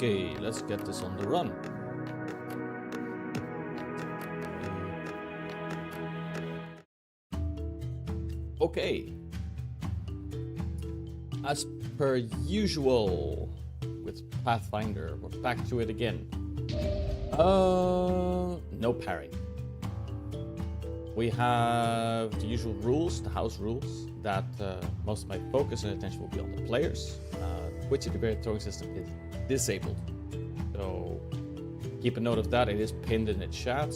Okay, let's get this on the run. Okay. As per usual with Pathfinder, we're back to it again. No parry. We have the usual rules, the house rules, that most of my focus and attention will be on the players. Which integrated throwing system is disabled. So keep a note of that. It is pinned in the chat.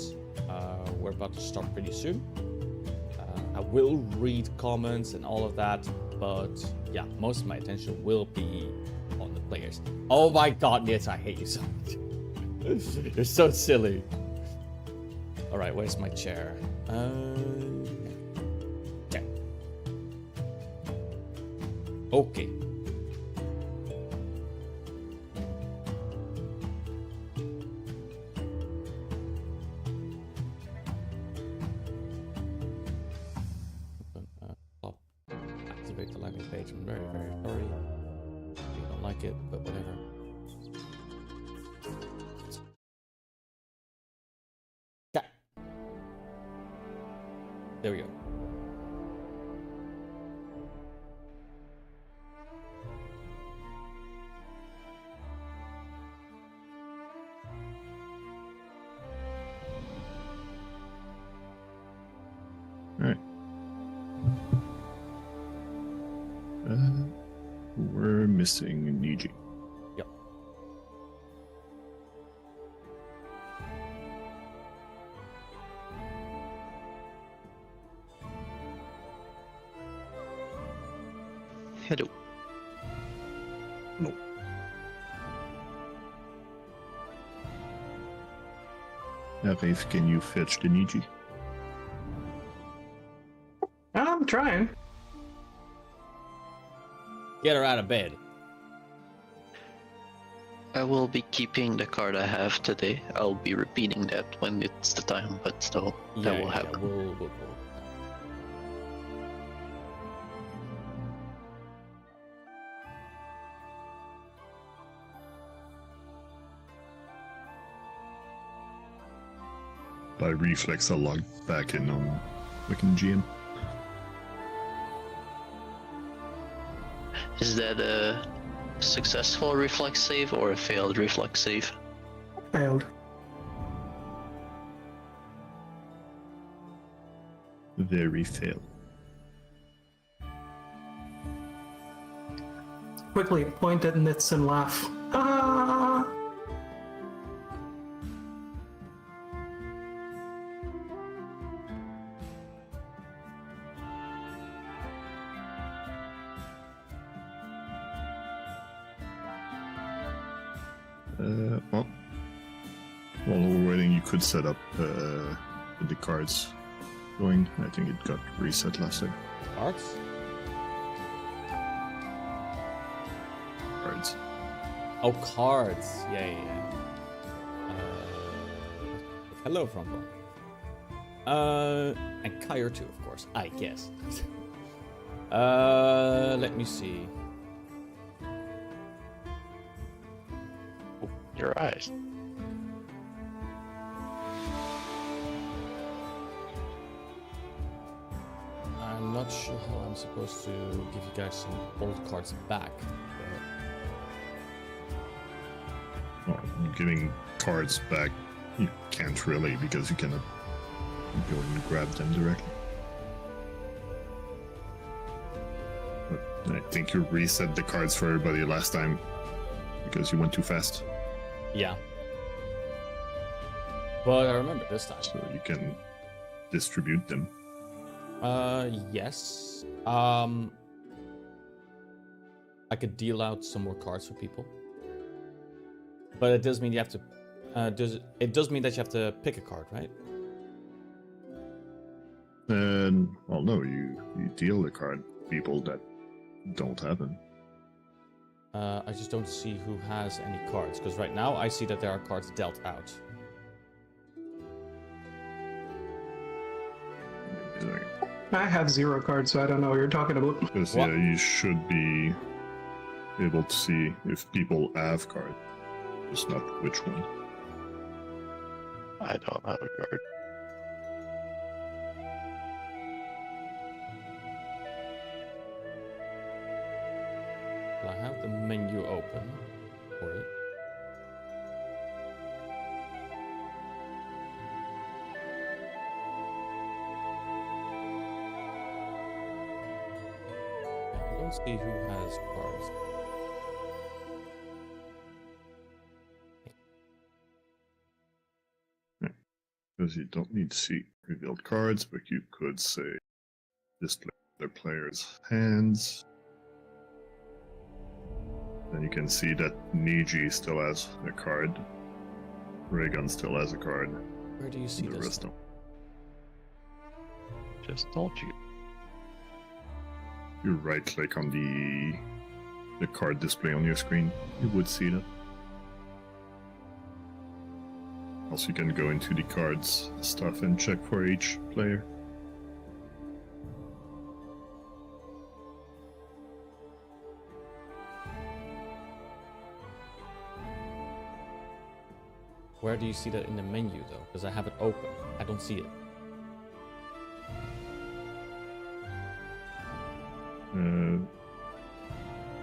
We're about to start pretty soon. I will read comments and all of that, but yeah, most of my attention will be on the players. Oh my god, Nitz, I hate you so much. You're so silly. Alright, where's my chair? Okay. Okay. Activate the landing page. I'm very, very sorry. You don't like it, but whatever. Okay. There we go. All right. We're missing Niji. Yep. Hello. No. Rafe, can you fetch the Niji? I'm trying. Get her out of bed. I will be keeping the card I have today. I'll be repeating that when it's the time, but still, that will happen. We'll. By reflex, I'll log back in on Wiccan GM. Is that a successful reflex save or a failed reflex save? Failed. Very fail. Quickly point at Nitz and laugh. Ah! Well, while we're waiting, you could set up the cards going. I think it got reset last time. Cards? Cards. Oh, cards. Yeah. Hello, Frombo. And Kyr too, of course, I guess. Let me see. Your eyes. I'm not sure how I'm supposed to give you guys some old cards back. Well, giving cards back, you can't really because you cannot go and grab them directly. But I think you reset the cards for everybody last time because you went too fast. Yeah. But I remember this time. So you can distribute them. Yes. I could deal out some more cards for people. But it does mean you have to it does mean that you have to pick a card, right? And well, no, you deal the card people that don't have them. I just don't see who has any cards, because right now I see that there are cards dealt out. I have 0 cards, so I don't know what you're talking about. Because yeah, you should be able to see if people have cards. Just not which one. I don't have a card. Well, I have the menu open for it. I don't see who has cards. Because you don't need to see revealed cards, but you could say display their players' hands. Then you can see that Niji still has a card. Raygun still has a card. Where do you see The this? rest don't. Just told you. You right click on the card display on your screen, you would see that. Also, you can go into the cards stuff and check for each player. Where do you see that in the menu though? Because I have it open. I don't see it.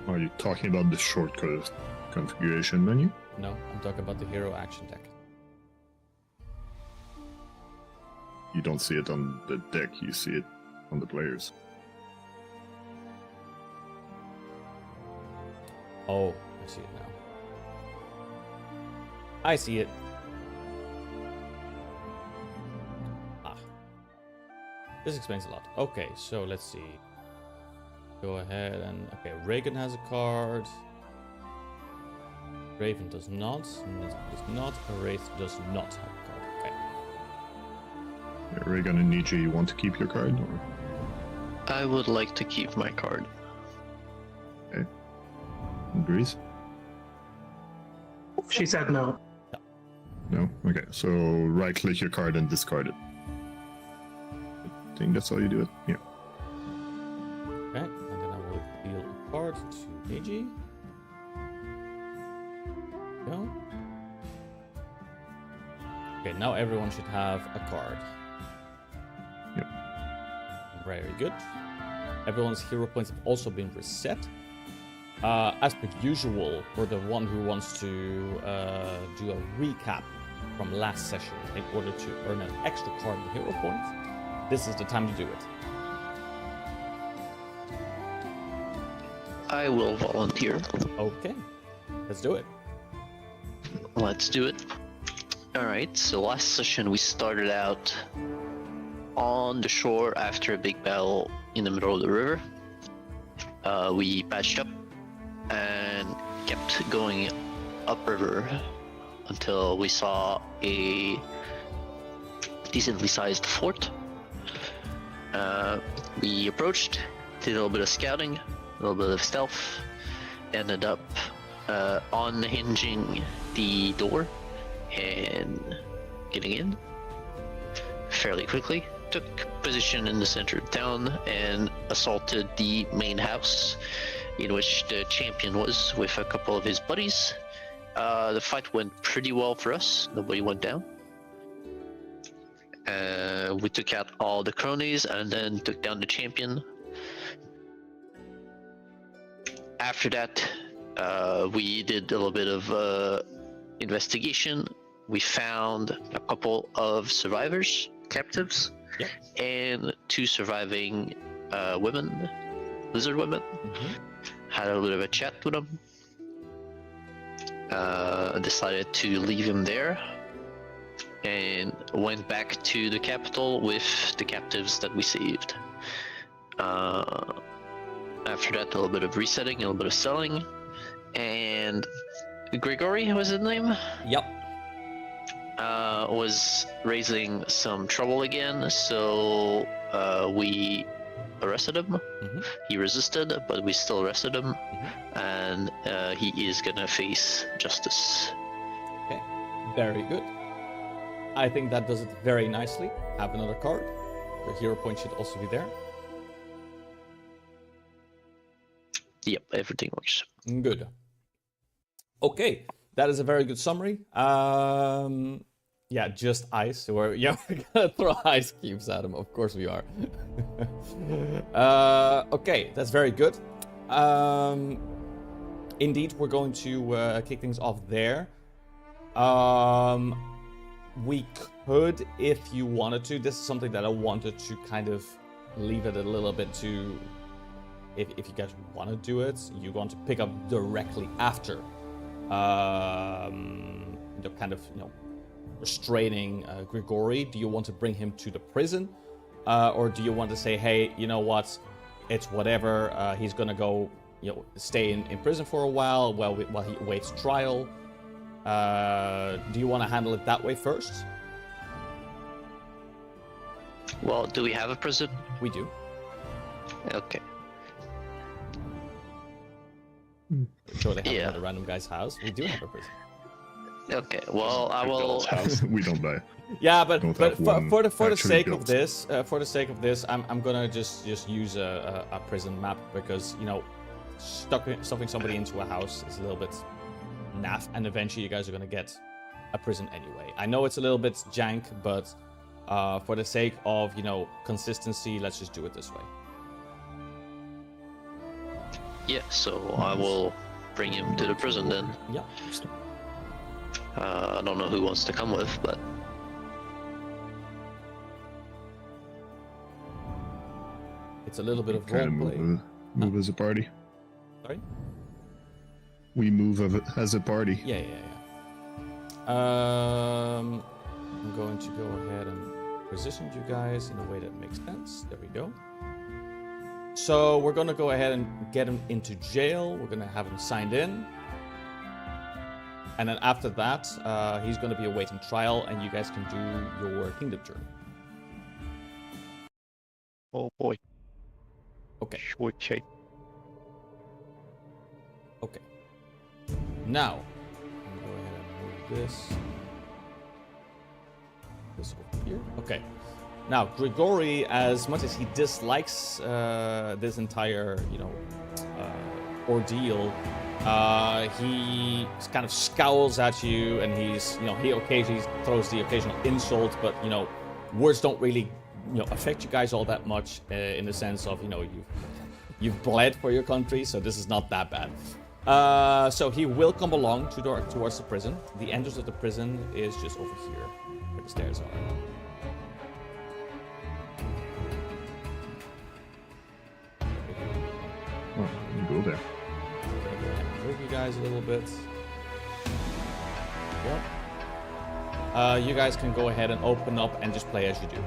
Are you talking about the shortcut configuration menu? No, I'm talking about the hero action deck. You don't see it on the deck, you see it on the players. Oh, I see it now. I see it. Ah. This explains a lot. Okay, so let's see. Go ahead and... Okay, Reagan has a card. Raven does not. Miz does not. Wraith does not have a card. Okay. Yeah, Raygun and Niji, you want to keep your card? Or? I would like to keep my card. Okay. And Breeze? She said no. No? Okay, so right click your card and discard it. I think that's how you do it. Yeah. Okay, and then I will deal a card to Niji. Go. Okay, now everyone should have a card. Yep. Very good. Everyone's hero points have also been reset. As per usual, for the one who wants to do a recap from last session in order to earn an extra card in hero points, this is the time to do it. I will volunteer. Okay, let's do it. Let's do it. Alright, so last session we started out on the shore after a big battle in the middle of the river. We patched up and kept going upriver until we saw a decently sized fort. We approached, did a little bit of scouting, a little bit of stealth, ended up unhinging the door and getting in fairly quickly. Took position in the center of town and assaulted the main house in which the champion was with a couple of his buddies. The fight went pretty well for us. Nobody went down. We took out all the cronies and then took down the champion. After that, we did a little bit of investigation. We found a couple of survivors, captives, Yep. and 2 surviving women, lizard women. Had a little bit of a chat with them. Decided to leave him there and went back to the capital with the captives that we saved. After that, a little bit of resetting, a little bit of selling, and Grigori was his name? Yep. Was raising some trouble again, so we arrested him. He resisted, but we still arrested him, and he is gonna face justice. Okay, very good. I think that does it very nicely. Have another card. Your hero point should also be there. Yep, everything works. Good. Okay, that is a very good summary. Yeah, just ice. We're gonna throw ice cubes at him. Of course we are. Okay, that's very good. Indeed, we're going to kick things off there. We could, if you wanted to. This is something that I wanted to kind of leave it a little bit to. If you guys want to do it, you want to pick up directly after the kind of restraining Grigori. Do you want to bring him to the prison, or do you want to say, hey, you know what, it's whatever. He's gonna go, stay in prison for a while while he awaits trial. Do you want to handle it that way first? Well, do we have a prison? We do. Okay. So they have another random guy's house. We do have a prison. Okay. Well, I will. We don't buy. Yeah, but for the sake built. of this, I'm gonna just use a prison map, because stuffing somebody into a house is a little bit naff, and eventually you guys are gonna get a prison anyway. I know it's a little bit jank, but for the sake of consistency, let's just do it this way. Yeah. So I will bring him to the prison then. Yeah. I don't know who wants to come with, but It's a little bit of Kind of roleplay. move as a party. Sorry? We move as a party. Yeah. I'm going to go ahead and position you guys in a way that makes sense. There we go. So we're going to go ahead and get him into jail. We're going to have him signed in. And then after that, he's going to be awaiting trial, and you guys can do your kingdom journey. Oh boy. Okay. Short shape. Okay. Now, I'm going to go ahead and move this over here. Okay. Now, Grigori, as much as he dislikes this entire, ordeal, he kind of scowls at you, and he occasionally throws the occasional insult, but words don't really affect you guys all that much, in the sense of you've bled for your country, so this is not that bad. So he will come along towards the prison. The entrance of the prison is just over here, where the stairs are. Oh, you go there. Move you guys a little bit. Yep. You guys can go ahead and open up and just play as you do.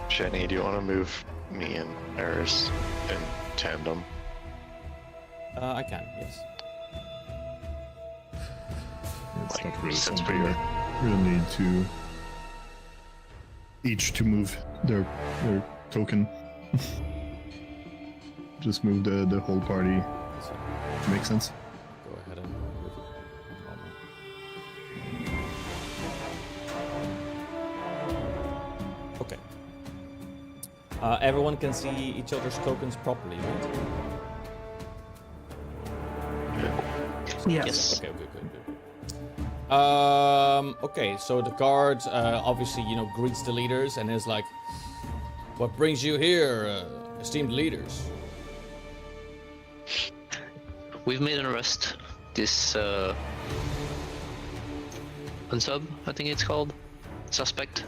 Jenny, do you want to move me and Eris in tandem? I can, yes. It's Like, not really since something we are- that we'll need to each to move their token. Just move the whole party. So Makes sense. go ahead and move it. Okay. Everyone can see each other's tokens properly, right? Yes. Okay, good. Okay, so the guard obviously, greets the leaders and is like, "What brings you here, esteemed leaders?" we've made an arrest. This unsub, I think it's called, suspect.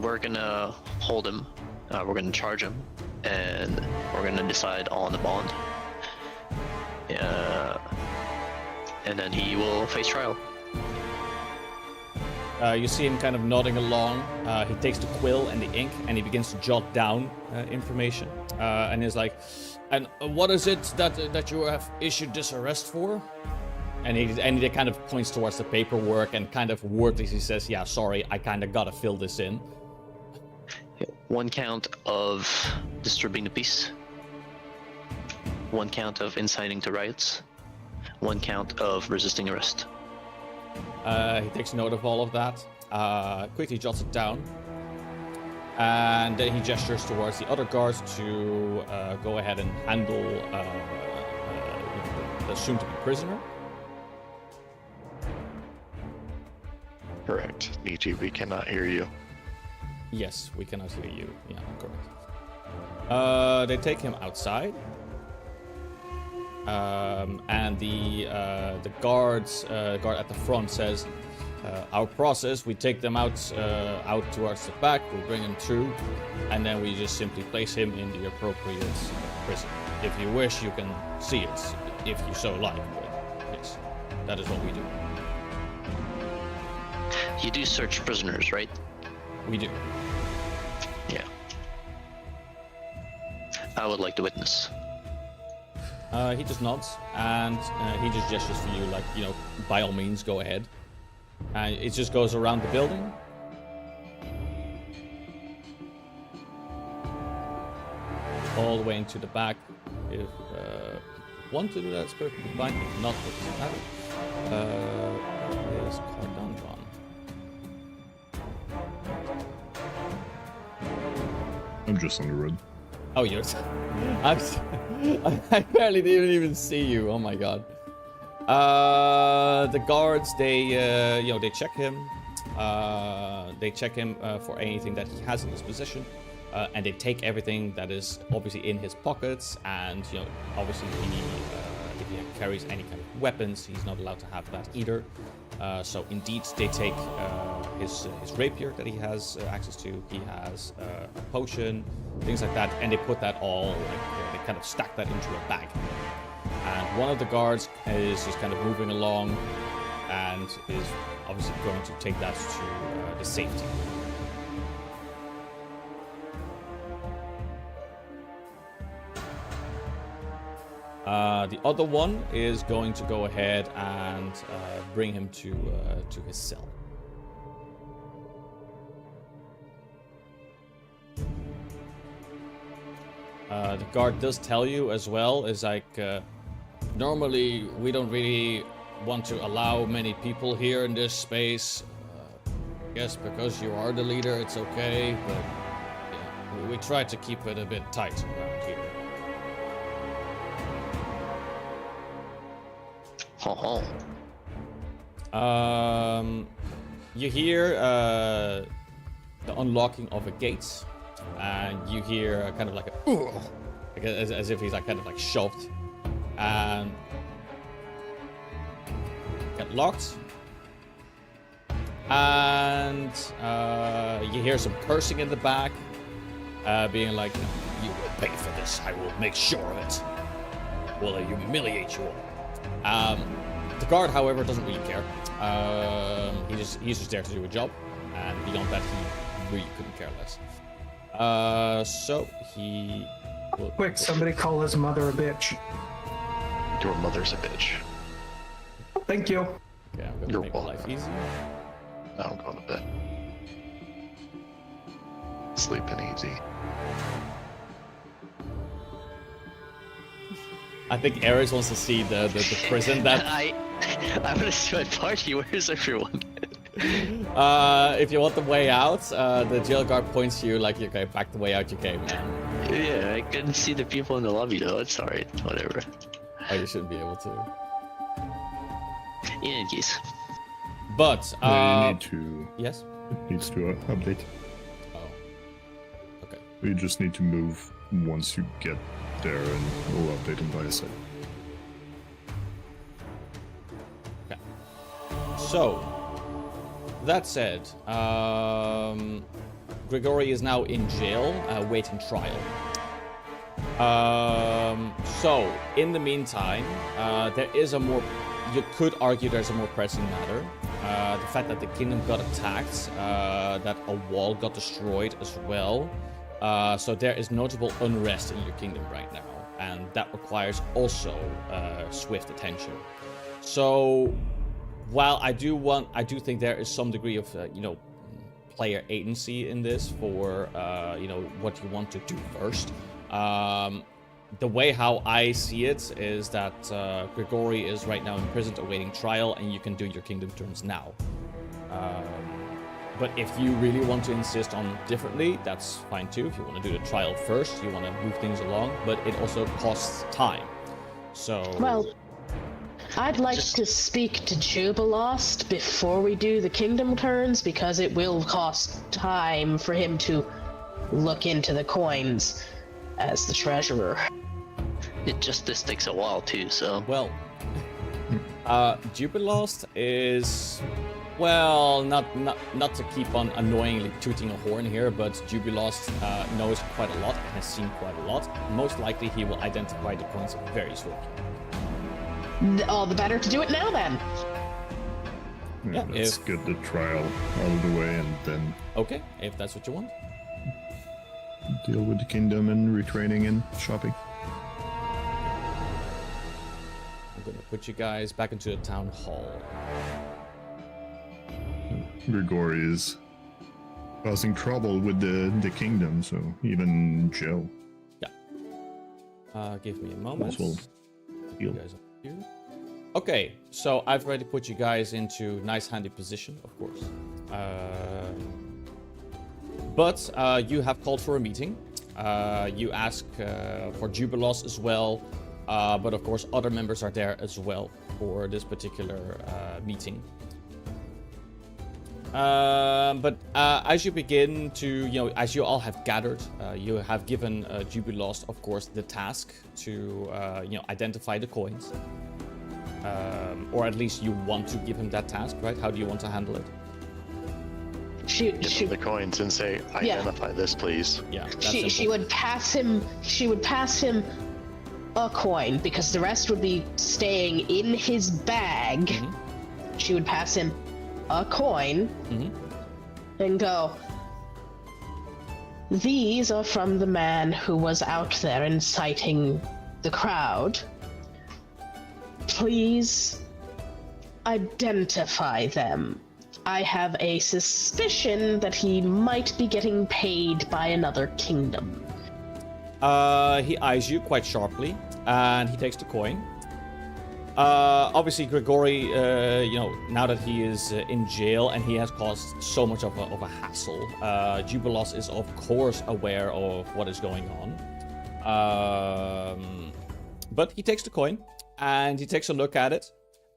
We're gonna hold him. We're gonna charge him, and we're gonna decide on the bond. And then he will face trial. You see him kind of nodding along. He takes the quill and the ink and he begins to jot down information. And he's like, "And what is it that you have issued this arrest for?" And he kind of points towards the paperwork and kind of wordlessly says, "Yeah, sorry, I kind of gotta fill this in." 1 count of disturbing the peace. 1 count of inciting to riots. 1 count of resisting arrest. He takes note of all of that, quickly jots it down. And then he gestures towards the other guards to go ahead and handle the soon-to-be prisoner. Correct. Nietzsche, we cannot hear you. Yes, we cannot hear you. Yeah, correct. They take him outside. And the guard at the front says, our process, we take them out towards the back, we bring him through, and then we just simply place him in the appropriate prison. If you wish, you can see it, if you so like, but yes, that is what we do. You do search prisoners, right? We do. Yeah. I would like to witness. He just nods, and he just gestures for you, like, you know, by all means, go ahead. And it just goes around the building. All the way into the back. If you want to do that, it's perfectly fine. If not, it doesn't matter. Is Cardon gone? I'm just on the road. Oh, you're... I barely didn't even see you. Oh my god. The guards, they check him. They check him for anything that he has in his possession, and they take everything that is obviously in his pockets. And obviously, if he carries any kind of weapons, he's not allowed to have that either. So indeed, they take his rapier that he has access to. He has a potion, things like that, and they put that all, they kind of stack that into a bag. And one of the guards is just kind of moving along and is obviously going to take that to the safety. The other one is going to go ahead and bring him to his cell. The guard does tell you as well, is like, normally we don't really want to allow many people here in this space. I guess because you are the leader, it's okay, but yeah, we try to keep it a bit tight around here. You hear the unlocking of a gate, and you hear kind of like a like as if he's like kind of like shoved, and get locked, and you hear some cursing in the back, being like, "You will pay for this. I will make sure of it. Will I humiliate you all?" The guard, however, doesn't really care. He's just there to do a job, and beyond that, he really couldn't care less. So he will... Quick, somebody call his mother a bitch. Your mother's a bitch. Thank you. Okay, I'm gonna You're make welcome. life easy. Now I'm going to bed. Sleeping easy. I think Ares wants to see the prison that... I'm gonna start party. Where's everyone? If you want the way out, the jail guard points to you like, okay, back the way out you came, man. Yeah, I couldn't see the people in the lobby though. It's alright. Whatever. Oh, you shouldn't be able to. In any case. But, you need to... yes? It needs to update. Oh. Okay. You just need to move once you get there, and we'll update them by a side. Okay. So, that said, Grigori is now in jail, waiting trial. So, in the meantime, there is a more... You could argue there's a more pressing matter. The fact that the kingdom got attacked, that a wall got destroyed as well. So there is notable unrest in your kingdom right now, and that requires also swift attention. So, while I do think there is some degree of player agency in this for what you want to do first. The way how I see it is that Grigori is right now in prison awaiting trial, and you can do your kingdom turns now. But if you really want to insist on differently, that's fine too. If you want to do the trial first, you want to move things along, but it also costs time. So... Well, I'd like to speak to Jubilost before we do the kingdom turns, because it will cost time for him to look into the coins as the treasurer. This takes a while too, so... Well, Jubilost is... Well, not to keep on annoyingly tooting a horn here, but Jubilost knows quite a lot, has seen quite a lot. Most likely he will identify the coins very swiftly. All the better to do it now, then. Yeah, let's get the trial out of the way and then Okay, if that's what you want. deal with the kingdom and retraining and shopping. I'm gonna put you guys back into the town hall. Grigori is causing trouble with the kingdom, so even Joe. Yeah. Give me a moment. Also, You guys up here. Okay, so I've already put you guys into nice handy position, of course. But you have called for a meeting. You ask for Jubilos as well, but of course other members are there as well for this particular meeting. But as you begin to, as you all have gathered, you have given Jubilost, of course, the task to, identify the coins. Or at least you want to give him that task, right? How do you want to handle it? Give him the coins and say, identify this, please. Yeah. She would pass him. She would pass him a coin because the rest would be staying in his bag. Mm-hmm. She would pass him a coin and go, these are from the man who was out there inciting the crowd. Please identify them. I have a suspicion that he might be getting paid by another kingdom. He eyes you quite sharply, and he takes the coin. Obviously, Grigori, now that he is in jail and he has caused so much of a hassle, Jubilos is of course aware of what is going on. But he takes the coin and he takes a look at it,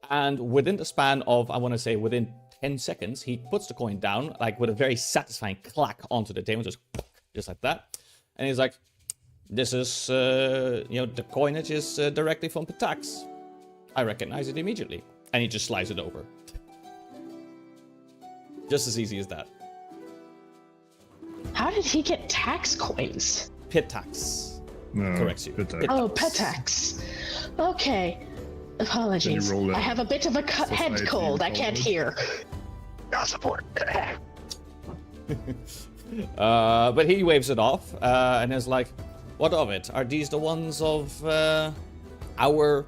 and within the span of, I want to say, within 10 seconds, he puts the coin down, like with a very satisfying clack onto the table, just like that. And he's like, this is, the coinage is directly from Pitax. I recognize it immediately. And he just slides it over. Just as easy as that. How did he get tax coins? Pitax. No, Corrects you. Pitax. Oh, Petax. Okay. Apologies. I have a bit of a head cold. I can't hear. God support. But he waves it off and is like, what of it? Are these the ones of our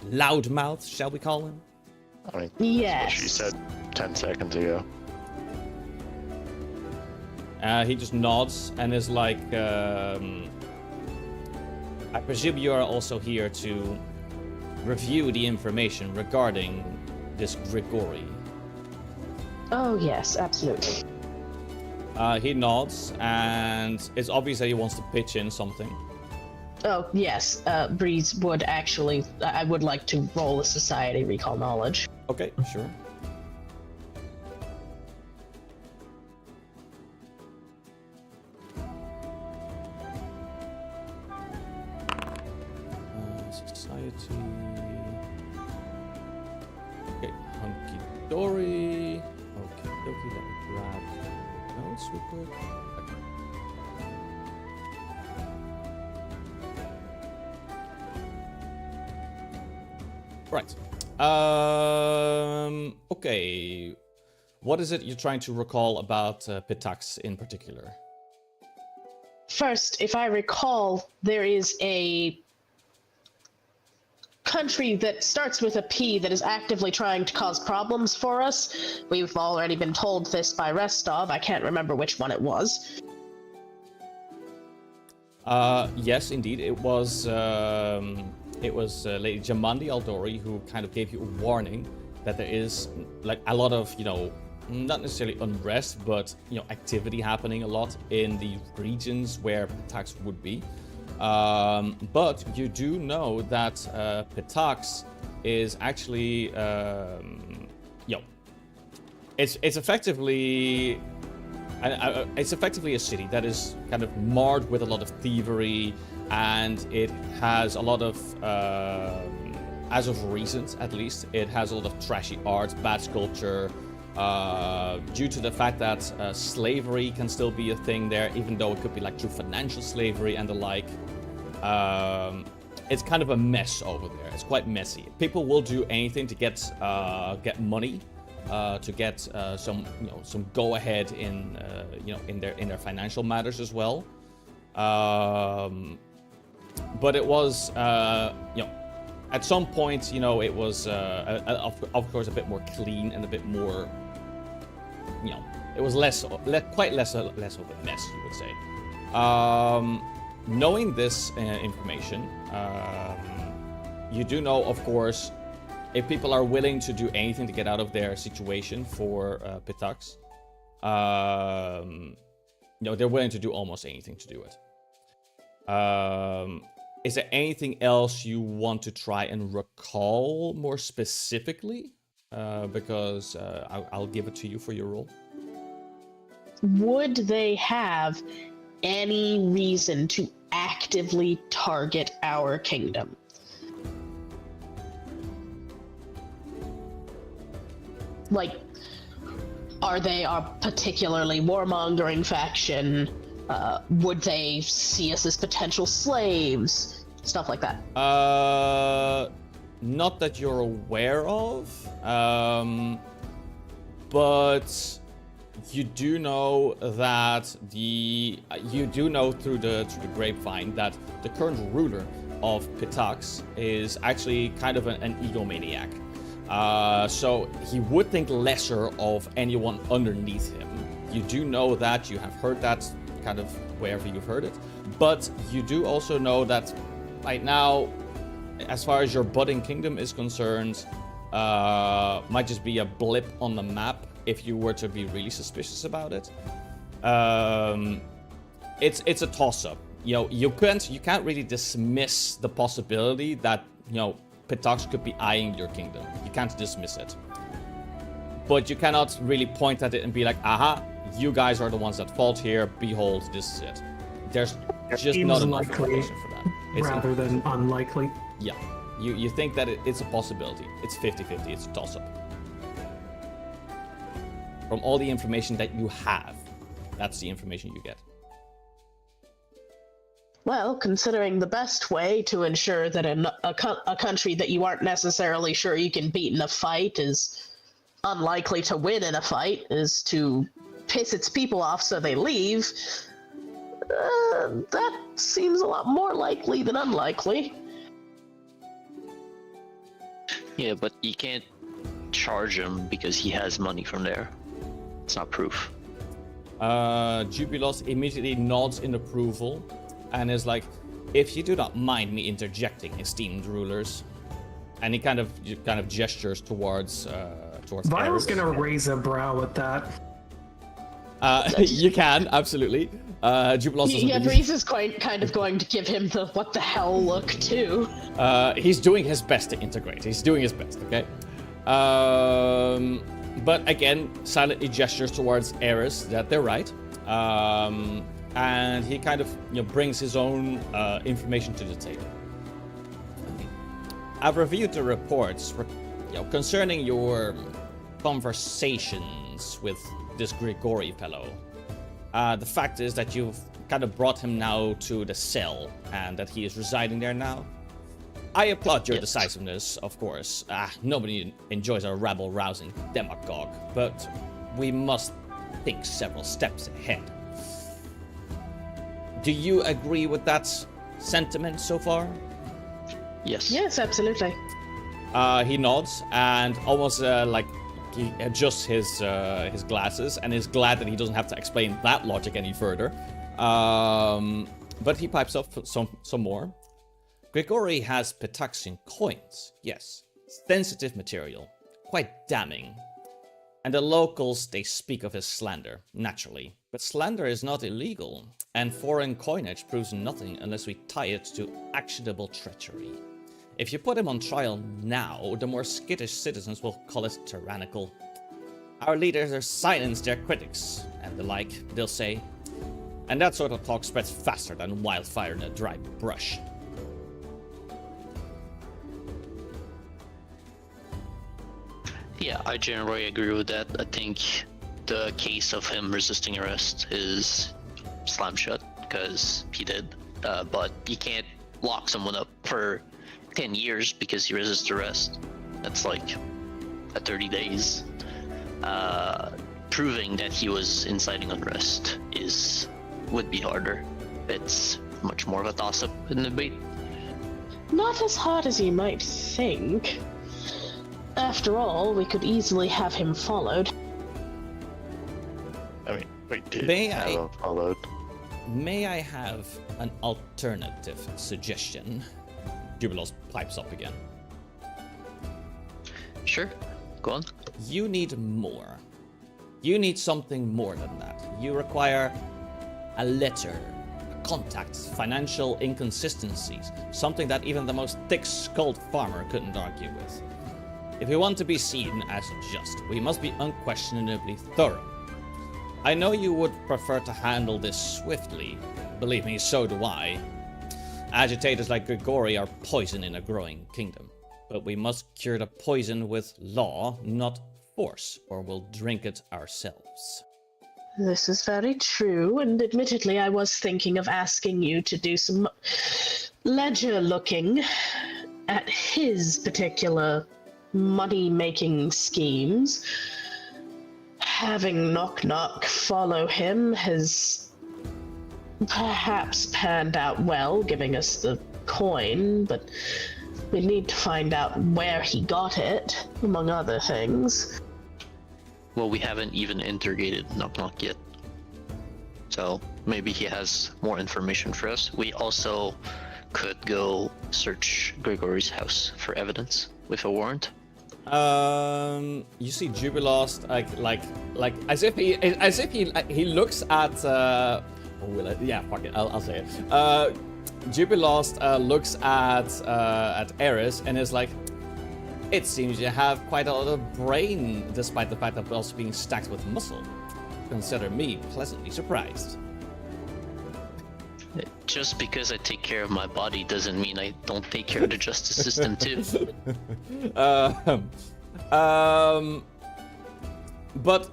loudmouth, shall we call him? I mean, yes. That's what she said 10 seconds ago. He just nods and is like, I presume you are also here to review the information regarding this Grigori. Oh, yes, absolutely. He nods, and it's obvious that he wants to pitch in something. Oh, yes, Breeze would actually... I would like to roll a society recall knowledge. Okay, sure. Society... Okay, hunky-dory... Okay, let me grab notes real quick. Okay. Right. Okay. What is it you're trying to recall about Pitax in particular? First, if I recall, there is a country that starts with a P that is actively trying to cause problems for us. We've already been told this by Restov. I can't remember which one it was. Yes, indeed. It was Lady Jamandi Aldori who kind of gave you a warning that there is like a lot of, not necessarily unrest, but activity happening a lot in the regions where Pitax would be. But you do know that Pitax is actually, it's effectively a city that is kind of marred with a lot of thievery, and it has a lot of, as of recent at least, it has a lot of trashy art, bad sculpture, due to the fact that slavery can still be a thing there, even though it could be like true financial slavery and the like. It's kind of a mess over there. It's quite messy. People will do anything to get money, to get some go ahead in in their financial matters as well. But it was at some point it was of course a bit more clean and a bit more it was less of a mess, you would say. Knowing this information, you do know, of course, if people are willing to do anything to get out of their situation for Pitax, they're willing to do almost anything to do it. Is there anything else you want to try and recall more specifically? Because I'll give it to you for your role. Would they have any reason to actively target our kingdom? Like, are they a particularly warmongering faction? Would they see us as potential slaves? Stuff like that. Not that you're aware of, but you do know that through the grapevine that the current ruler of Pitax is actually kind of an egomaniac. So he would think lesser of anyone underneath him. You do know that, you have heard that kind of wherever you've heard it, but you do also know that right now, as far as your budding kingdom is concerned, might just be a blip on the map if you were to be really suspicious about it. It's a toss-up. You can't really dismiss the possibility that Pitax could be eyeing your kingdom. You can't dismiss it, but you cannot really point at it and be like, aha, you guys are the ones at fault here, behold, this is it. There's just not enough information for that. Rather than unlikely. Yeah, you think that it's a possibility. It's 50-50, it's a toss-up. From all the information that you have, that's the information you get. Well, considering the best way to ensure that a country that you aren't necessarily sure you can beat in a fight is unlikely to win in a fight is to piss its people off so they leave, that seems a lot more likely than unlikely. Yeah, but you can't charge him because he has money from there. It's not proof. Jubilos immediately nods in approval and is like, if you do not mind me interjecting, esteemed rulers. And he kind of gestures towards Vile's Eris. gonna raise a brow at that. You can, absolutely. Jubilos Yeah, Breeze is kind of going to give him the what the hell look too. He's doing his best to integrate. He's doing his best, okay? But again, silently gestures towards Eris that they're right. And he kind of brings his own information to the table. I've reviewed the reports concerning your conversations with this Grigori fellow. The fact is that you've kind of brought him now to the cell and that he is residing there now. I applaud your decisiveness, of course. Nobody enjoys a rabble-rousing demagogue, but we must think several steps ahead. Do you agree with that sentiment so far? Yes. Yes, absolutely. He nods and almost like he adjusts his glasses and is glad that he doesn't have to explain that logic any further. But he pipes up some more. Grigori has Pitaxian coins, yes. Sensitive material, quite damning. And the locals, they speak of his slander, naturally. But slander is not illegal, and foreign coinage proves nothing unless we tie it to actionable treachery. If you put him on trial now, the more skittish citizens will call it tyrannical. Our leaders are silence their critics, and the like, they'll say. And that sort of talk spreads faster than wildfire in a dry brush. Yeah, I generally agree with that. I think the case of him resisting arrest is slam shut, because he did. But you can't lock someone up for 10 years because he resists arrest. That's like 30 days. Proving that he was inciting unrest would be harder. It's much more of a toss-up in the debate. Not as hard as you might think. After all, we could easily have him followed. I mean, we did May have I- him followed. May I have an alternative suggestion? Jubilos pipes up again. Sure, go on. You need more. You need something more than that. You require a letter, a contact, financial inconsistencies, something that even the most thick-skulled farmer couldn't argue with. If we want to be seen as just, we must be unquestionably thorough. I know you would prefer to handle this swiftly. Believe me, so do I. Agitators like Grigori are poison in a growing kingdom. But we must cure the poison with law, not force, or we'll drink it ourselves. This is very true, and admittedly I was thinking of asking you to do some ledger looking at his particular money-making schemes. Having Knock Knock follow him has perhaps panned out well, giving us the coin, but we need to find out where he got it, among other things. Well, we haven't even interrogated Knock Knock yet. So maybe he has more information for us. We also could go search Grigori's house for evidence with a warrant. You see Jubilost like as if he looks at yeah, fuck it, I'll say it. Jubilost looks at Eris and is like, it seems you have quite a lot of brain, despite the fact of also being stacked with muscle. Consider me pleasantly surprised. Just because I take care of my body doesn't mean I don't take care of the justice system too. But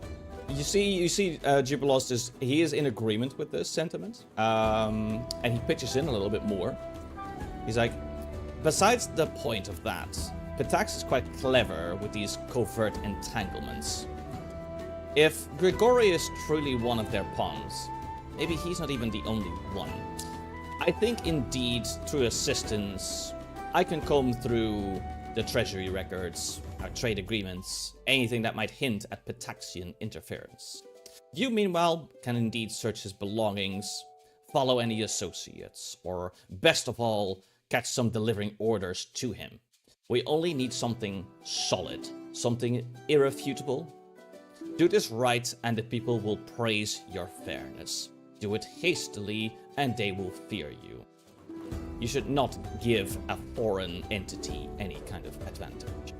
you see, Jubilost he is in agreement with this sentiment, and he pitches in a little bit more. He's like, besides the point of that, Pitax is quite clever with these covert entanglements. If Grigori is truly one of their pawns, maybe he's not even the only one. I think indeed, through assistance, I can comb through the treasury records, our trade agreements, anything that might hint at Pitaxian interference. You, meanwhile, can indeed search his belongings, follow any associates, or best of all, catch some delivering orders to him. We only need something solid, something irrefutable. Do this right and the people will praise your fairness. Do it hastily and they will fear you. You should not give a foreign entity any kind of advantage.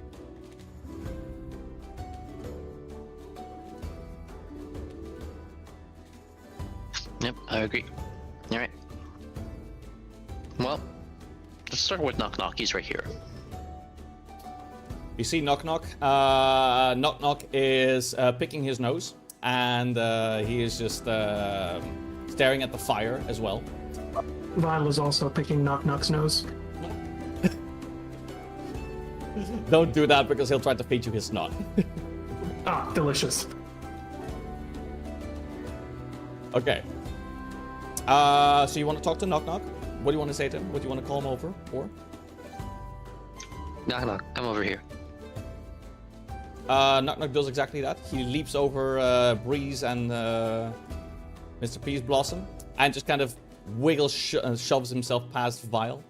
Yep, I agree. Alright. Well, let's start with Knock Knock. He's right here. You see Knock Knock. Knock Knock is picking his nose, and he is just staring at the fire as well. Vile is also picking Knock Knock's nose. Don't do that because he'll try to feed you his snot. Ah, delicious. Okay. So you want to talk to Knock Knock? What do you want to say to him? What do you want to call him over for? Knock Knock, come over here. Knock Knock does exactly that. He leaps over Breeze and Mr. Peace Blossom and just kind of wiggles, shoves himself past Vile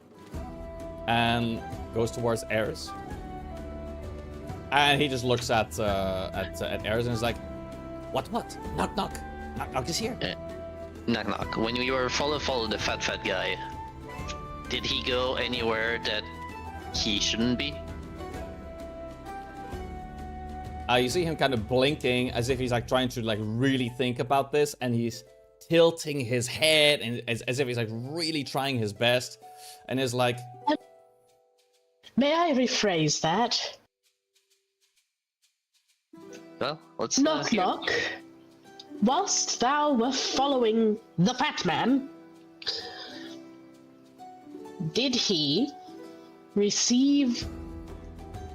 and goes towards Eris. And he just looks at Eris and is like, what? Knock, knock. Knock, knock is here. Knock knock. When you were follow the fat guy, did he go anywhere that he shouldn't be? You see him kind of blinking as if he's like trying to like really think about this, and he's tilting his head and as if he's like really trying his best, and is like, May I rephrase that? Well, let's Knock knock. Whilst thou were following the fat man, did he receive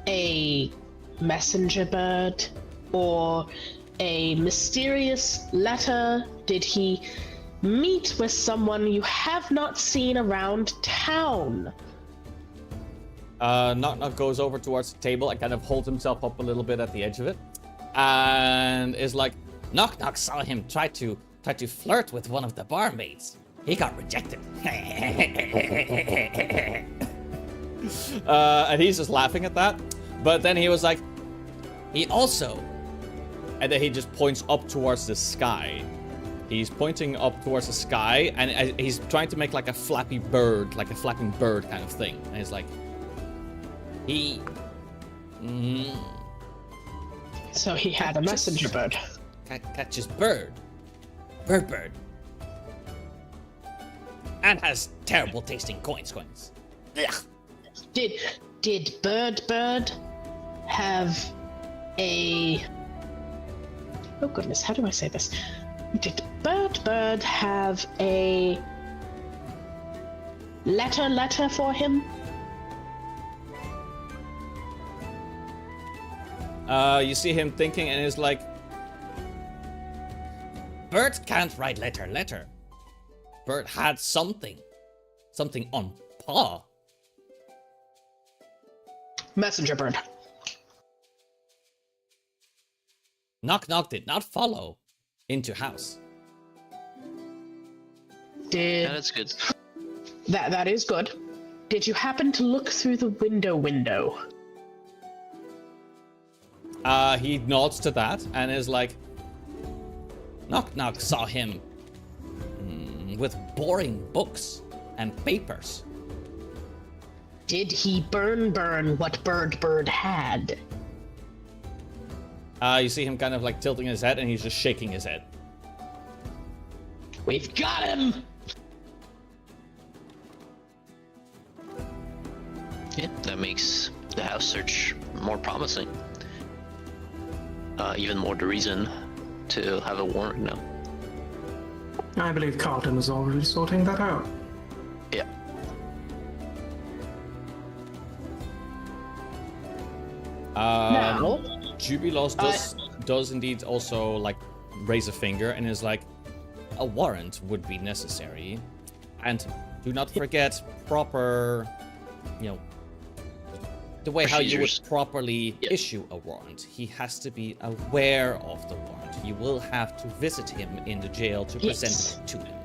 a messenger bird or a mysterious letter? Did he meet with someone you have not seen around town? Knock Knock goes over towards the table and kind of holds himself up a little bit at the edge of it, and is like, Knock Knock saw him try to flirt with one of the barmaids. He got rejected. And he's just laughing at that. But then he was like, he also, and then he just points up towards the sky. He's pointing up towards the sky, and he's trying to make like a flapping bird kind of thing. And he's like, he. So he had a messenger bird. Catches bird. Bird. And has terrible tasting coins. Ugh. Did Bird have a... Oh goodness, how do I say this? Did Bird have a letter for him? You see him thinking and is like, Bird can't write letter. Bird had something on paw. Messenger bird. Knock Knock did not follow into house. Did... That's good. That is good. Did you happen to look through the window? He nods to that and is like, Knock Knock saw him with boring books and papers. Did he burn what Bird had? You see him kind of like tilting his head, and he's just shaking his head. We've got him! Yeah, that makes the house search more promising. Even more the reason to have a warrant now. I believe Carlton is already sorting that out. Yeah. Now... Jubilos does indeed also like raise a finger and is like, a warrant would be necessary, and do not forget proper, the way how you would properly issue a warrant. He has to be aware of the warrant. You will have to visit him in the jail to present it to him.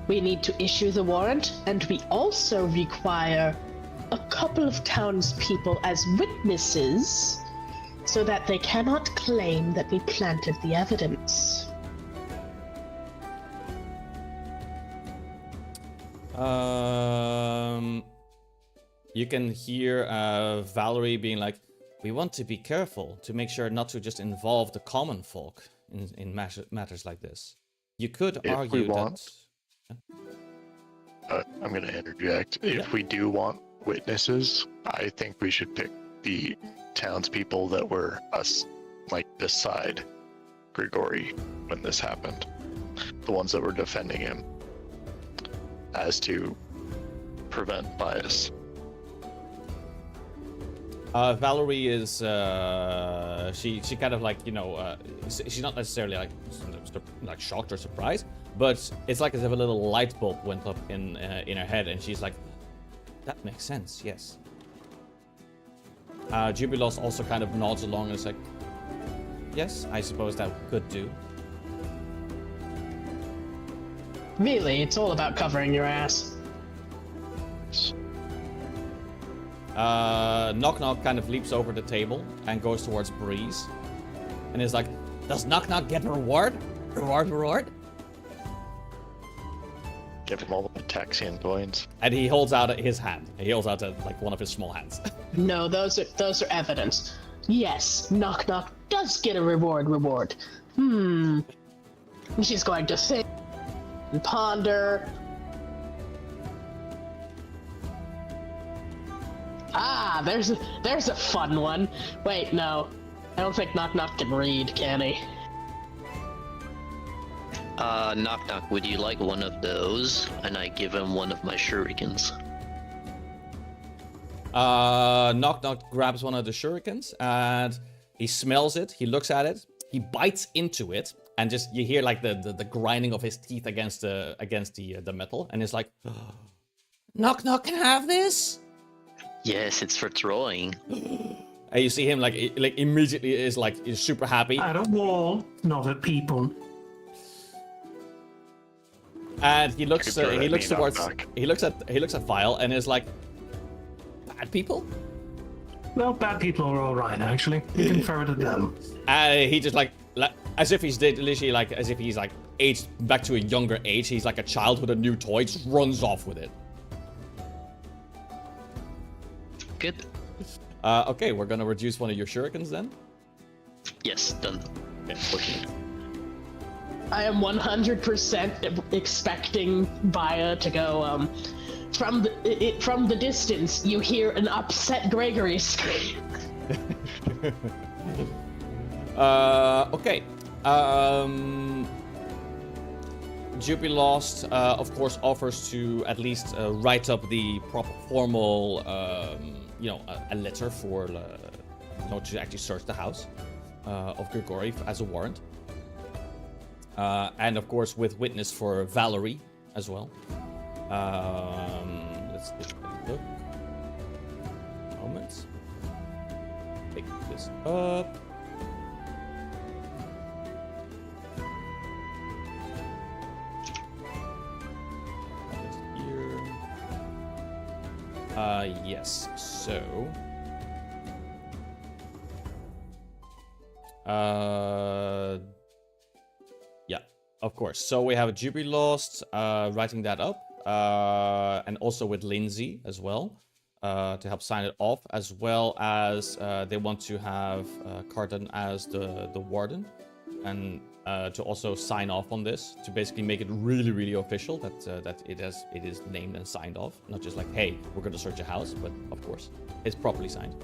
We need to issue the warrant, and we also require a couple of townspeople as witnesses so that they cannot claim that we planted the evidence. You can hear Valerie being like, we want to be careful to make sure not to just involve the common folk in matters like this. You could argue that... I'm going to interject. If we do want witnesses, I think we should pick the townspeople that were us, like this side, Grigori, when this happened. The ones that were defending him, as to prevent bias. Valerie is, she kind of like, she's not necessarily like shocked or surprised, but it's like as if a little light bulb went up in her head, and she's like, that makes sense, yes. Jubilos also kind of nods along and is like, yes, I suppose that could do. Really, it's all about covering your ass. Knock Knock kind of leaps over the table and goes towards Breeze. And is like, does Knock Knock get a reward? Reward? Give him all the Pataxian coins. And he holds out his hand. He holds out like one of his small hands. No, those are evidence. Yes, Knock Knock does get a reward. She's going to think and ponder. Ah, there's a fun one. Wait, no. I don't think Knock Knock can read, can he? Knock Knock, would you like one of those? And I give him one of my shurikens. Knock Knock grabs one of the shurikens and he smells it. He looks at it. He bites into it, and just you hear like the grinding of his teeth against the metal, and it's like, Knock Knock can have this. Yes, it's for throwing. And you see him like immediately is super happy. At a wall, not at people. And he looks Could throw that towards Knock Knock. he looks at Vile and is like, bad people? Well, bad people are all right, actually. You can throw it at them. And he just like as if he's literally like as if he's like aged back to a younger age. He's like a child with a new toy, just runs off with it. Good. Okay, we're gonna reduce one of your shurikens then. Yes, done. Okay, 14. I am 100% expecting Vaya to go, from the distance, you hear an upset Grigori scream. Okay. Jubilost, of course, offers to at least write up the proper formal, a letter for to actually search the house of Grigori as a warrant. And of course, with witness for Valerie as well. Let's take a look. Moment. Pick this up. Here. Yes. So. Yeah, of course. So we have Jubilost writing that up, and also with Lindsay as well, to help sign it off, as well as they want to have Carton as the warden, and to also sign off on this, to basically make it really, really official that it is named and signed off, not just like, hey, we're going to search a house, but of course, it's properly signed.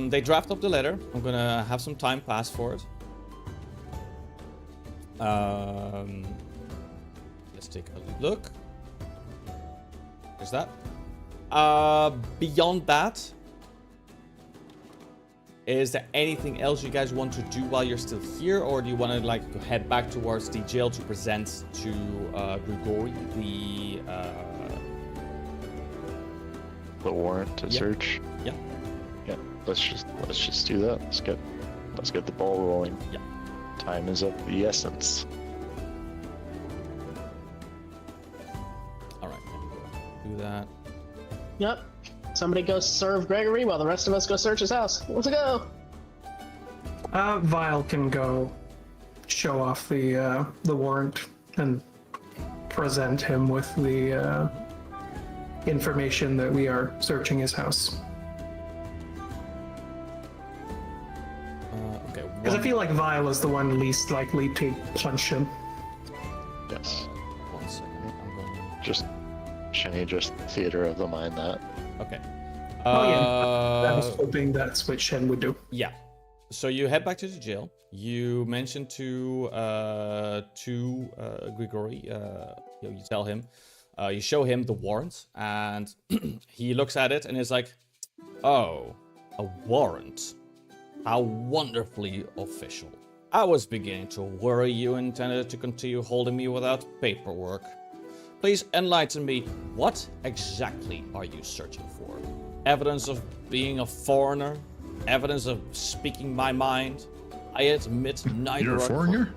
They draft up the letter. I'm gonna have some time pass for it. Let's take a look. There's that. Beyond that, is there anything else you guys want to do while you're still here, or do you want to head back towards the jail to present to Grigori The warrant to search. Yeah. Yeah. Let's just do that. Let's get the ball rolling. Yeah. Time is of the essence. All right. Do that. Yep. Somebody go serve Grigori while the rest of us go search his house. Let's go. Vile can go show off the warrant and present him with the information that we are searching his house. Okay. Because I feel like Vile is the one least likely to punch him. Yes. 1 second. I'm going. Just Shenny, just theater of the mind that. Okay. Oh yeah, I was hoping that's what Shen would do. Yeah. So you head back to the jail. You mention to Grigori. You tell him. You show him the warrant, and he looks at it and is like, "Oh, a warrant? How wonderfully official. I was beginning to worry you intended to continue holding me without paperwork. Please enlighten me. What exactly are you searching for? Evidence of being a foreigner? Evidence of speaking my mind? I admit neither You're a are foreigner?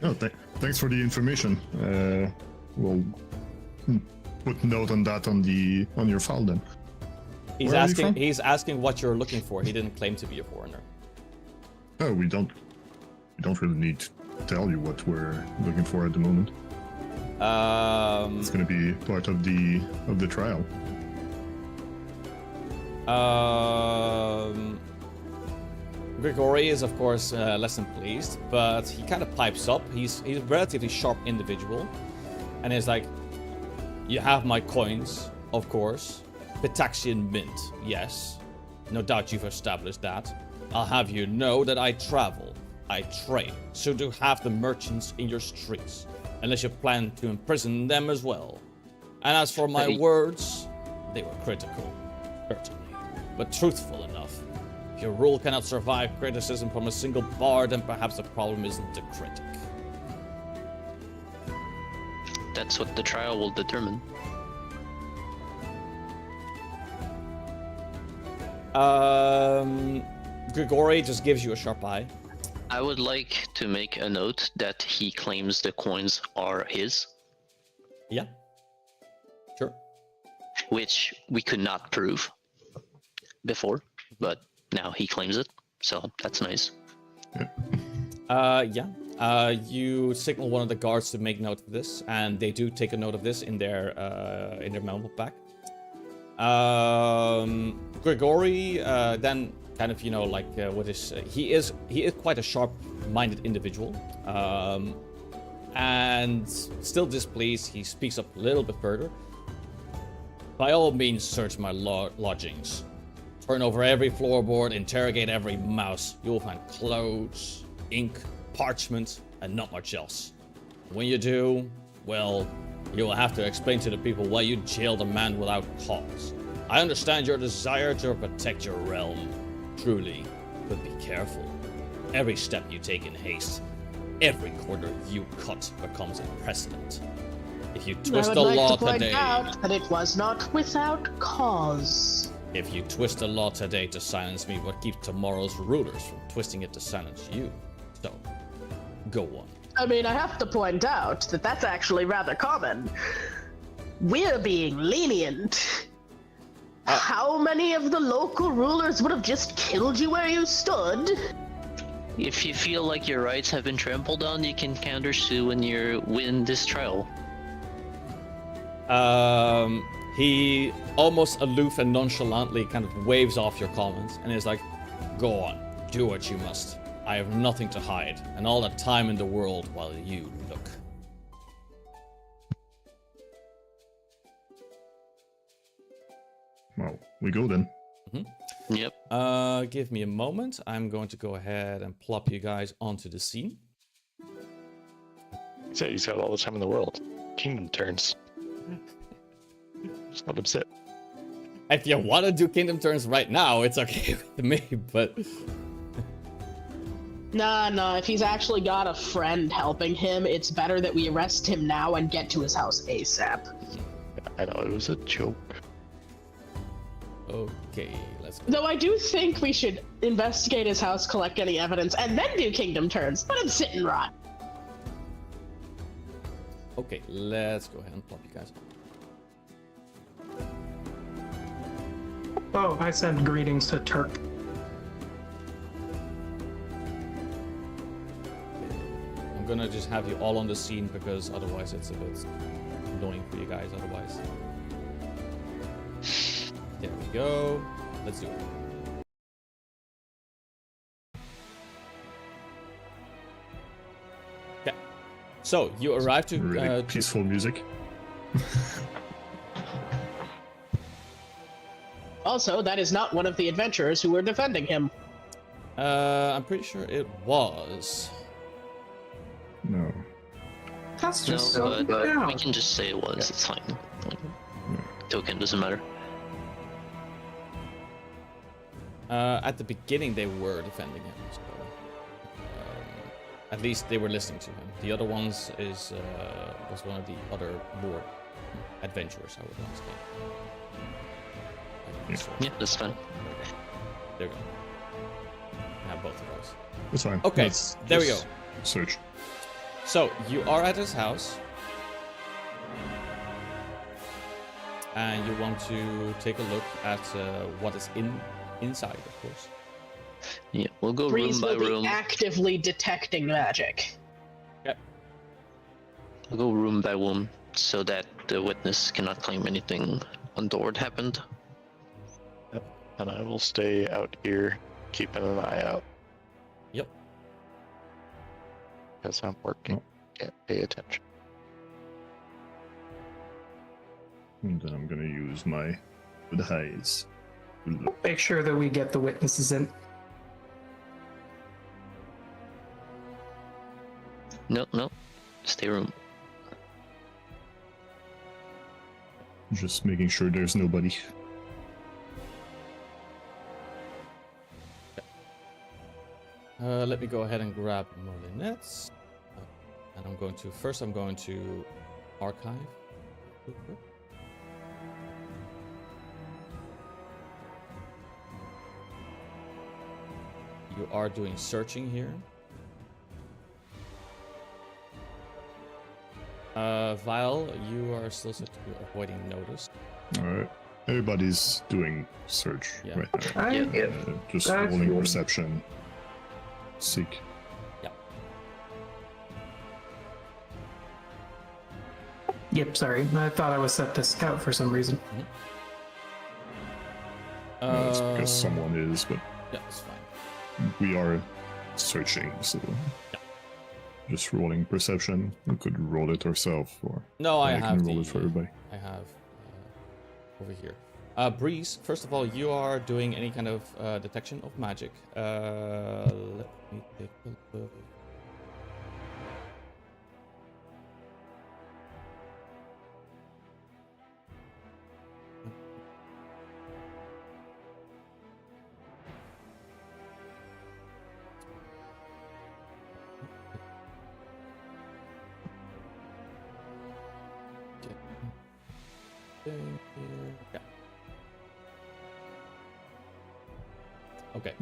Oh, thanks for the information. We'll put note on that on your file then. He's Where are you asking. from? He's asking what you're looking for. He didn't claim to be a foreigner. Oh, we don't really need to tell you what we're looking for at the moment. It's gonna be part of the trial. Grigori is of course less than pleased, but he kind of pipes up. He's a relatively sharp individual, and he's like, "You have my coins, of course. Pitaxian mint, yes. No doubt you've established that. I'll have you know that I travel, I trade, so do have the merchants in your streets, unless you plan to imprison them as well. And as for my words, they were critical, certainly, but truthful enough. If your rule cannot survive criticism from a single bard, then perhaps the problem isn't the critic." That's what the trial will determine. Grigori just gives you a sharp eye. I would like to make a note that he claims the coins are his, Yeah. Sure. which we could not prove before, but now he claims it, so that's nice. Yeah. You signal one of the guards to make note of this, and they do take a note of this in their memo pack. Grigori then kind of, he is quite a sharp-minded individual, and still displeased, he speaks up a little bit further. "By all means, search my lodgings. Turn over every floorboard, interrogate every mouse. You will find clothes, ink, parchment, and not much else. When you do, well, you will have to explain to the people why you jailed a man without cause. I understand your desire to protect your realm, truly, but be careful. Every step you take in haste, every corner you cut becomes a precedent. If you twist the law today, out that it was not without cause. If you twist the law today to silence me, what keeps tomorrow's rulers from twisting it to silence you? So, go on." I mean, I have to point out that that's actually rather common. We're being lenient. How many of the local rulers would have just killed you where you stood? If you feel like your rights have been trampled on, you can countersue when you win this trial. He almost aloof and nonchalantly kind of waves off your comments and is like, "Go on, do what you must. I have nothing to hide, and all the time in the world while you look." Well, we go then. Yep. Give me a moment. I'm going to go ahead and plop you guys onto the scene. He said he's got all the time in the world. Kingdom turns. Just let him sit. If you want to do kingdom turns right now, it's okay with me, but... Nah, if he's actually got a friend helping him, it's better that we arrest him now and get to his house ASAP. I know, it was a joke. Okay, let's go. Though I do think we should investigate his house, collect any evidence, and then do kingdom turns. Let him sit and rot. Okay, let's go ahead and plop you guys on. Oh, I send greetings to Turk. I'm gonna just have you all on the scene because otherwise it's a bit annoying for you guys otherwise. There we go. Let's do it. Okay. So you arrive to Really peaceful music. Also, that is not one of the adventurers who were defending him. I'm pretty sure it was. No. That's No, just but yeah. we can just say it was. It's fine. Token doesn't matter. At the beginning, they were defending him. So, at least they were listening to him. The other ones was one of the other more adventurers, I would want to say. Yeah, that's fine. There we go. Have both of those. It's fine. Okay, Let's there we go. just Search. So you are at his house. and you want to take a look at what is inside, of course. Yeah, we'll go Breeze room by will be room. actively detecting magic. We'll go room by room so that the witness cannot claim anything untoward happened. And I will stay out here, keeping an eye out. Yep. Because I'm working. Can't pay attention. And then I'm gonna use my good eyes. to look. Make sure that we get the witnesses in. No. Stay room. Just making sure there's nobody. Let me go ahead and grab Merlinets. And I'm going to archive. You are doing searching here. Vile, you are still set to avoiding notice. Alright. Everybody's doing search Yeah. right now. Yeah. Just That's rolling good. perception. Seek. Yep, sorry. I thought I was set to scout for some reason. That's because someone is, but Yeah, it's fine. we are searching, so just rolling perception. We could roll it ourselves, or No, I can have roll it for everybody. I have over here. Breeze, first of all, you are doing any kind of detection of magic. Let me take a look. Here. Yeah. Okay.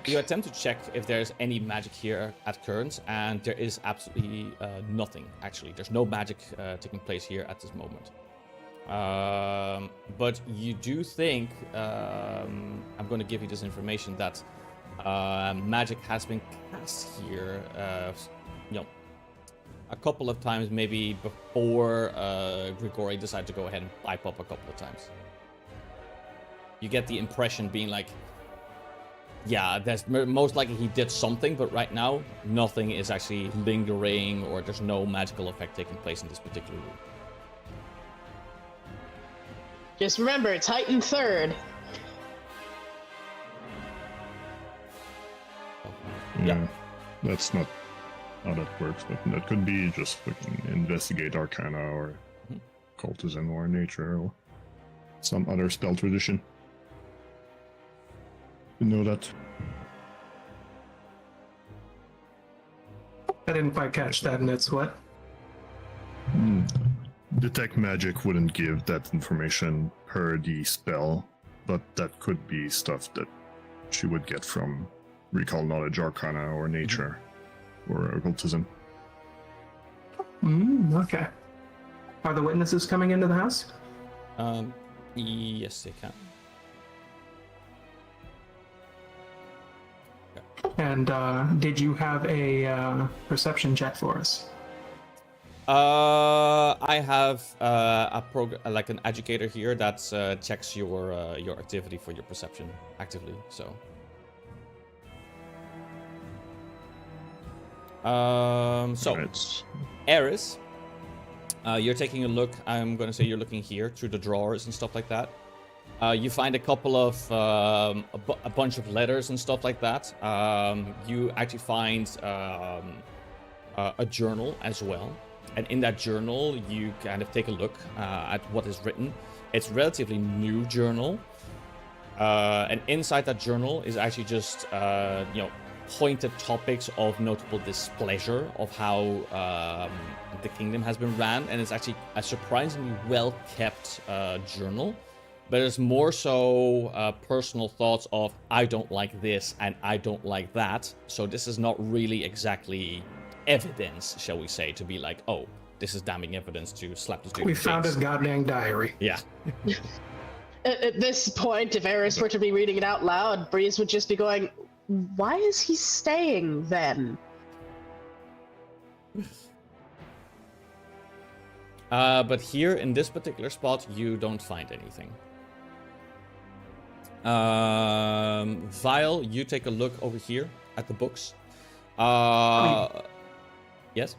You attempt to check if there's any magic here at current, and there is absolutely nothing. Actually, there's no magic taking place here at this moment. But you do think I'm going to give you this information that magic has been cast here. A couple of times, maybe before Grigori decided to go ahead and pipe up a couple of times. You get the impression being like, yeah, there's most likely he did something, but right now, nothing is actually lingering, or there's no magical effect taking place in this particular room. Just remember, it's heightened third. Yeah, that's not how that works, but that could be just fucking investigate arcana or cultism or nature or some other spell tradition. You know that. I didn't quite catch that, and it's what? Detect magic wouldn't give that information per the spell, but that could be stuff that she would get from recall knowledge, arcana, or nature, or occultism. Okay. Are the witnesses coming into the house? Yes, they can. And did you have a perception check for us? I have like an educator here that checks your activity for your perception actively. So, Right. Eris, you're taking a look. I'm gonna say you're looking here through the drawers and stuff like that. You find a couple of a bunch of letters and stuff like that. You actually find a journal as well. And in that journal, you kind of take a look at what is written. It's a relatively new journal. And inside that journal is actually just, pointed topics of notable displeasure of how the kingdom has been ran. And it's actually a surprisingly well-kept journal. But it's more so personal thoughts of, I don't like this and I don't like that. So this is not really exactly evidence, shall we say, to be like, oh, this is damning evidence to slap this dude. We in the found face. his goddamn diary. Yeah. At this point, if Eris were to be reading it out loud, Breeze would just be going, "Why is he staying then?" But here in this particular spot, you don't find anything. Vile, you take a look over here at the books. Yes.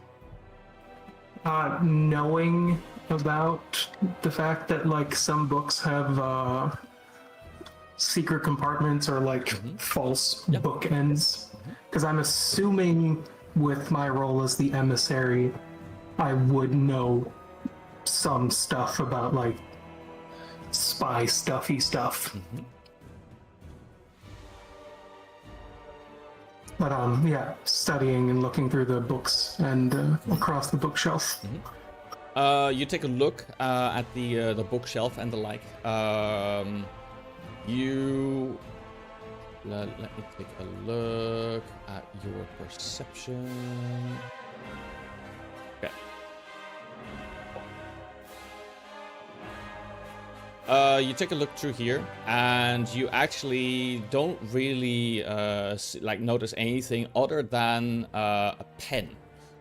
Knowing about the fact that like some books have secret compartments or like false Yep. bookends, because I'm assuming with my role as the emissary, I would know some stuff about like spy stuffy stuff. But yeah, studying and looking through the books and across the bookshelf. You take a look at the bookshelf and the like. Let me take a look at your perception. Okay. You take a look through here, and you actually don't really notice anything other than a pen.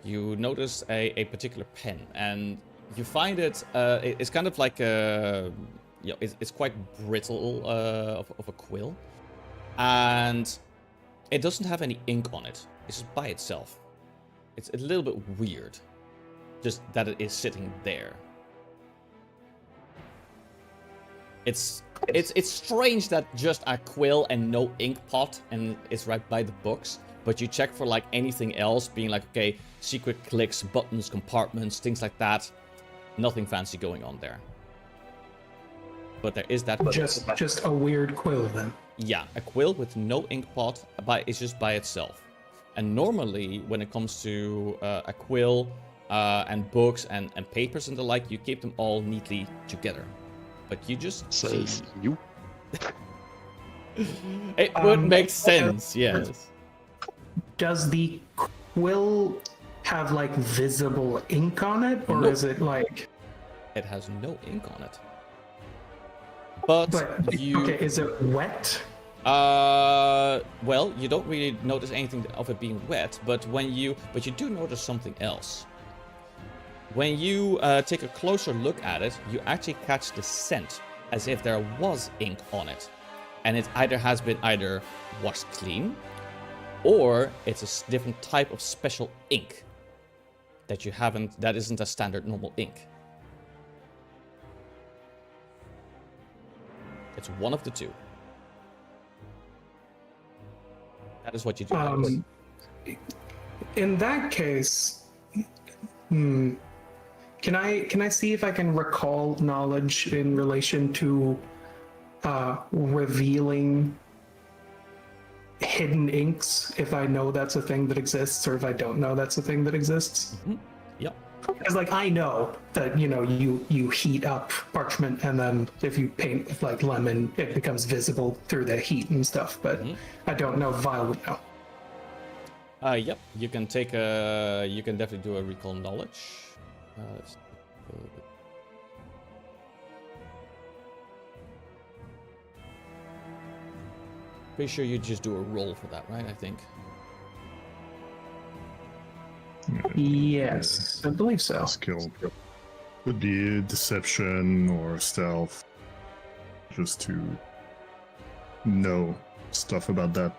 You notice a particular pen, and you find it's kind of like it's quite brittle of a quill, and it doesn't have any ink on it. It's just by itself. It's a little bit weird, just that it is sitting there. It's strange that just a quill and no ink pot, and it's right by the books. But you check for like anything else, being like, okay, secret clicks, buttons, compartments, things like that. Nothing fancy going on there. But there is that. Just a weird quill then. Yeah, a quill with no ink pot, it's just by itself. And normally, when it comes to a quill and books and papers and the like, you keep them all neatly together. But you just Says you. It would make sense, yes. Does the quill have like visible ink on it, or Nope. is it like? It has no ink on it. But you... Okay, is it wet? Well, you don't really notice anything of it being wet, but you do notice something else. When you take a closer look at it, you actually catch the scent as if there was ink on it. And it has been washed clean, or it's a different type of special ink that isn't a standard normal ink. It's one of the two. That is what you do. In that case, can I see if I can recall knowledge in relation to revealing hidden inks, if I know that's a thing that exists, or if I don't know that's a thing that exists? Yep. Because like I know that you heat up parchment, and then if you paint with like lemon, it becomes visible through the heat and stuff. But I don't know if Vile would know. Yep. You can definitely do a recall knowledge. Pretty sure you just do a roll for that, right? I think. Yes, I believe so. Skill would be deception or stealth, just to know stuff about that.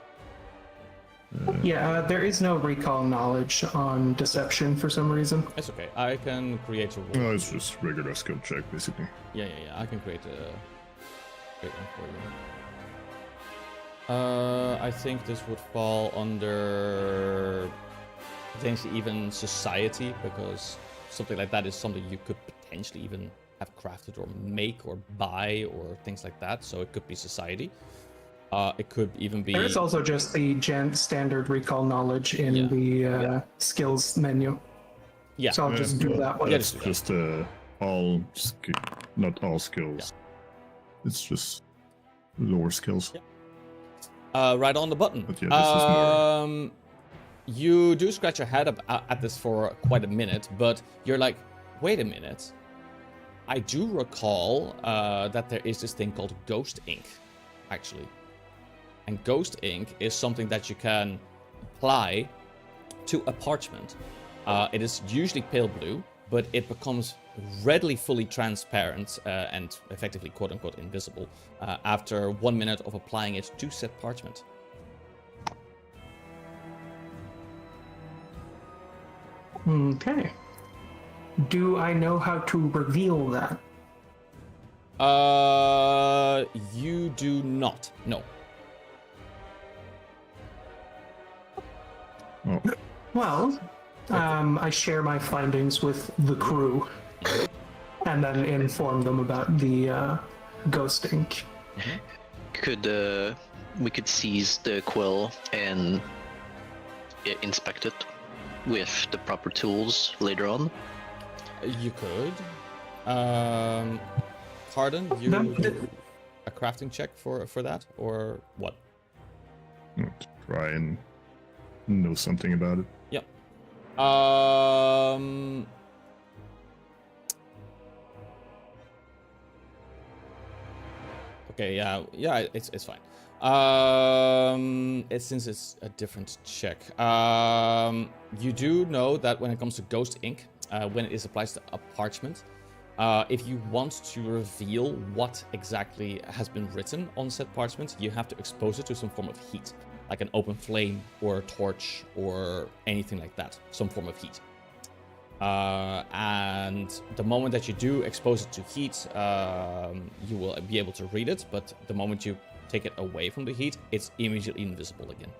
There is no recall knowledge on deception for some reason. It's okay. I can create a roll. No, it's just regular skill check, basically. Yeah. I can create one for you. I think this would fall under potentially even society, because something like that is something you could potentially even have crafted or make or buy or things like that. So it could be society. It could even be... There's also just the standard recall knowledge in the skills menu. Yeah. So I'll just do that one. Yeah, It's just not all skills. It's just lower skills. Yeah. Right on the button. But yeah, this is more You do scratch your head at this for quite a minute, but you're like, wait a minute. I do recall that there is this thing called ghost ink, actually. And ghost ink is something that you can apply to a parchment. It is usually pale blue, but it becomes readily fully transparent and effectively quote-unquote invisible after 1 minute of applying it to said parchment. Okay. Do I know how to reveal that? You do not. No. Oh, Well, I share my findings with the crew, and then inform them about the ghost ink. We could seize the quill and inspect it with the proper tools later on. You could. Pardon? You do a crafting check for that, or what? try and know something about it. Yep. Okay, yeah, it's fine. Since it's a different check. You do know that when it comes to ghost ink, when it is applied to a parchment, if you want to reveal what exactly has been written on said parchment, you have to expose it to some form of heat, like an open flame or a torch or anything like that, some form of heat. And the moment that you do expose it to heat, you will be able to read it, but the moment you take it away from the heat, it's immediately invisible again.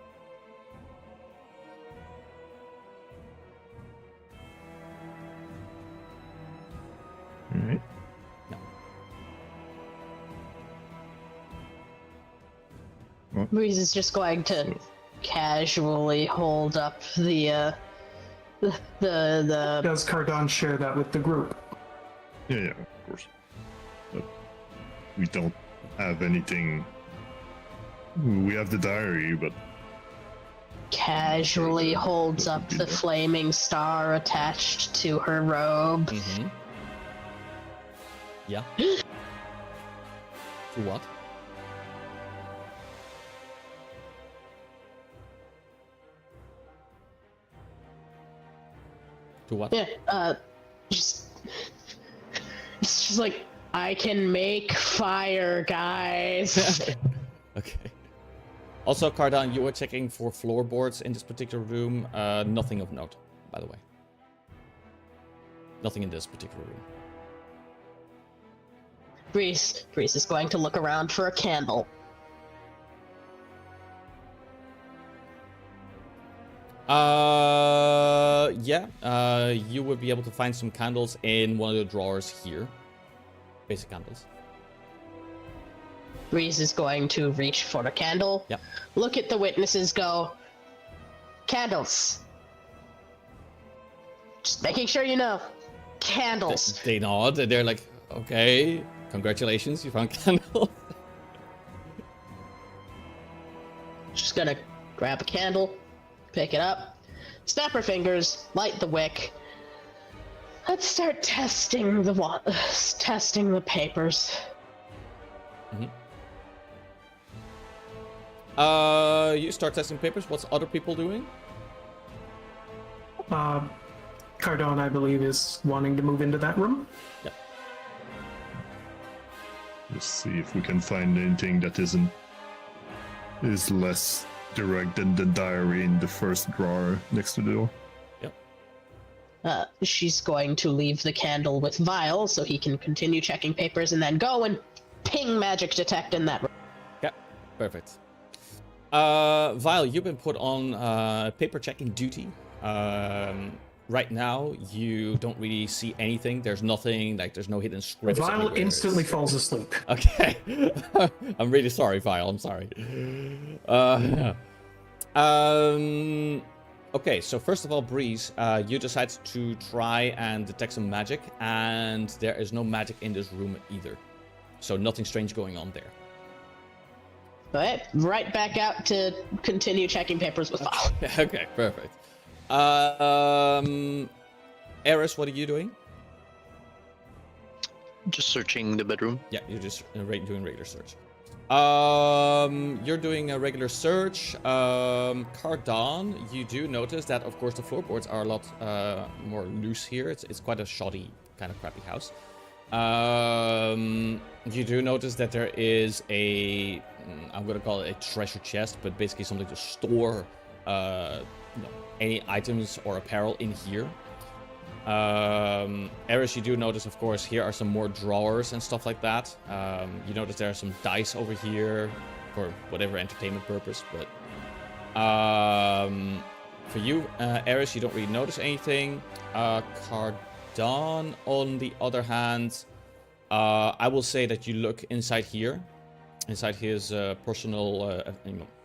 Alright. No. Breeze is just going to casually hold up the Does Cardon share that with the group? Yeah, of course. But we don't have anything. We have the diary, but casually holds up the flaming star attached to her robe. Mm-hmm. Yeah. To what? To what? Yeah, just it's just like, I can make fire, guys. Okay. Also, Cardon, you were checking for floorboards in this particular room. Nothing of note, by the way. Nothing in this particular room. Breeze is going to look around for a candle. Yeah. You would be able to find some candles in one of the drawers here. Basic candles. Breeze is going to reach for a candle. Yep. Look at the witnesses, go, candles. Just making sure you know. Candles. They nod. They're like, okay, congratulations, you found candle. Just gonna grab a candle, pick it up, snap her fingers, light the wick. Let's start testing the papers. Mm-hmm. You start testing papers. What's other people doing? Cardon, I believe, is wanting to move into that room. Yeah. just see if we can find anything that is less direct than the diary in the first drawer next to the door. She's going to leave the candle with Vile so he can continue checking papers and then go and ping magic detect in that room. Yeah, perfect. Vile, you've been put on paper checking duty. Right now, you don't really see anything. There's nothing, like there's no hidden scripts. Vile instantly falls asleep. Okay. I'm really sorry, Vile. I'm sorry. Okay, so first of all, Breeze, you decide to try and detect some magic, and there is no magic in this room either. So nothing strange going on there. Alright, right back out to continue checking papers with Val. Okay, perfect. Eris, what are you doing? Just searching the bedroom. Yeah, you're just doing regular search. You're doing a regular search. Cardon, you do notice that, of course, the floorboards are a lot more loose here. It's quite a shoddy, kind of crappy house. You do notice that there is a, I'm gonna call it a treasure chest, but basically something to store any items or apparel in here. Eris, you do notice, of course, here are some more drawers and stuff like that. You notice there are some dice over here for whatever entertainment purpose, but for you, Eris, you don't really notice anything. Cardon, on the other hand, I will say that you look inside here, inside his personal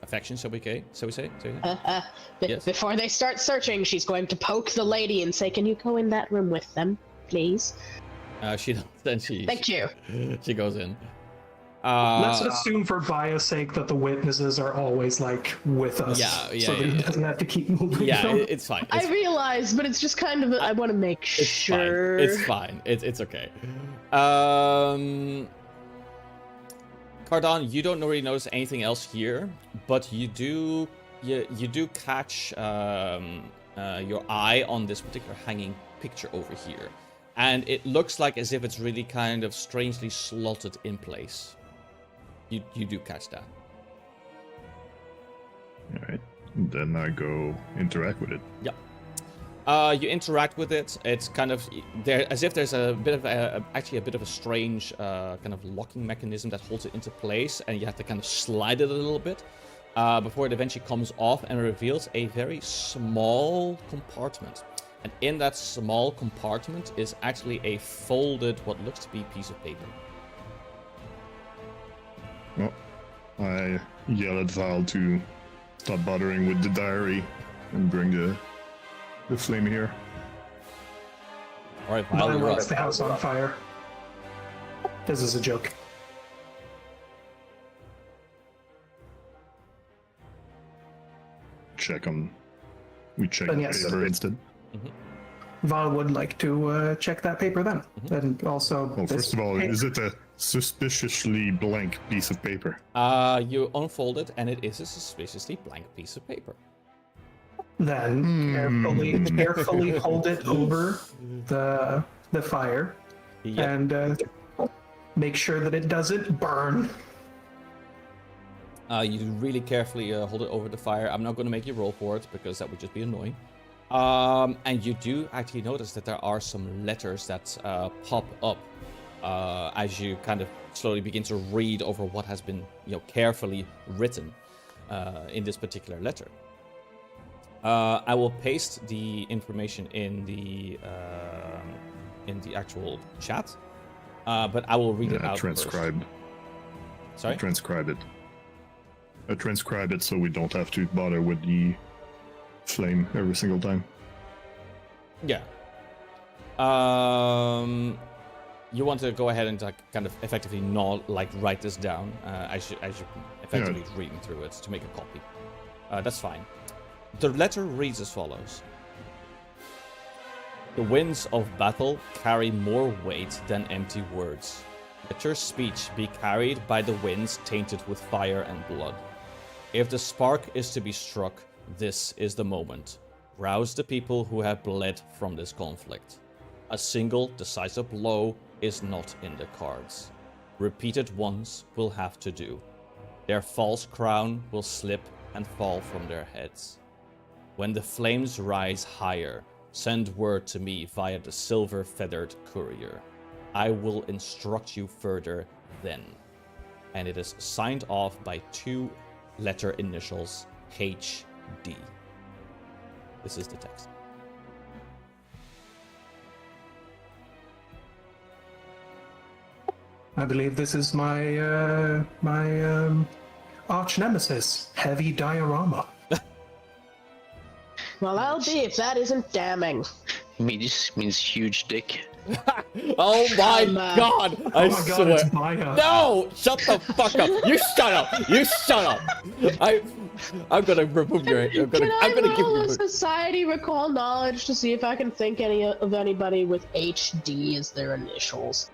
affection, shall we say? Yes. Before they start searching, she's going to poke the lady and say, "Can you go in that room with them, please?" She does, then Thank you. She goes in. Let's assume for Vaya's sake that the witnesses are always like with us. So that he doesn't have to keep moving. Yeah, them. it's fine. I realize, but it's just kind of, I want to make sure. It's fine. It's okay. Cardon, you don't really notice anything else here, but you do catch your eye on this particular hanging picture over here, and it looks like as if it's really kind of strangely slotted in place. You do catch that. All right. Then I go interact with it. Yeah. You interact with it. It's kind of there, as if there's a bit of actually a bit of a strange kind of locking mechanism that holds it into place, and you have to kind of slide it a little bit before it eventually comes off and reveals a very small compartment. And in that small compartment is actually a folded, what looks to be, piece of paper. Well, I yell at Val to stop bothering with the diary and bring the flame here. All right, Val Val, you're lights up. the house on fire. This is a joke. We check Then the yes. paper instead. Val would like to check that paper then. And also, Well, this first of all, paper. is it a suspiciously blank piece of paper? You unfold it, and it is a suspiciously blank piece of paper. Then carefully hold it over the fire Yep. and make sure that it doesn't burn. You really carefully hold it over the fire. I'm not going to make you roll for it because that would just be annoying. And you do actually notice that there are some letters that pop up as you kind of slowly begin to read over what has been, carefully written in this particular letter. I will paste the information in the actual chat, but I will read it out transcribe. First. Sorry? Transcribe it. Transcribe it so we don't have to bother with the flame every single time. Yeah. You want to go ahead and kind of effectively not write this down as you effectively reading through it to make a copy. That's fine. The letter reads as follows. The winds of battle carry more weight than empty words. Let your speech be carried by the winds tainted with fire and blood. If the spark is to be struck, this is the moment. Rouse the people who have bled from this conflict. A single decisive blow is not in the cards. Repeated ones will have to do. Their false crown will slip and fall from their heads. When the flames rise higher, send word to me via the silver-feathered courier. I will instruct you further then. And it is signed off by 2-letter initials, HD. This is the text. I believe this is my arch nemesis, Heavy Diorama. Well, I'll be if that isn't damning. Means huge dick. Oh my god! I Oh my god, swear. it's Maya. No! Shut the fuck up! You shut up! You shut up! I'm gonna remove your. I'm Can I gonna give roll you. a society recall knowledge to see if I can think of anybody with HD as their initials?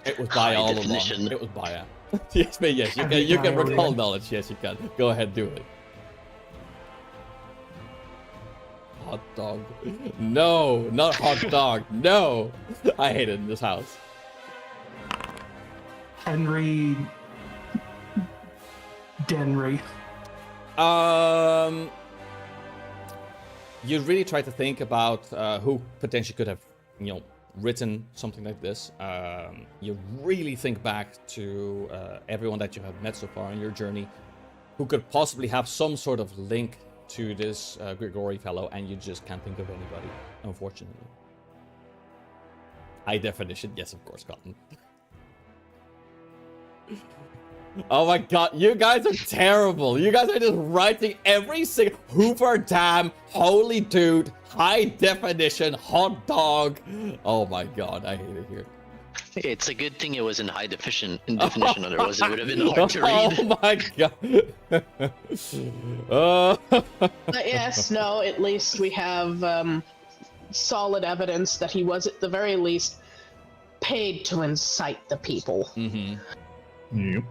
It was Baya all definition. along. It was Baya. Yes, but yes, you Have can. you You can dialed recall in? knowledge. Yes, you can. Go ahead, do it. Hot dog. No, not hot dog. No, I hate it in this house. Henry Denry. You really try to think about who potentially could have, written something like this. You really think back to everyone that you have met so far on your journey, who could possibly have some sort of link to this Grigori fellow, and you just can't think of anybody, unfortunately. High definition, yes, of course, Cotton. Oh my god, you guys are terrible. You guys are just writing every single Hoover Dam, holy dude, high definition, hot dog. Oh my god, I hate it here. It's a good thing it was in high definition, otherwise it would have been hard to read. Oh my god. But yes, no, at least we have solid evidence that he was at the very least paid to incite the people. Mm-hmm. Yep.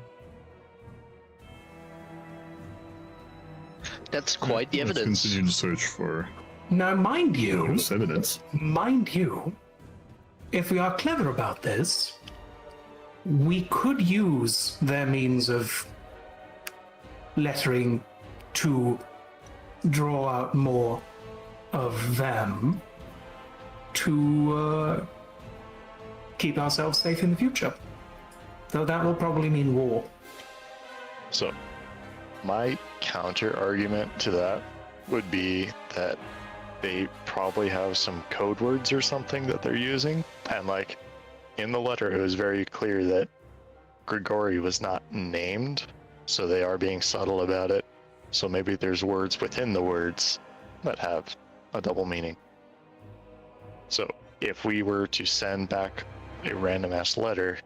That's quite the Let's evidence. continue to search for Now, mind you, this evidence. if we are clever about this, we could use their means of lettering to draw out more of them to keep ourselves safe in the future. Though that will probably mean war. So, my counter argument to that would be that they probably have some code words or something that they're using. And like in the letter, it was very clear that Grigori was not named, so they are being subtle about it. So maybe there's words within the words that have a double meaning. So if we were to send back a random ass letter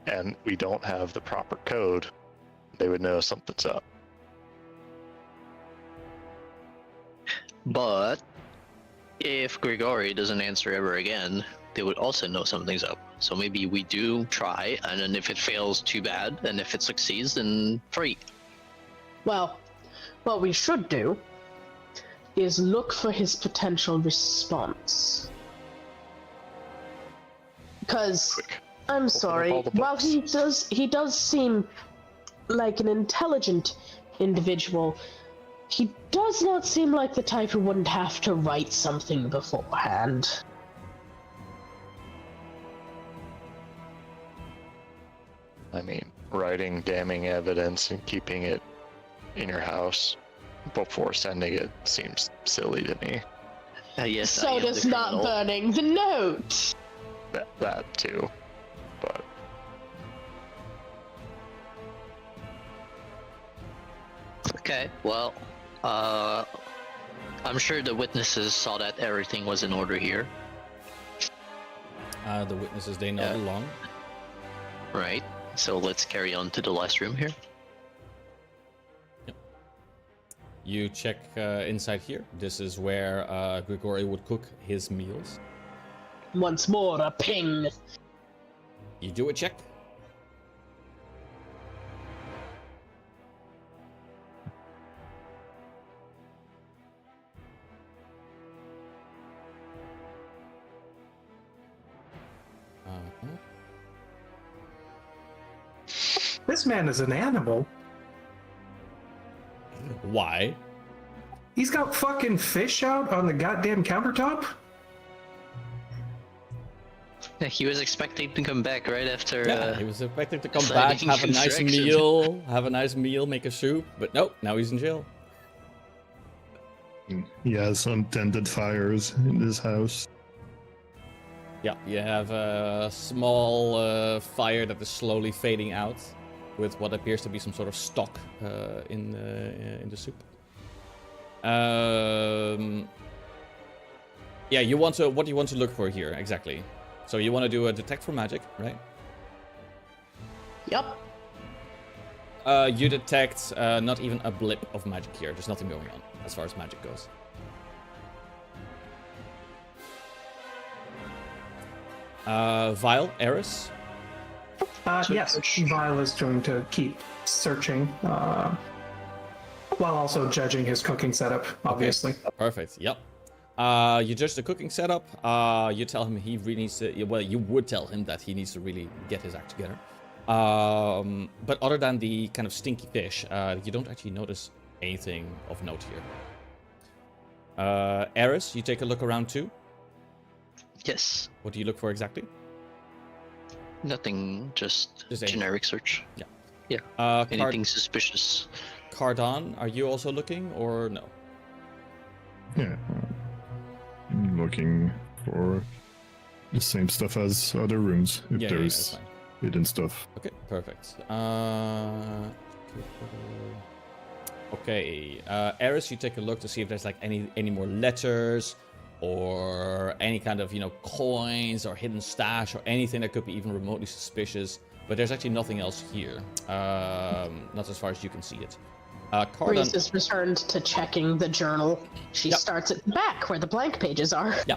and we don't have the proper code, they would know something's up. But if Grigori doesn't answer ever again, they would also know something's up. So maybe we do try, and then if it fails, too bad. And if it succeeds, then free. Well, what we should do is look for his potential response. Because Quick. I'm up sorry, all the while books. he does seem like an intelligent individual, he does not seem like the type who wouldn't have to write something beforehand. I mean, writing damning evidence and keeping it in your house before sending it seems silly to me. Yes, I So am does the not criminal. burning the note. That too, but Okay, well, I'm sure the witnesses saw that everything was in order here, The witnesses, they know along. right? So let's carry on to the last room here. You check inside here. This is where Grigori would cook his meals. Once more, a ping. You do a check. This man is an animal. Why? He's got fucking fish out on the goddamn countertop? He was expecting to come back right after. Yeah, he was expecting to come back, signing have a nice instructions. meal, make a soup, but nope, now he's in jail. He has untended fires in his house. Yeah, you have a small fire that is slowly fading out, with what appears to be some sort of stock in the soup. Yeah, you want to. What do you want to look for here exactly? So you want to do a detect for magic, right? Yup. You detect not even a blip of magic here. There's nothing going on as far as magic goes. Vile, Eris. Yes, Vile is going to keep searching, while also judging his cooking setup, obviously. Perfect. Yep. You judge the cooking setup. You tell him he really needs to. Well, you would tell him that he needs to really get his act together. But other than the kind of stinky fish, you don't actually notice anything of note here. Eris, you take a look around too. Yes. What do you look for exactly? Nothing, just Just anything. generic search. Yeah. Yeah. Anything suspicious? Cardon, are you also looking or no? Yeah. I'm looking for the same stuff as other rooms. If That's there's fine. hidden stuff. Okay, perfect. Okay, Eris, you take a look to see if there's like any more letters or any kind of, coins or hidden stash or anything that could be even remotely suspicious. But there's actually nothing else here, not as far as you can see it. Cardon, Breeze is returned to checking the journal. She Yep. starts at the back where the blank pages are. yeah,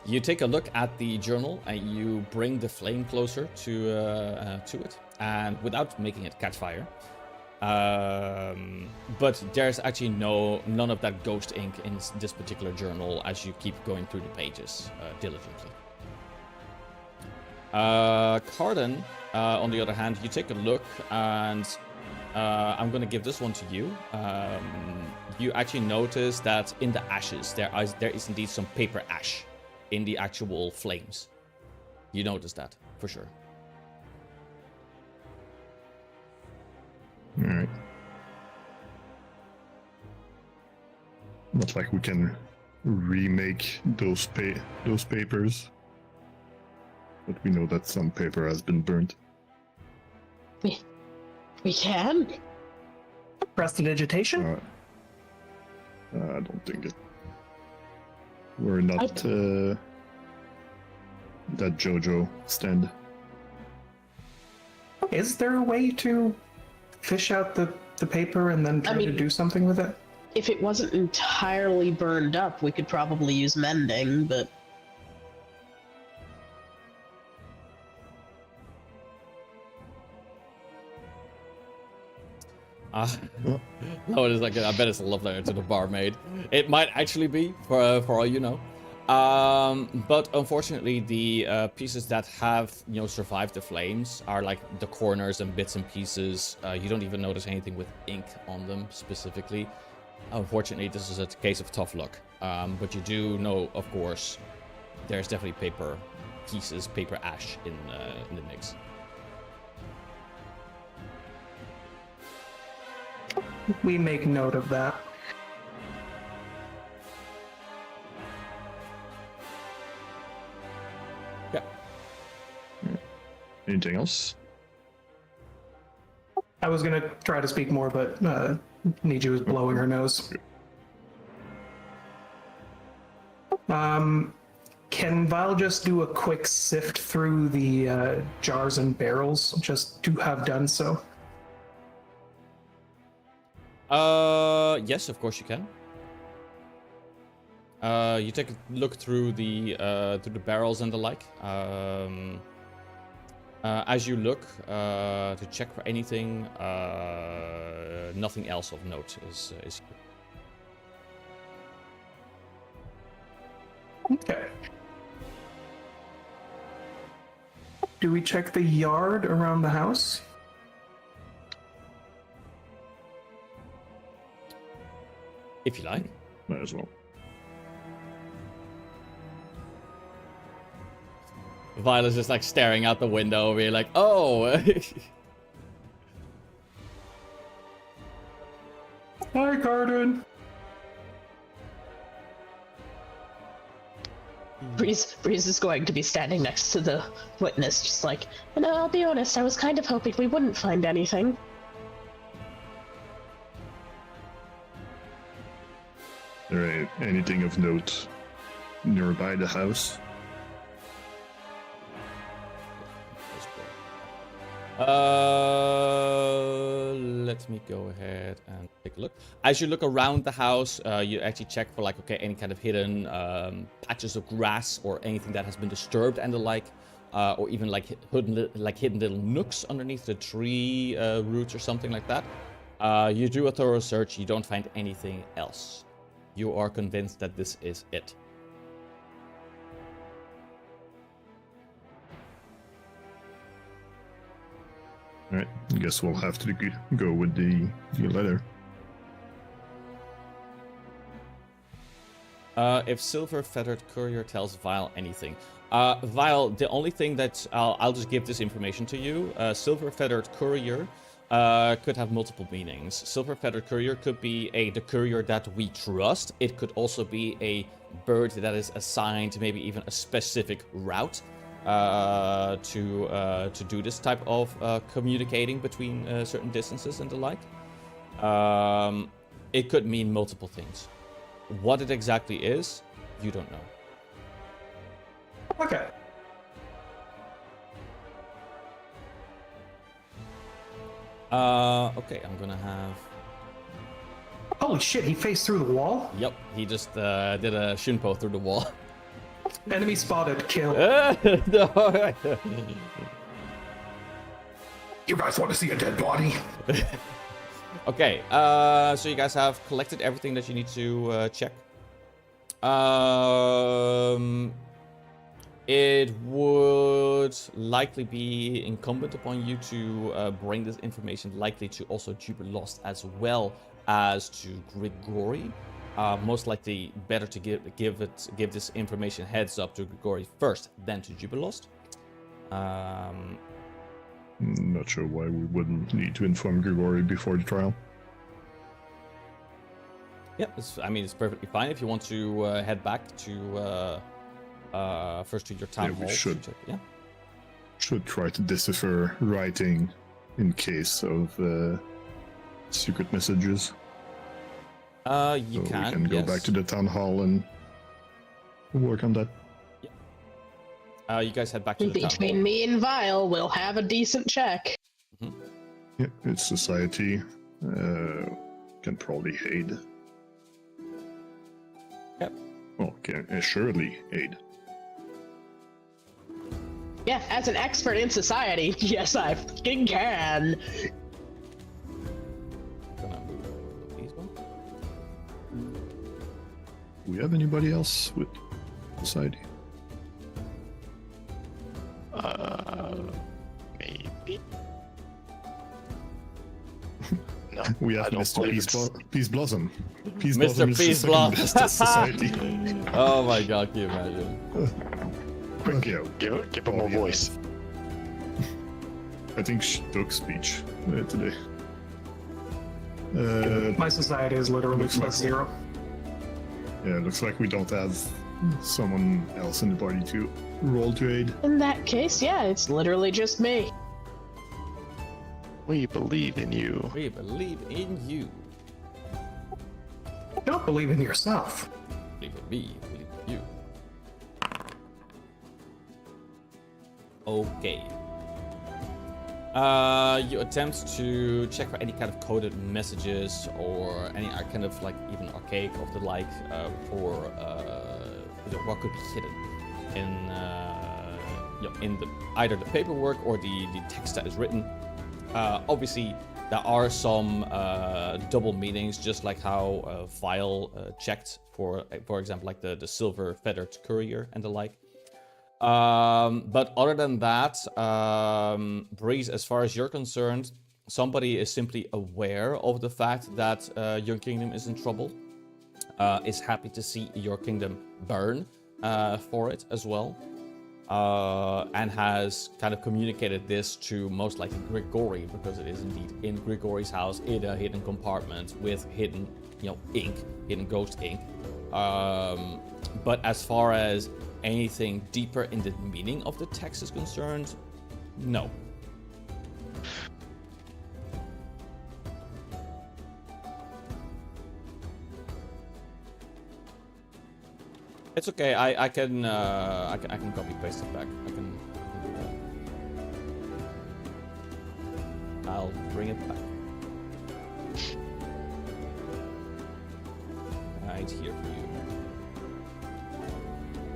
you take a look at the journal and you bring the flame closer to it, and without making it catch fire. But there's actually none of that ghost ink in this particular journal as you keep going through the pages diligently. Cardon, on the other hand, you take a look and I'm going to give this one to you. You actually notice that in the ashes there is indeed some paper ash in the actual flames. You notice that for sure. Alright. Not like we can remake those papers. But we know that some paper has been burnt. We can? Prestidigitation? I don't think it. We're not that JoJo stand. Is there a way to fish out the paper and then try to mean- do something with it? If it wasn't entirely burned up, we could probably use mending, but No, it is like I bet it's a love letter to the barmaid. It might actually be, for all you know. But unfortunately, the pieces that have survived the flames are like the corners and bits and pieces. You don't even notice anything with ink on them specifically. Unfortunately, this is a case of tough luck. But you do know, of course, there's definitely paper pieces, paper ash in the mix. We make note of that. Yeah. Anything else? I was gonna try to speak more, but Niju was blowing her nose. Can Val just do a quick sift through the jars and barrels, just to have done so? Yes, of course you can. You take a look through the barrels and the like. As you look to check for anything, nothing else of note is here. Okay. Do we check the yard around the house? If you like. Might as well. Violet's just like staring out the window, being like, "Oh." Hi, Cardon. Breeze is going to be standing next to the witness, just like, and I'll be honest, I was kind of hoping we wouldn't find anything. Anything of note nearby the house? Let me go ahead and take a look. As you look around the house, you actually check for like, okay, any kind of hidden patches of grass or anything that has been disturbed and the like, or even like hidden little nooks underneath the tree roots or something like that. You do a thorough search. You don't find anything else. You are convinced that this is it. Alright, I guess we'll have to go with the letter. If Silver Feathered Courier tells Vile anything. Vile, the only thing that I'll just give this information to you. Silver Feathered Courier could have multiple meanings. Silver Feathered Courier could be the courier that we trust. It could also be a bird that is assigned maybe even a specific route to do this type of communicating between certain distances and the like. It could mean multiple things. What it exactly is, you don't know. Okay. Okay, I'm gonna have... Holy shit, he faced through the wall? Yep, he just did a Shunpo through the wall. Enemy spotted, kill. No. You guys want to see a dead body? Okay, so you guys have collected everything that you need to check. It would likely be incumbent upon you to bring this information likely to also Jubilost as well as to Grigori. Most likely better to give this information heads up to Grigori first, then to Jubilost. Not sure why we wouldn't need to inform Grigori before the trial. Yeah, it's perfectly fine if you want to head back to first to your town hall. We should. Check, yeah. Should try to decipher writing in case of secret messages. You so can. We can go back to the town hall and work on that. You guys head back to the town hall. Between me and Vile, we'll have a decent check. Mm-hmm. Yeah, it's society. Can probably aid. Yep. Well, can assuredly aid. Yeah, as an expert in society, yes, I fucking can. Gonna move these one. Do we have anybody else with society? Maybe. No, We have I don't Mr. believe Peace Blossom. Peace Mr. Blossom is the Peace second Blossom. best of society. Oh my god, can you imagine? Quick, yeah. Give him a voice. I think she took speech today. My society is literally Looks like- plus 0. Yeah, looks like we don't have someone else in the party to roll to aid. In that case, yeah, it's literally just me. We believe in you. We believe in you. Don't believe in yourself. Believe in me, believe in you. Okay. You attempt to check for any kind of coded messages or any kind of like even archaic of the like for what could be hidden in the either the paperwork or the text that is written. Obviously, there are some double meanings, just like how Vile checked for example, like the silver feathered courier and the like. But other than that, Breeze, as far as you're concerned, somebody is simply aware of the fact that your kingdom is in trouble, is happy to see your kingdom burn for it as well, and has kind of communicated this to most likely Grigori, because it is indeed in Grigori's house in a hidden compartment with hidden, ink, hidden ghost ink. But as far as anything deeper in the meaning of the text is concerned, no. It's okay. I can copy paste it back. I can do I'll bring it back. Right here for you.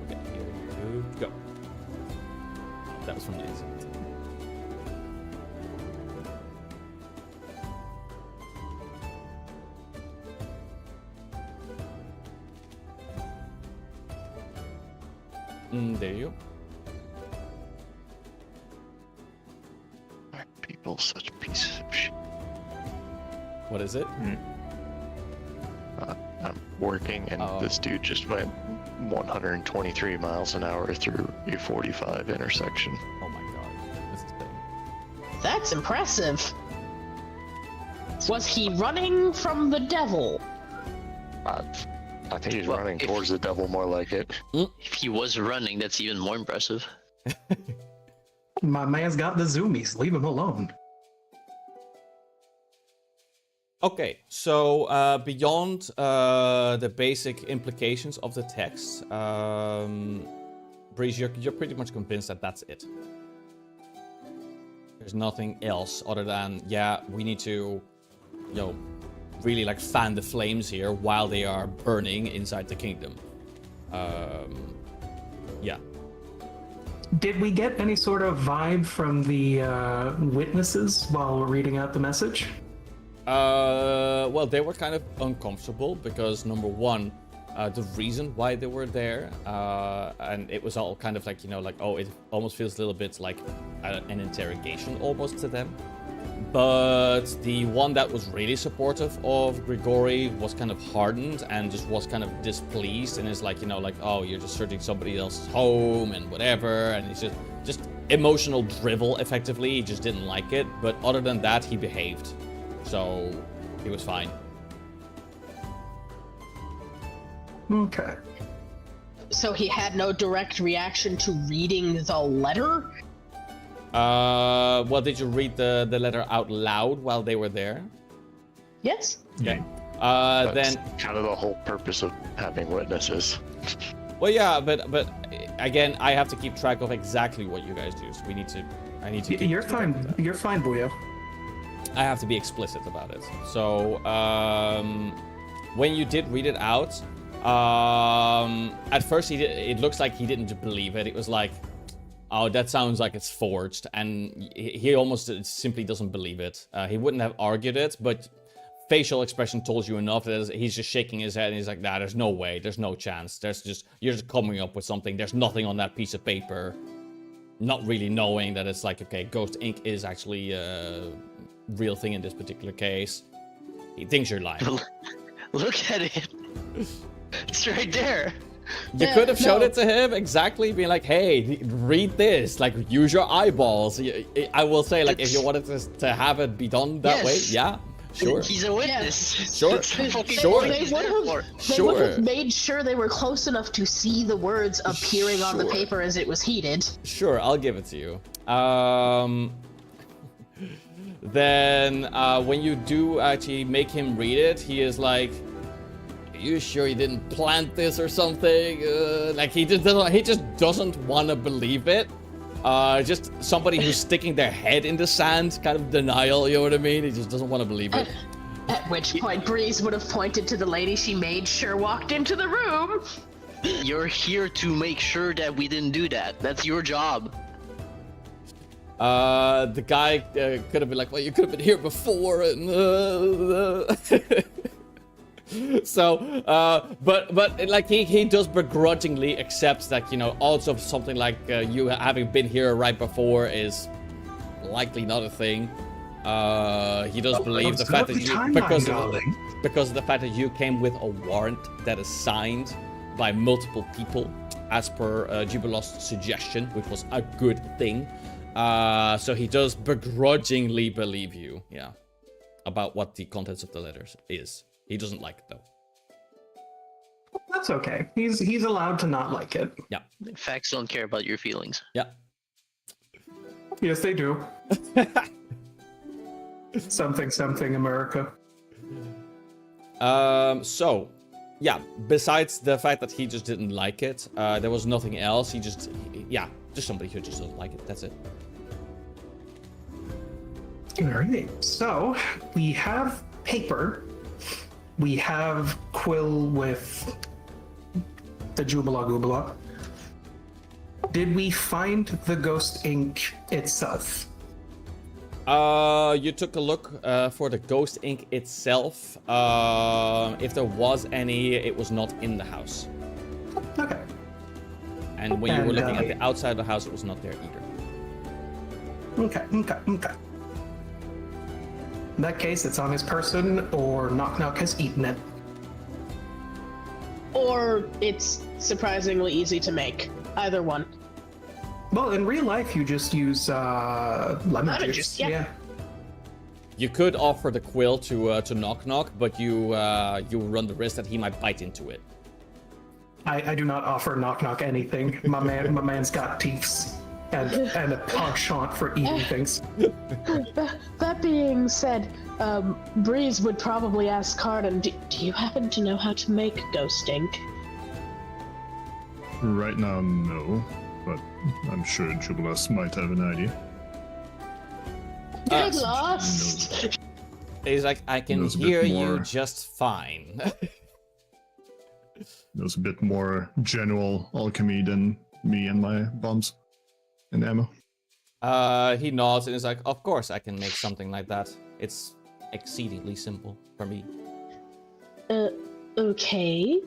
Okay, here you go. That was from the inside. There you go. Why are people such pieces of shit? What is it? I'm working and Oh. this dude just went 123 miles an hour through a 45 intersection. Oh my god, this is big. That's impressive. Was he running from the devil? I think he's Well, running if- towards the devil more like it. If he was running, that's even more impressive. My man's got the zoomies. Leave him alone. Okay, so beyond the basic implications of the text, Breeze, you're pretty much convinced that that's it. There's nothing else other than, yeah, we need to, really like fan the flames here while they are burning inside the kingdom. Yeah. Did we get any sort of vibe from the witnesses while we're reading out the message? Well, they were kind of uncomfortable because number one, the reason why they were there, and it was all kind of like, oh, it almost feels a little bit like an interrogation almost to them. But the one that was really supportive of Grigori was kind of hardened and just was kind of displeased and is like, oh, you're just searching somebody else's home and whatever, and it's just emotional drivel effectively. He just didn't like it, but other than that, he behaved. So he was fine. Okay. So he had no direct reaction to reading the letter? Well, did you read the letter out loud while they were there? Yes. Okay. That's Then, kind of the whole purpose of having witnesses. well, yeah, but again, I have to keep track of exactly what you guys do. So I need to. Keep You're track of fine. that. You're fine, Buyo. I have to be explicit about it. So, when you did read it out, at first it looks like he didn't believe it. It was like, oh, that sounds like it's forged, and he almost simply doesn't believe it. He wouldn't have argued it, but facial expression told you enough that he's just shaking his head and he's like, nah, there's no way, there's no chance. You're just coming up with something. There's nothing on that piece of paper. Not really knowing that it's like, okay, ghost ink is actually a real thing in this particular case. He thinks you're lying. Look at it. It's right there. You Yeah, could have showed no. it to him, exactly, being like, hey, read this, like, use your eyeballs. I will say, like, if you wanted to have it be done that way, Yes. yeah, sure. He's a witness. Sure. That's the fucking Sure. point They he's would there for. have Sure. made sure they were close enough to see the words appearing on the Sure. paper as it was heated. Sure, I'll give it to you. Then, when you do actually make him read it, he is like, are you sure you didn't plant this or something? Like, he just doesn't want to believe it. Just somebody who's sticking their head in the sand, kind of denial, you know what I mean? He just doesn't want to believe it. At which point Breeze would have pointed to the lady she made sure walked into the room. You're here to make sure that we didn't do that. That's your job. The guy could have been like, well, you could have been here before, and so, but like he does begrudgingly accepts that, also something like you having been here right before is likely not a thing. He does believe the fact that you, because of the fact that you came with a warrant that is signed by multiple people, as per Jubilost's suggestion, which was a good thing. So he does begrudgingly believe you, yeah, about what the contents of the letters is. He doesn't like it, though. That's okay. He's allowed to not like it. Yeah. Facts don't care about your feelings. Yeah. Yes, they do. Something, America. So, yeah, besides the fact that he just didn't like it, there was nothing else. Just somebody who just doesn't like it. That's it. All right. So we have paper. We have quill with the Jubala Goobala. Did we find the ghost ink itself? You took a look for the ghost ink itself. If there was any, it was not in the house. Okay. And when you were looking at the outside of the house, it was not there either. Okay. In that case, it's on his person, or Knock Knock has eaten it. Or it's surprisingly easy to make. Either one. Well, in real life, you just use lemon juice. Yeah. You could offer the quill to Knock Knock, but you run the risk that he might bite into it. I do not offer Knock Knock anything. My man's got teeth and a penchant for eating things. That being said, Breeze would probably ask Carden, do you happen to know how to make ghost ink? Right now, no, but I'm sure Jubilas might have an idea. Get lost! He's like, I can Knows a bit hear you more. just fine. There's a bit more general alchemy than me and my bombs and ammo. He nods and is like, of course I can make something like that. It's exceedingly simple for me. Okay.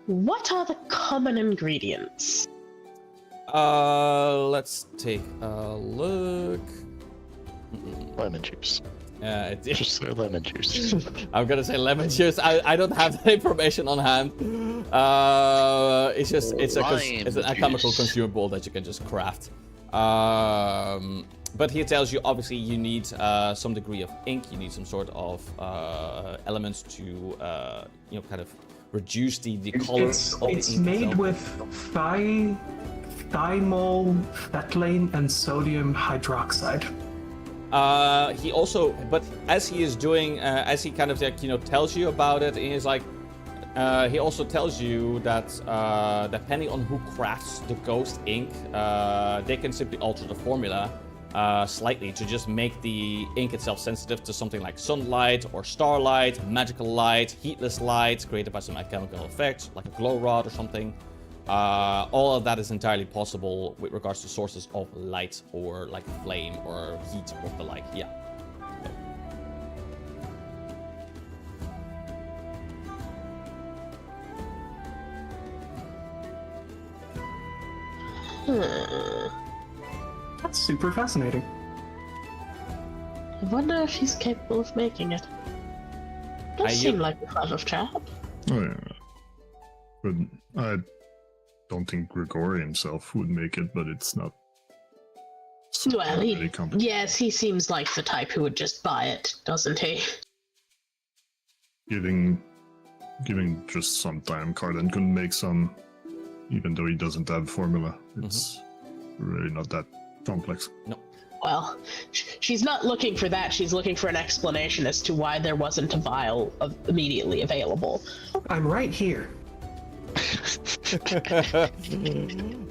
What are the common ingredients? Let's take a look. Lemon juice. It's Just say lemon juice. I'm gonna say lemon juice. I don't have the information on hand. It's just it's an alchemical juice. consumable that you can just craft. But he tells you obviously you need some degree of ink. You need some sort of elements to kind of reduce the color of the ink It's made itself. with thymol, phthalate, and sodium hydroxide. He also, but as he is doing, as he kind of tells you about it, he's like, he also tells you that depending on who crafts the ghost ink, they can simply alter the formula slightly to just make the ink itself sensitive to something like sunlight or starlight, magical light, heatless light created by some alchemical effect, like a glow rod or something. All of that is entirely possible with regards to sources of light or like flame or heat or the like. Yeah. That's super fascinating. I wonder if he's capable of making it. Does seem like a clever chap. Oh yeah, but I don't think Grigori himself would make it, but it's not. Well, really complicated. yes, he seems like the type who would just buy it, doesn't he? Giving just some time, Carden can make some, even though he doesn't have formula. It's really not that complex. No. Well, she's not looking for that. She's looking for an explanation as to why there wasn't a vial immediately available. I'm right here.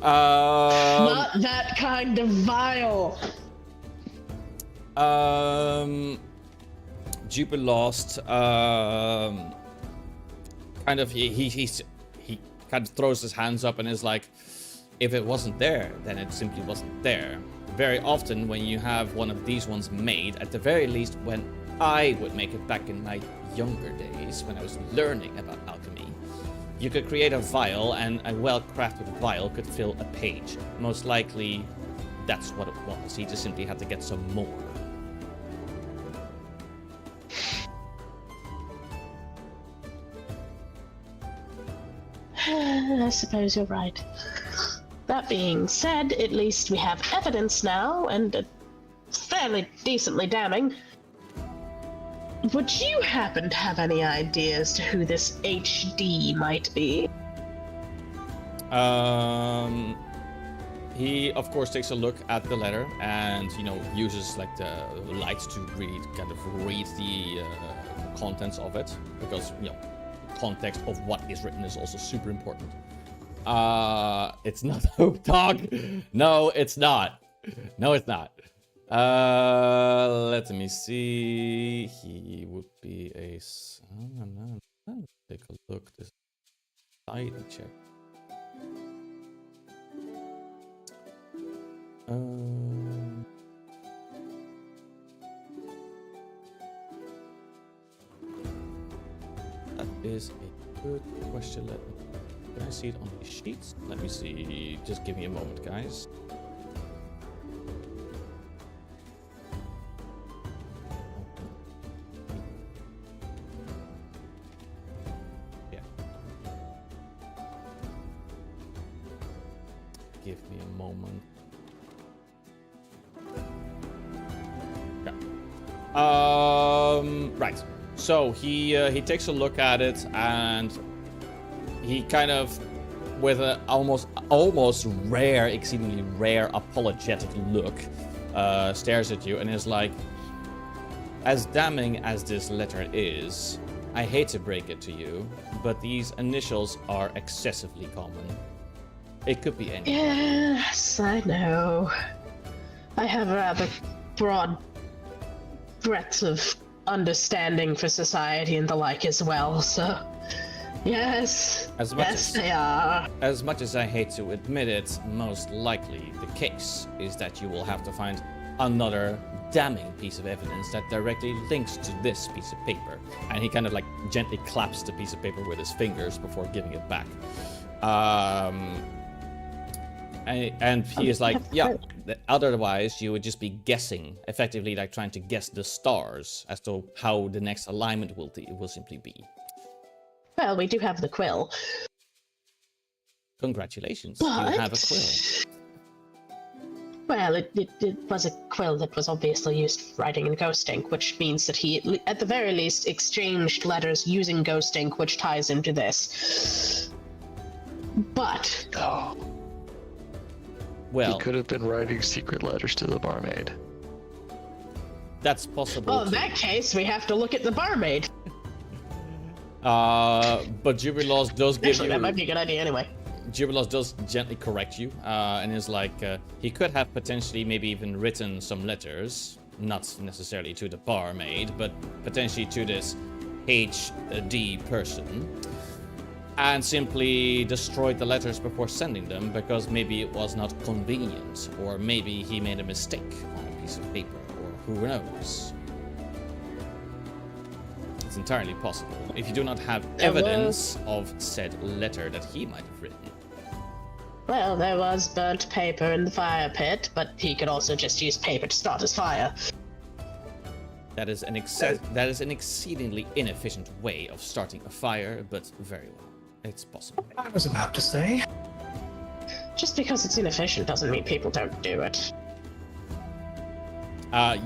Not that kind of vial. Jupiter lost. Kind of he kind of throws his hands up and is like, if it wasn't there, then it simply wasn't there. Very often when you have one of these ones made, at the very least when I would make it back in my younger days, when I was learning about alchemy, you could create a vial, and a well-crafted vial could fill a page. Most likely, that's what it was. He just simply had to get some more. I suppose you're right. That being said, at least we have evidence now, and fairly decently damning. Would you happen to have any idea as to who this HD might be? He of course takes a look at the letter and uses like the light to read the contents of it, because context of what is written is also super important. It's not Hope Dog. No, it's not. No, it's not. Let me see. He would be a. Take a look. This society check. That is a good question. Can I see it on the sheets? Let me see. Just give me a moment, guys. Yeah. Give me a moment. Yeah. Right. So he takes a look at it and he kind of, with an almost rare, exceedingly rare apologetic look, stares at you and is like, as damning as this letter is, I hate to break it to you, but these initials are excessively common. It could be anything. Yes, I know. I have a rather broad breadth of understanding for society and the like as well, so yes, they are. As much as I hate to admit it, most likely the case is that you will have to find another damning piece of evidence that directly links to this piece of paper. And he kind of like gently claps the piece of paper with his fingers before giving it back. And he is like, yeah, otherwise you would just be guessing, effectively like trying to guess the stars as to how the next alignment will simply be. Well, we do have the quill. Congratulations, But... you have a quill. Well, it was a quill that was obviously used for writing in ghost ink, which means that he, at the very least, exchanged letters using ghost ink, which ties into this. But... Oh. Well, He could have been writing secret letters to the barmaid. that's possible. Well, in too. that case, we have to look at the barmaid. But Jubilaws does give Actually, you... that might be a good idea anyway. Jubilaws does gently correct you, and is like, he could have potentially maybe even written some letters, not necessarily to the barmaid, but potentially to this HD person, and simply destroyed the letters before sending them because maybe it was not convenient, or maybe he made a mistake on a piece of paper, or who knows. It's entirely possible. If you do not have evidence of said letter that he might have written. Well, there was burnt paper in the fire pit, but he could also just use paper to start his fire. That is an exceedingly inefficient way of starting a fire, but very well. It's possible. I was about to say. Just because it's inefficient doesn't mean people don't do it.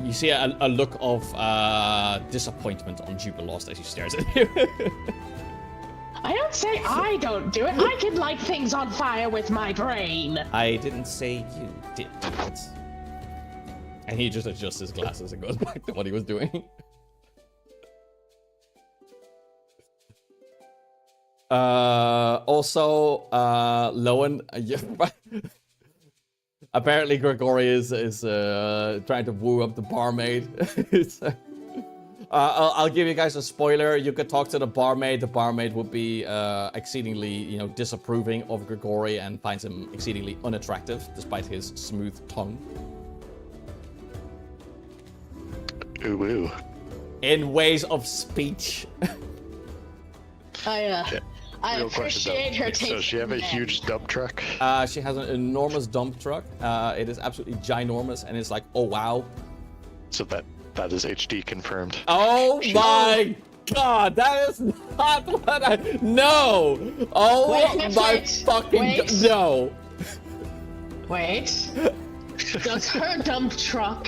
You see a look of disappointment on Jubilost as he stares at you. I don't say I don't do it. I can light things on fire with my brain. I didn't say you did it. And he just adjusts his glasses and goes back to what he was doing. Also, Lowen, apparently Grigori is trying to woo up the barmaid. I'll give you guys a spoiler. You could talk to the barmaid. The barmaid would be exceedingly, disapproving of Grigori and finds him exceedingly unattractive, despite his smooth tongue. Ooh, ooh. In ways of speech. I Real question, appreciate though. her taking. So she have a huge dump truck? She has an enormous dump truck. It is absolutely ginormous, and it's like, oh wow. So that is HD confirmed. Oh my god, that is not what I... No! Oh my fucking... No! Wait. Does her dump truck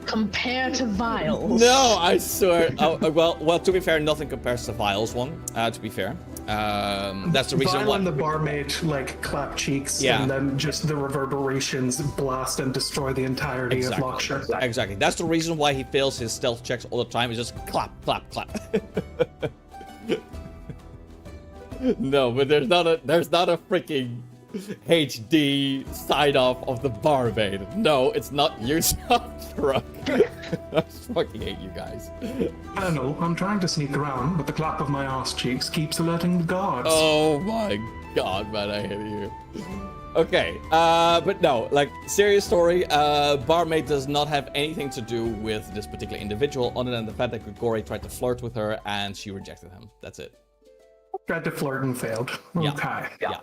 compare to Vials? No, I swear. Well, to be fair, nothing compares to Vials one, to be fair. That's the reason Vile why... and the barmaid clap cheeks, Yeah. and then just the reverberations blast and destroy the entirety of Lockshire. Exactly. That's the reason why he fails his stealth checks all the time. It's just clap, clap, clap. No, but there's not a freaking HD sign off of the barmaid. No, it's not you, drunk. I fucking hate you guys. Colonel, I'm trying to sneak around, but the clap of my arse cheeks keeps alerting the guards. Oh my god, man, I hate you. Okay, but no, like, serious story. Barmaid does not have anything to do with this particular individual, other than the fact that Grigori tried to flirt with her and she rejected him. That's it. Tried to flirt and failed. Yeah. Okay. Yeah.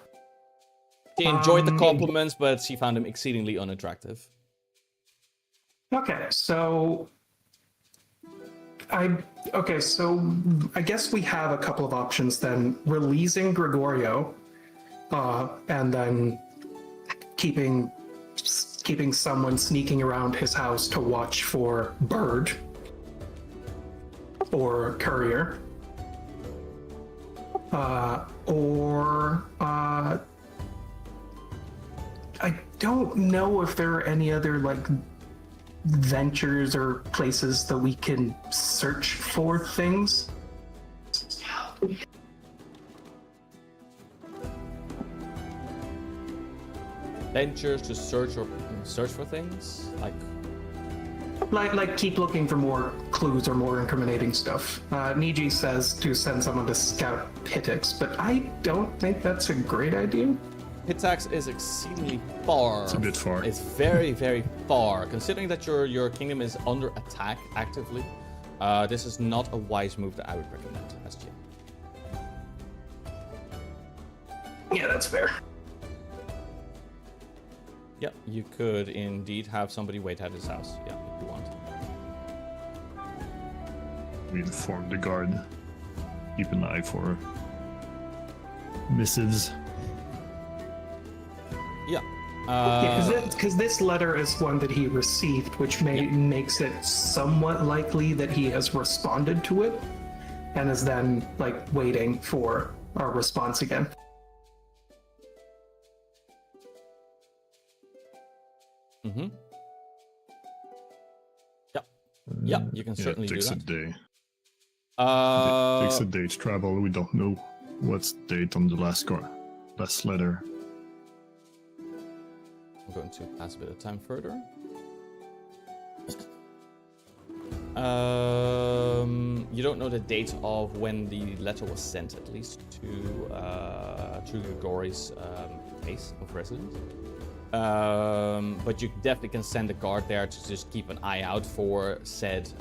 She enjoyed the compliments, but she found him exceedingly unattractive. Okay, so I guess we have a couple of options then. Releasing Gregorio, and then keeping someone sneaking around his house to watch for Bird or Courier. I don't know if there are any other like ventures or places that we can search for things. Ventures to search for things? Like keep looking for more clues or more incriminating stuff. Niji says to send someone to scout Hitix, but I don't think that's a great idea. Hitax is exceedingly far. It's a bit far. It's very, very far. Considering that your kingdom is under attack actively, this is not a wise move that I would recommend as GM. Yeah, that's fair. Yeah, you could indeed have somebody wait at his house. Yeah, if you want. We inform the guard. Keep an eye for missives. Yeah. Because this letter is one that he received, which makes it somewhat likely that he has responded to it, and is then like waiting for our response again. Mm-hmm. Yeah. Yeah, you can certainly do that. It takes a day. Uh, It takes a day to travel. We don't know what's the date on the last letter. I'm going to pass a bit of time further. You don't know the date of when the letter was sent, at least to Grigori's place of residence. But you definitely can send a guard there to just keep an eye out for said,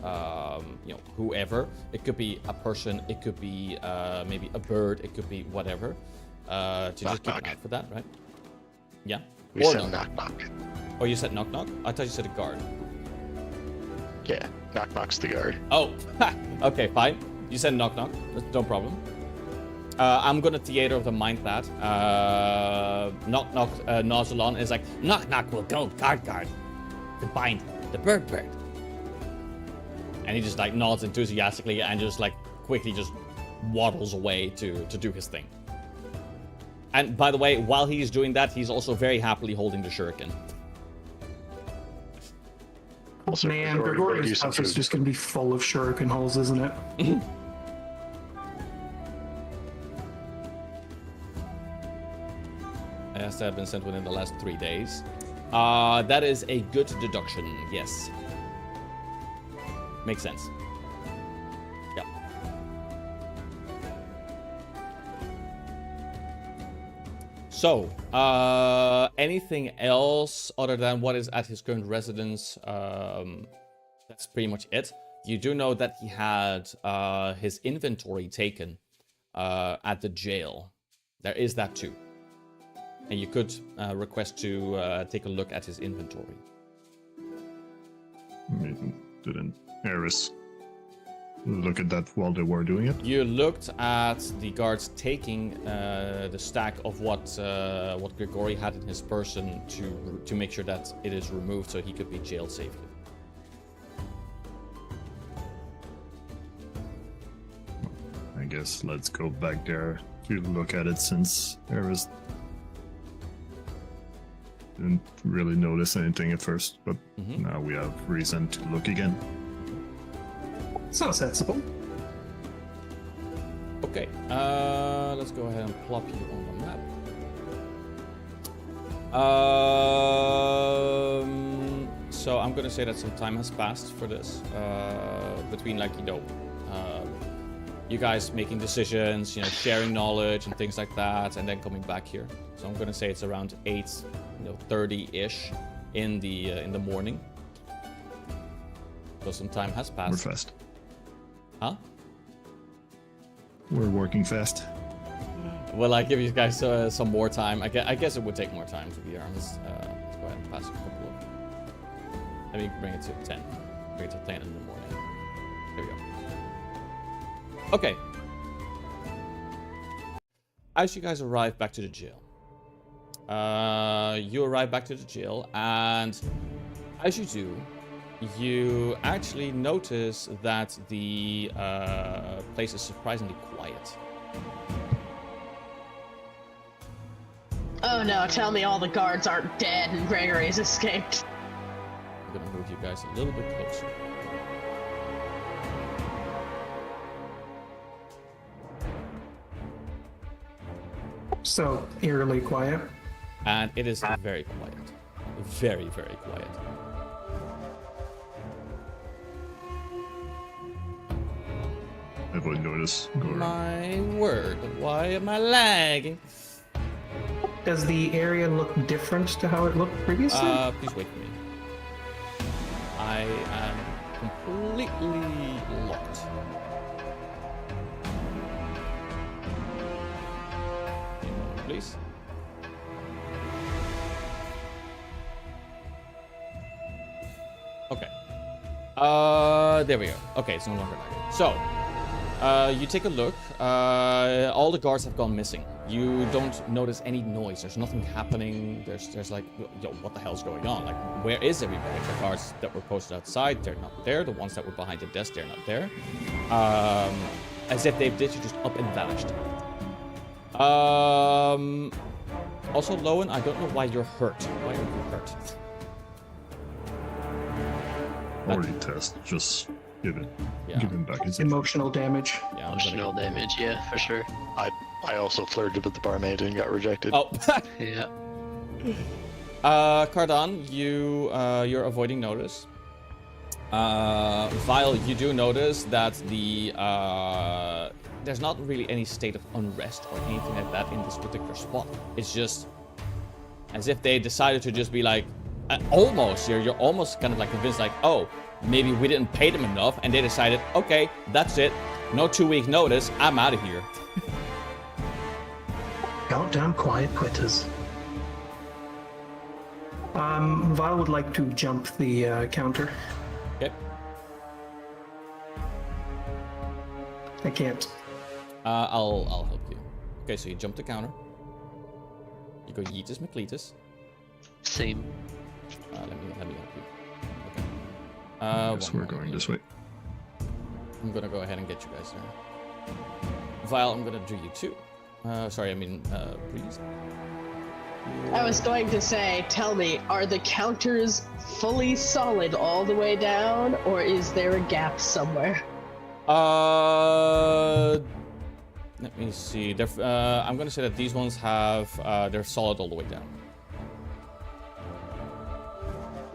whoever. It could be a person, it could be maybe a bird, it could be whatever. To just keep an eye out for that, right? Yeah. We said knock knock. Oh, you said knock knock? I thought you said a guard. Yeah, knock knock's the guard. Oh, okay, fine. You said knock knock. That's no problem. I'm gonna theater of the mind that. Knock knock Nozulon is like, knock knock will go, guard guard. To bind the bird. And he just like nods enthusiastically and just like quickly just waddles away to do his thing. And by the way, while he's doing that, he's also very happily holding the shuriken. Also, Man, Grigori, Grigori's house is just going to be full of shuriken holes, isn't it? Yes, that have been sent within the last 3 days. That is a good deduction, yes. Makes sense. Yeah. So, anything else other than what is at his current residence? That's pretty much it. You do know that he had his inventory taken at the jail. There is that too. And you could request to take a look at his inventory. Didn't Eris look at that while they were doing it? You looked at the guards taking the stack of what Grigori had in his person to make sure that it is removed so he could be jailed safely. I guess let's go back there to look at it, since Eris didn't really notice anything at first, but now we have reason to look again. Sounds sensible. Okay, let's go ahead and plop you on the map. So I'm gonna say that some time has passed for this, between like you guys making decisions, sharing knowledge and things like that, and then coming back here. So I'm gonna say it's around 8:30-ish in the morning. So some time has passed. We're fast. Huh? We're working fast. Will I give you guys some more time? I guess it would take more time, to be honest. Let's go ahead and pass a couple of... Let me bring it to 10. Bring it to 10 in the morning. There we go. Okay. As you guys arrive back to the jail, you arrive back to the jail, and as you do, you actually notice that the place is surprisingly quiet. Oh no, tell me all the guards aren't dead and Gregory's escaped. I'm gonna move you guys a little bit closer. So, eerily quiet. And it is very quiet. Very, very quiet. I would notice. Go around. My word, why am I lagging? Does the area look different to how it looked previously? Please wait for me. I am completely locked. Give me a moment, please. Okay. There we go. Okay, it's no longer lagging. So, you take a look. All the guards have gone missing. You don't notice any noise. There's nothing happening. There's like, yo, what the hell's going on? Like, where is everybody? The guards that were posted outside, they're not there. The ones that were behind the desk, they're not there. As if they've literally just up and vanished. Also, Lowen, I don't know why you're hurt. Why are you hurt? Already test. Just give it. Yeah. Give him back his Emotional damage. Yeah, I'm Emotional gonna... damage, yeah, for sure. I also flirted with the barmaid and got rejected. Oh. Yeah. Cardan, you're avoiding notice. Vile, you do notice that there's not really any state of unrest or anything like that in this particular spot. It's just as if they decided to just be like, you're almost kind of like convinced, like, oh, maybe we didn't pay them enough, and they decided, okay, that's it. No 2-week notice. I'm out of here. Goddamn quiet quitters. Val would like to jump the counter. Okay. I can't. I'll help you. Okay, so you jump the counter. You go Yeetus McLeetus. Same. Let me help you. Okay. Yes, we're going this way. I'm gonna go ahead and get you guys there. Vile, I'm gonna do you too. Breeze. I was going to say, tell me, are the counters fully solid all the way down, or is there a gap somewhere? Let me see. I'm gonna say that these ones they're solid all the way down.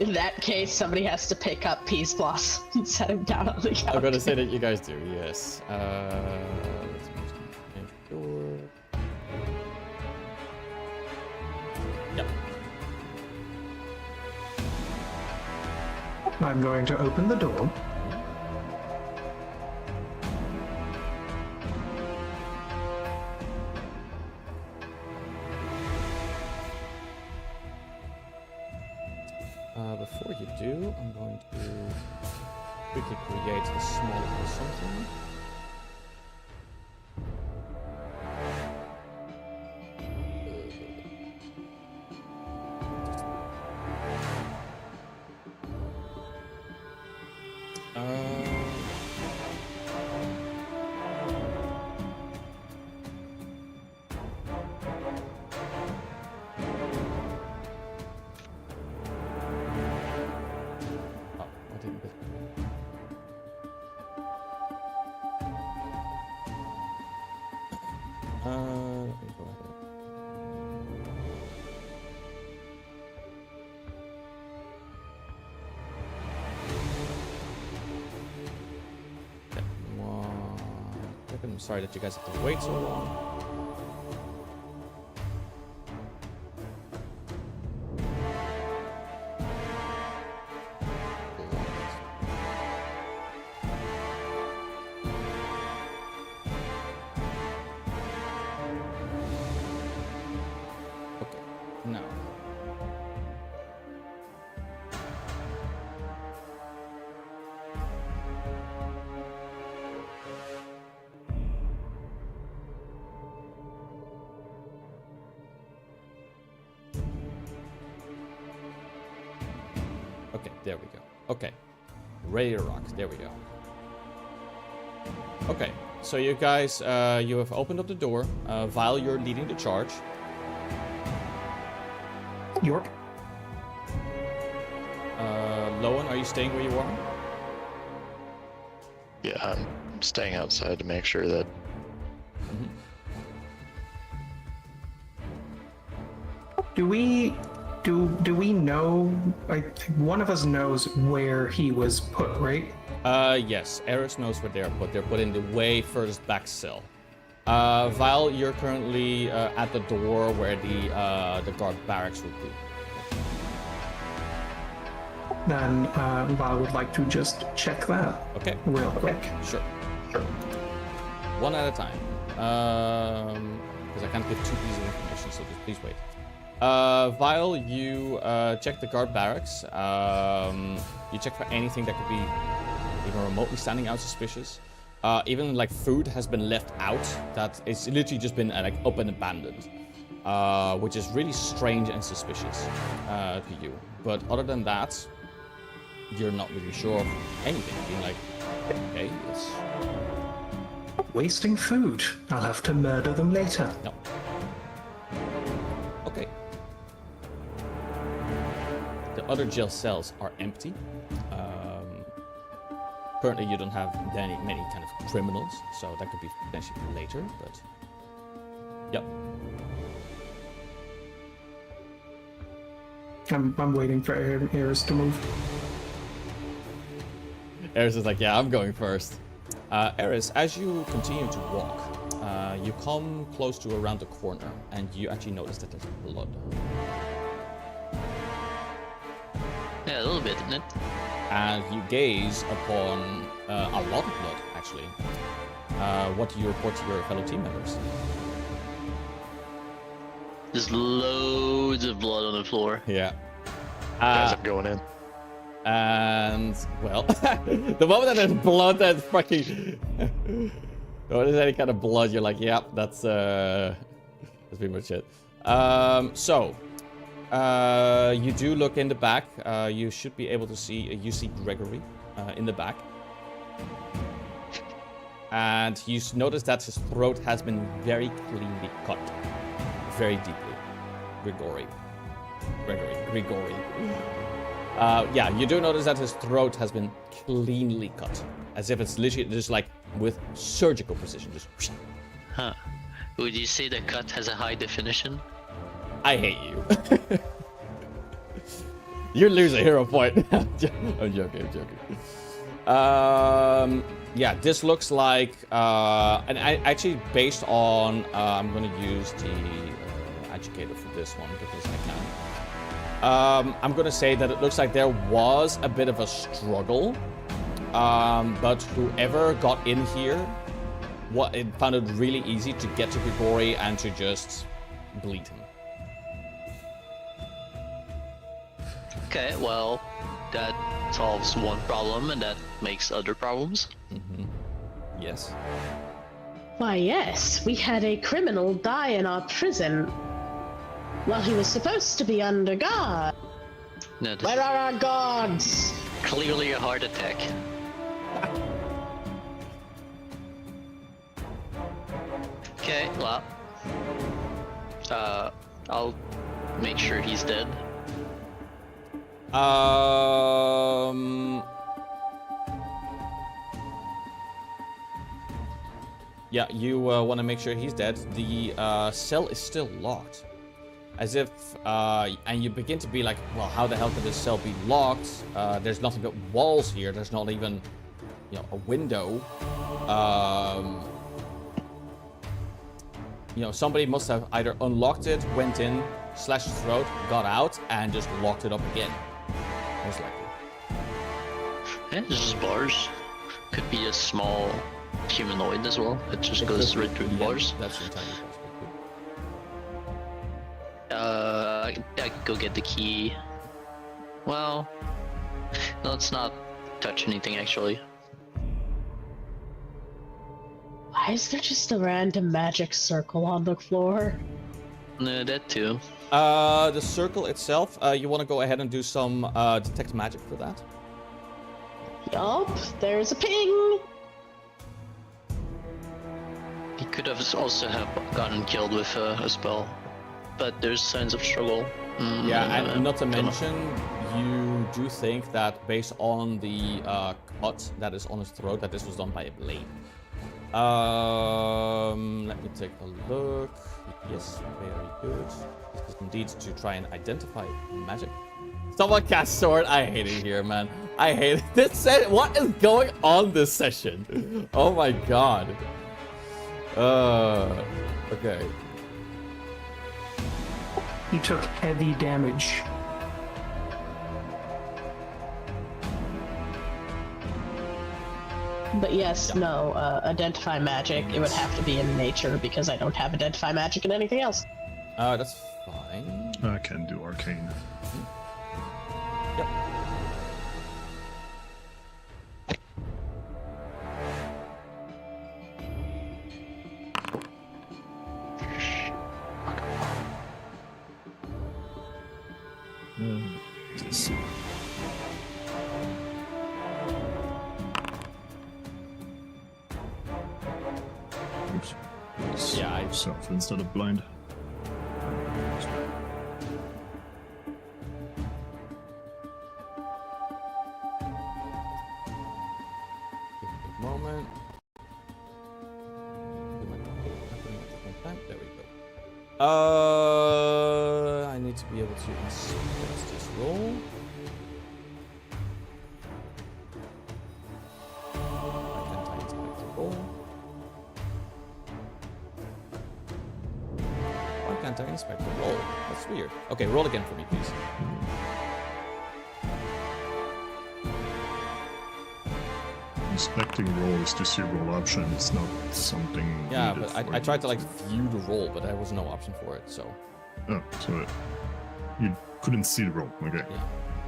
In that case, somebody has to pick up Peace Floss and set him down on the counter. I'm gonna say that you guys do, yes. Let's make sure. Yep. I'm going to open the door. Before you do, I'm going to quickly create a small little something. Sorry that you guys have to wait so long. Okay, now. Okay, there we go. Okay. Ready to rock. There we go. Okay, so you guys, you have opened up the door. Vile, you're leading the charge. York? Lowen, are you staying where you are? Yeah, I'm staying outside to make sure that Do we know? One of us knows where he was put, right? Yes. Eris knows where they are put. They're put in the way furthest back cell. Vile, you're currently at the door where the guard barracks would be. Then I would like to just check that Okay. real quick. Sure. One at a time. Because I can't give too easy information, so just please wait. Vile, you check the guard barracks. You check for anything that could be even remotely standing out suspicious. Even like food has been left out that it's literally just been like up and abandoned, which is really strange and suspicious to you. But other than that, you're not really sure of anything. Being like, okay, it's Wasting food. I'll have to murder them later. no. Okay. The other jail cells are empty. Currently, you don't have many kind of criminals, so that could be potentially later. But yep. I'm waiting for Eris to move. Eris is like, yeah, I'm going first. Eris, as you continue to walk, you come close to around the corner, and you actually notice that there's blood. Yeah, a little bit, isn't it? And you gaze upon a lot of blood, actually. What do you report to your fellow team members? There's loads of blood on the floor. Yeah. guys, I'm going in. And, well, the moment that there's blood that's fucking... when there's any kind of blood, you're like, yep, that's pretty much it. You do look in the back. You should be able to see, you see Grigori in the back. And you notice that his throat has been very cleanly cut. Very deeply. Grigori. Yeah, you do notice that his throat has been cleanly cut. As if it's literally just like with surgical precision. Just. Huh. Would you say the cut has a high definition? I hate you. You lose a hero point. I'm joking. Yeah, this looks like, and actually based on, I'm gonna use the educator for this one because I can. I'm gonna say that it looks like there was a bit of a struggle, but whoever got in here, it found it really easy to get to Grigori and to just bleed him. Okay, well, that solves one problem and that makes other problems. Mm-hmm. Yes. Why, yes, we had a criminal die in our prison while he was supposed to be under guard. No, this Where are our guards? is clearly a heart attack. Okay, well, I'll make sure he's dead. Yeah, you want to make sure he's dead. The cell is still locked. As if, and you begin to be like, well, how the hell could this cell be locked? There's nothing but walls here. There's not even, a window. you know, somebody must have either unlocked it, went in, slashed his throat, got out, and just locked it up again. Most likely. Yeah, it's just bars. Could be a small humanoid as well. It just goes right through the bars. That's entirely possible. I could go get the key. Well, no, let's not touch anything actually. Why is there just a random magic circle on the floor? No, that too. The circle itself, you want to go ahead and do some detect magic for that? Yup, there's a ping! He could have also have gotten killed with a spell, but there's signs of struggle. Yeah, and not to don't know. mention, you do think that based on the cut that is on his throat, that this was done by a blade. Let me take a look. Yes, very good. This is indeed to try and identify magic. Someone cast sword. I hate it here, man. I hate it. This what is going on this session? Oh my god. Okay. He took heavy damage. But yes, no, identify magic, it would have to be in nature because I don't have identify magic in anything else. That's fine. I can do arcane. Yep. Oops. Yeah, Self instead of blind. Give me a moment. There we go. I need to be able to inspect this roll. Why can't I inspect the roll? Why can't I inspect the roll? That's weird. Okay, roll again for me, please. Inspecting roll is to see roll option. It's not something. Yeah, needed but for I tried to you. like view the roll, but there was no option for it, so Oh, so you couldn't see the roll. Okay.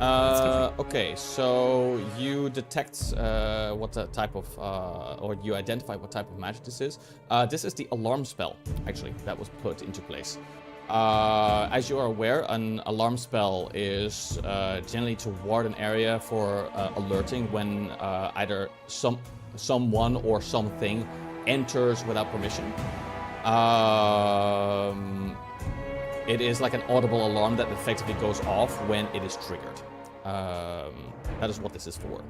yeah. Okay, so you detect what the type of, or you identify what type of magic this is. This is the alarm spell, actually, that was put into place. As you are aware, an alarm spell is generally to ward an area for alerting when either someone or something enters without permission. It is like an audible alarm that effectively goes off when it is triggered. That is what this is for.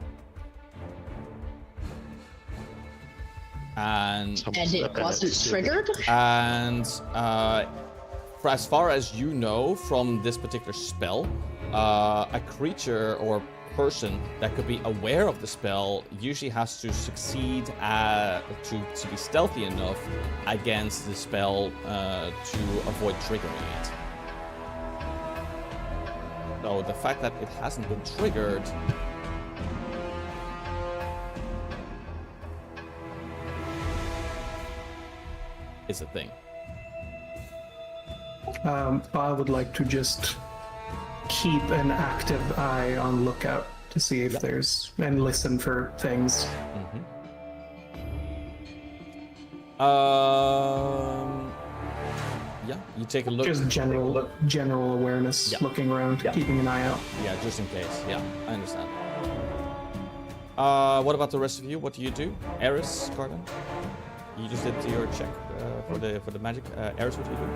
And it wasn't triggered? And for as far as you know from this particular spell, a creature or person that could be aware of the spell usually has to succeed to be stealthy enough against the spell to avoid triggering it. So the fact that it hasn't been triggered is a thing. I would like to just keep an active eye on lookout to see if there's and listen for things. Yeah, you take a look. Just general awareness, Yeah. looking around, Yeah. keeping an eye out. Yeah, just in case. Yeah, I understand. What about the rest of you? What do you do? Eris, Garden? You just did your check for the magic. Eris, what do you do?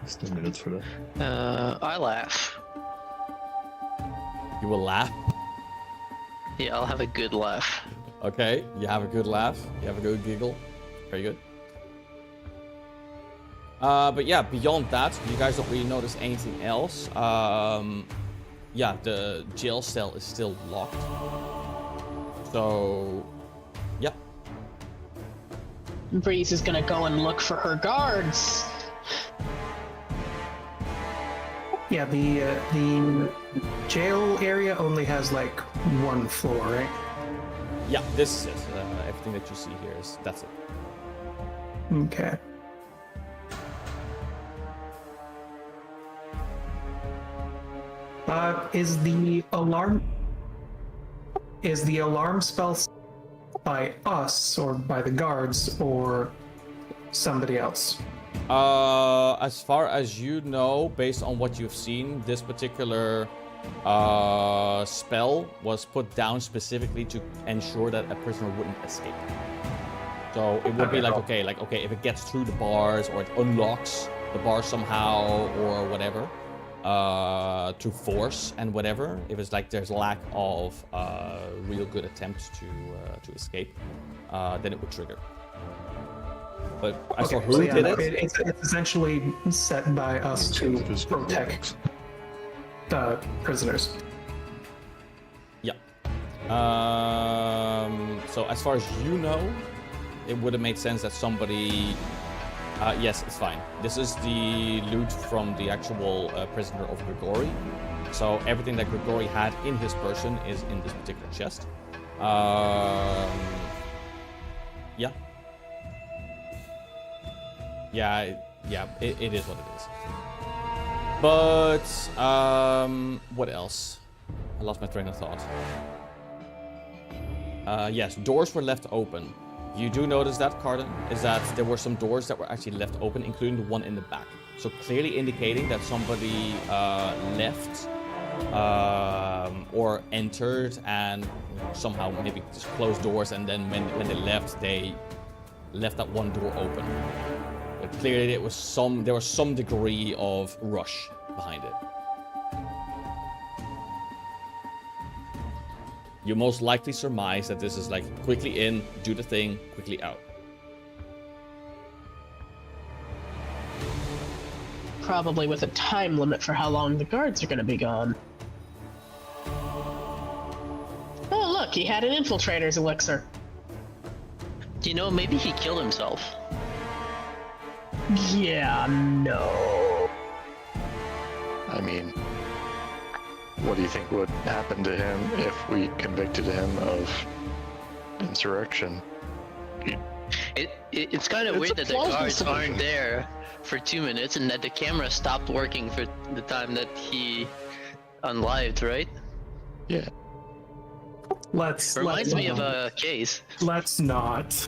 Just a minute for that. I laugh. You will laugh. Yeah, I'll have a good laugh. Okay, you have a good laugh. You have a good giggle. Very good. But yeah, beyond that, you guys don't really notice anything else. Yeah, the jail cell is still locked. So, yeah. Breeze is gonna go and look for her guards. Yeah, the jail area only has like one floor, right? Yeah, this is it. Everything that you see here that's it. Okay. Is the alarm spell by us or by the guards or somebody else? As far as you know, based on what you've seen, this particular spell was put down specifically to ensure that a prisoner wouldn't escape. So it would be like, okay, if it gets through the bars or it unlocks the bars somehow or whatever, to force and whatever, if it's like there's lack of real good attempts to escape, then it would trigger. But as for who did it, it's essentially set by us to protect the prisoners. yeah. So as far as you know, it would have made sense that somebody. Yes, it's fine. This is the loot from the actual prisoner of Grigori. So everything that Grigori had in his person is in this particular chest. Yeah. Yeah, it is what it is. But, what else? I lost my train of thought. Yes, doors were left open. You do notice that, Cardin, is that there were some doors that were actually left open, including the one in the back. So clearly indicating that somebody left or entered and somehow maybe just closed doors, and then when they left that one door open. But clearly there was some degree of rush behind it. You most likely surmise that this is like quickly in, do the thing, quickly out. Probably with a time limit for how long the guards are gonna be gone. Oh look, he had an infiltrator's elixir. Do you know, maybe he killed himself. Yeah, no. I mean, what do you think would happen to him if we convicted him of insurrection? It's kind of weird that the guards aren't there for 2 minutes and that the camera stopped working for the time that he unlived, right? Yeah. Reminds me of a case. Let's not.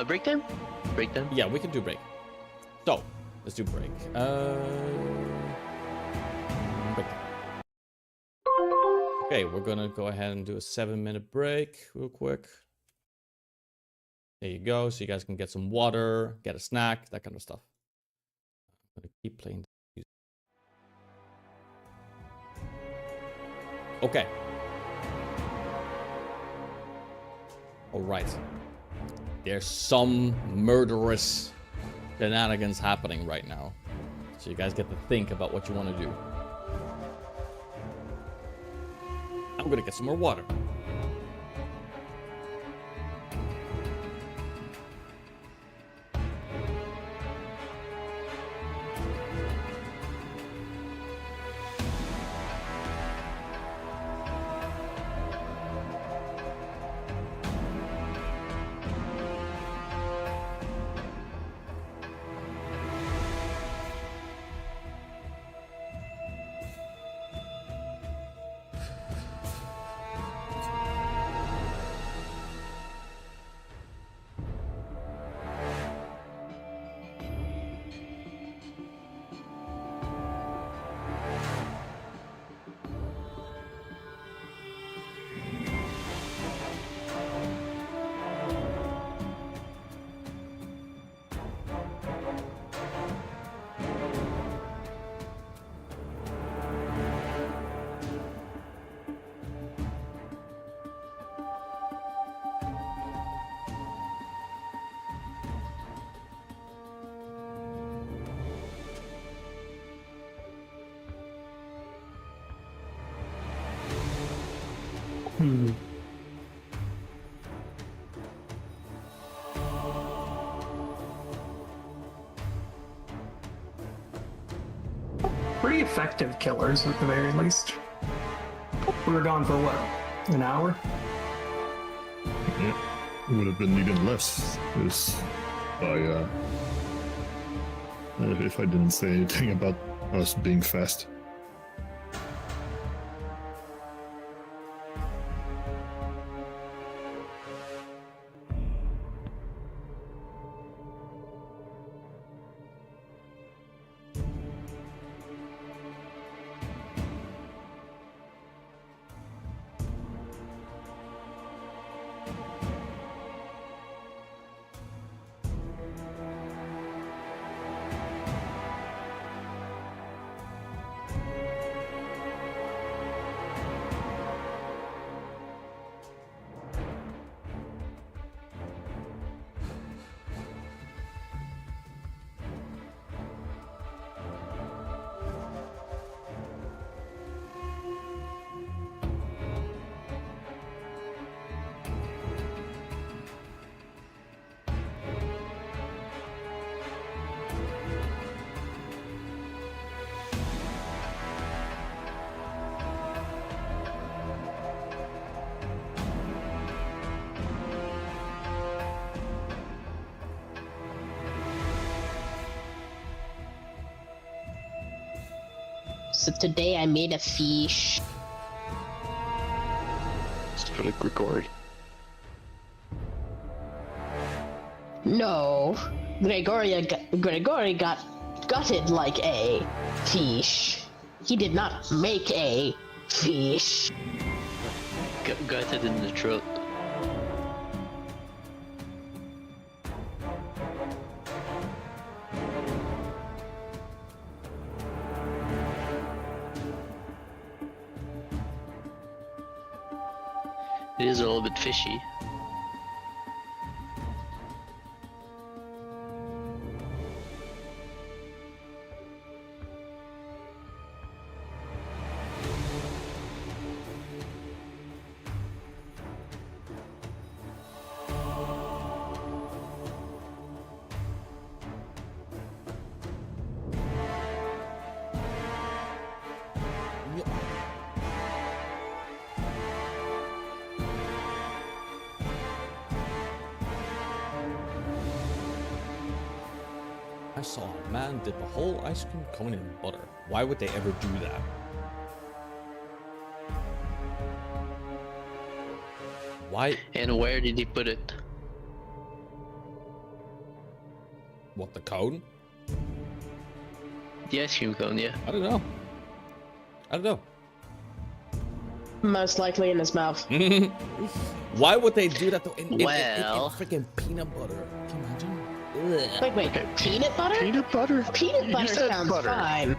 Break time? Break time? Yeah, we can do break. So, let's do break. Break time. Okay, we're gonna go ahead and do a 7-minute break real quick. There you go, so you guys can get some water, get a snack, that kind of stuff. I'm gonna keep playing. Okay. All right. There's some murderous shenanigans happening right now. So you guys get to think about what you want to do. I'm gonna get some more water. Pretty effective killers at the very least. We were gone for what? An hour? Yeah, it would have been even less if I didn't say anything about us being fast. So today I made a fish. Let's go to Grigori. No, Grigori got gutted like a fish. He did not make a fish. Gutted in the throat. It is a little bit fishy. I saw a man dip a whole ice cream cone in butter. Why would they ever do that? Why? And where did he put it? What, the cone? The ice cream cone, yeah. I don't know. I don't know. Most likely in his mouth. Why would they do that though? In Well. freaking peanut butter. Can you imagine? Ugh. Wait, peanut butter? Peanut butter? Peanut You butter said sounds butter. fine.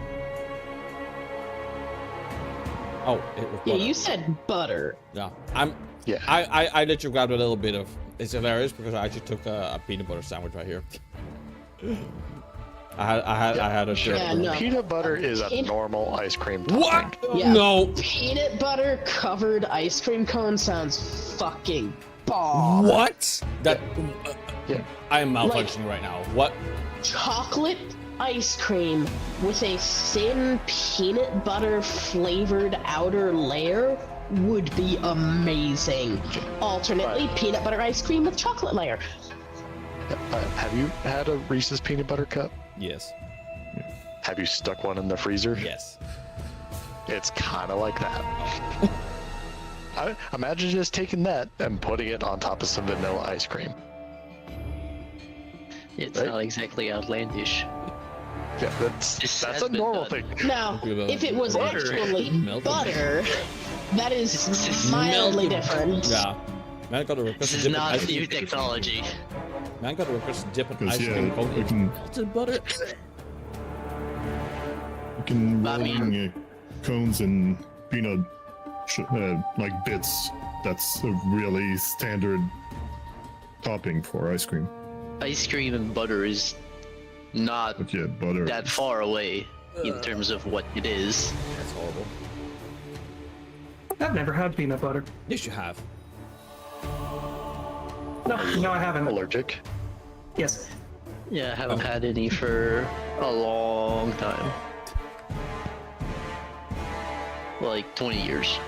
Oh, it was Yeah, butter. you said butter. Yeah, Yeah. I literally grabbed a little bit of. It's hilarious because I actually took a peanut butter sandwich right here. I had a Sure. Yeah, no. Peanut butter is a Peanut- normal ice cream topping. What? Yeah. No. Peanut butter covered ice cream cone sounds fucking bomb. What? That. Yeah. I am malfunctioning right now. What? Chocolate ice cream with a thin peanut butter flavored outer layer would be amazing. Alternately, peanut butter ice cream with chocolate layer. Have you had a Reese's peanut butter cup? Yes. Have you stuck one in the freezer? Yes. It's kind of like that. Imagine just taking that and putting it on top of some vanilla ice cream. It's Right? not exactly outlandish. Yeah, that's This a has been normal done. thing. Now, if it was Butter. actually Melted. butter, that is This is mildly melted. different. Yeah. Man got a request This to is dip an not ice new cream. technology. Man got a request to dip an Because, ice yeah, cream cone we in can- melted butter. You can I rolling cones and peanut like bits. That's a really standard topping for ice cream. Ice cream and butter is not But yeah, butter. that far away in terms of what it is. That's horrible. I've never had peanut butter. Yes, you have. No, I haven't. Allergic. Yes. Yeah, I haven't had any for a long time. Like 20 years.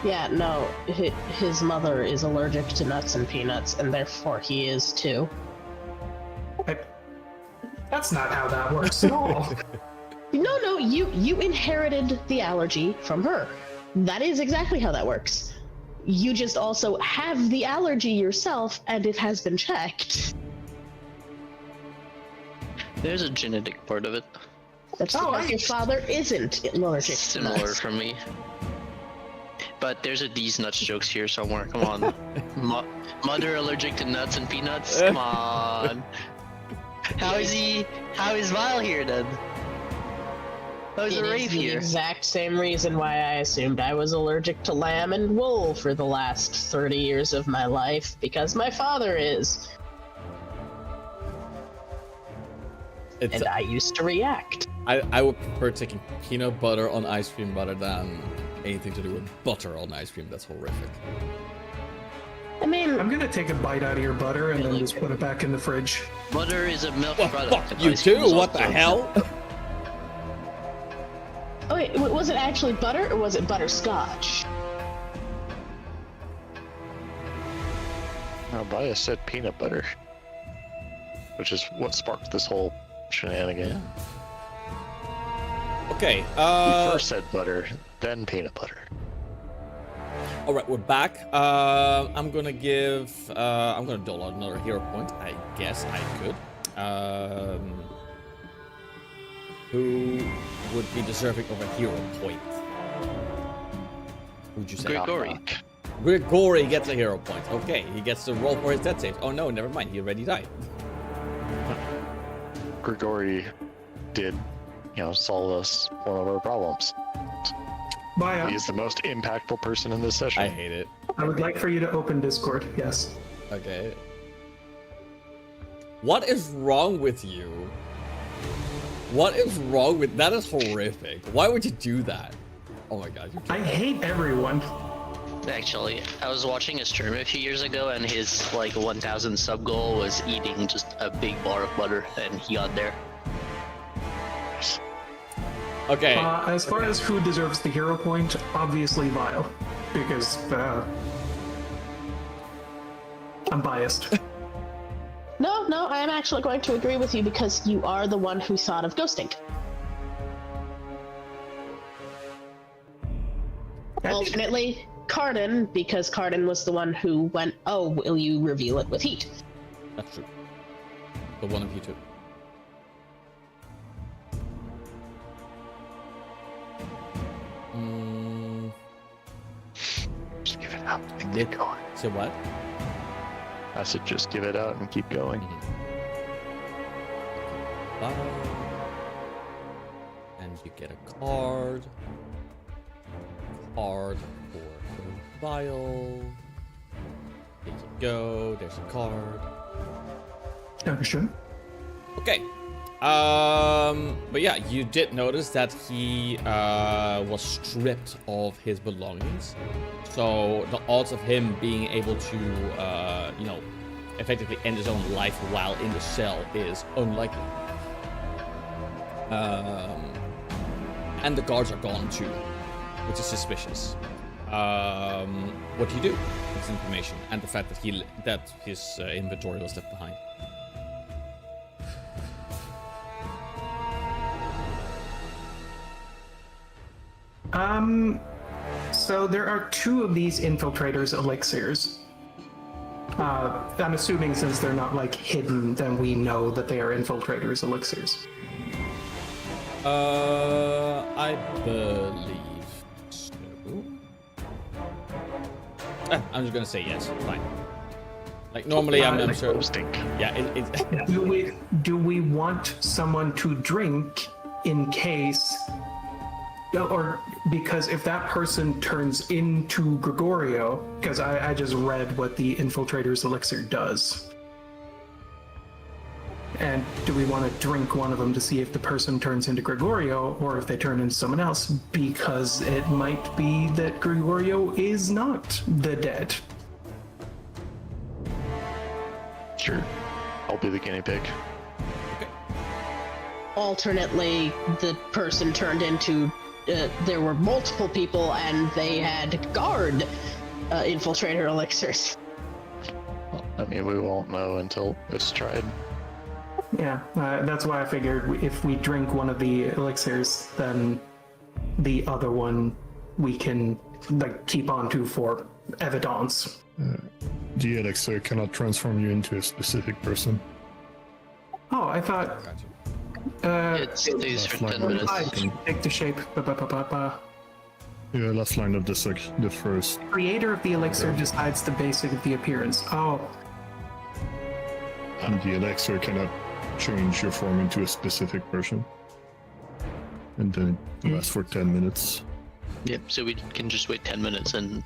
Yeah, no, his mother is allergic to nuts and peanuts, and therefore he is too. That's not how that works at all. No, you inherited the allergy from her. That is exactly how that works. You just also have the allergy yourself, and it has been checked. There's a genetic part of it. That's because your father isn't allergic to Similar nuts. for me. But there's a these nuts jokes here somewhere. Come on. Mother allergic to nuts and peanuts? Come on. How is Vile here then? How is It Rafe is the here? exact same reason why I assumed I was allergic to lamb and wool for the last 30 years of my life, because my father is. It's, And I used to react. I would prefer taking peanut butter on ice cream rather than anything to do with butter on ice cream. That's horrific. I mean, I'm gonna take a bite out of your butter and then just put it back in the fridge. Butter is a milk Well, product. fuck you Ice cream too. is What the also- hell? oh wait, was it actually butter or was it butterscotch? No, Bias said peanut butter, which is what sparked this whole shenanigan. Okay. You first said butter, then peanut butter. All right, we're back. I'm gonna dole out another hero point. I guess I could. Who would be deserving of a hero point? Who'd you say? Grigori. Grigori gets a hero point. Okay, he gets to roll for his death saves. Oh no, never mind. He already died. Grigori did, solve us one of our problems. Maya, He is the most impactful person in this session. I hate it. I would like for you to open Discord. Yes. Okay. What is wrong with you? What is wrong with that? Is horrific. Why would you do that? Oh my god. I hate everyone. Actually, I was watching a stream a few years ago, and his 1,000 sub goal was eating just a big bar of butter, and he got there. Okay. As far as who deserves the hero point, obviously Vile, because I'm biased. No, I am actually going to agree with you because you are the one who thought of ghosting. Alternately, Cardin, because Cardin was the one who went, oh, will you reveal it with heat? That's true. The one of you two. Just give it out and keep going. So what? I said just give it out and keep going. And you get a card. Card for Vile. There you go. There's a card. Understood. Okay. But yeah, you did notice that he was stripped of his belongings. So the odds of him being able to, effectively end his own life while in the cell is unlikely. And the guards are gone too, which is suspicious. What do you do with this information and the fact that his inventory was left behind? So there are two of these infiltrators elixirs. I'm assuming since they're not hidden, then we know that they are infiltrators elixirs. I believe so. I'm just gonna say yes. Fine. Normally, I'm sure. Stink. Yeah, it Do we want someone to drink in case, or because if that person turns into Gregorio, because I just read what the infiltrator's elixir does. And do we want to drink one of them to see if the person turns into Gregorio or if they turn into someone else? Because it might be that Gregorio is not the dead. Sure. I'll be the guinea pig. Alternately, the person turned into there were multiple people and they had guard infiltrator elixirs. I mean, we won't know until it's tried. Yeah, that's why I figured if we drink one of the elixirs, then the other one we can like keep on to for evidence. The elixir cannot transform you into a specific person. Oh, I thought Gotcha. It stays for That's 10 like- minutes. I take the shape. Yeah, last line of the first. Creator of the elixir decides the basic of the appearance. Oh, And the elixir cannot change your form into a specific person. And then it lasts for 10 minutes. Yep, so we can just wait 10 minutes and.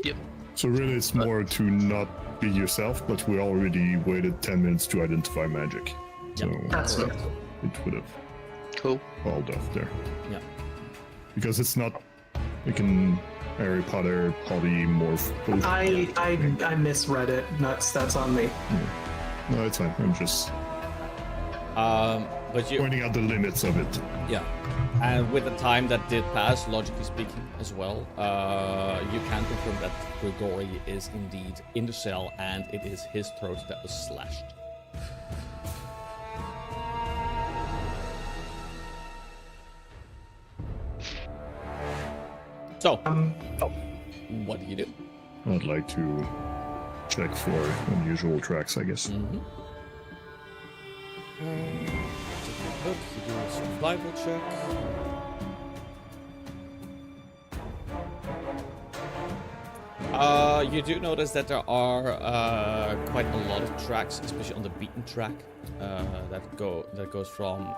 Yep. So really it's more to not be yourself, but we already waited 10 minutes to identify magic. So that's it. it would have Cool. fallen off there. Yeah. Because it's not like in Harry Potter polymorph. I misread it. That's on me. No, it's fine. I'm just But you, pointing out the limits of it. yeah, and with the time that did pass, logically speaking, as well, you can confirm that Grigori is indeed in the cell, and it is his throat that was slashed. So, what do you do? I'd like to check for unusual tracks, I guess. Mm-hmm. Look, you do a survival check. You do notice that there are quite a lot of tracks, especially on the beaten track, that goes from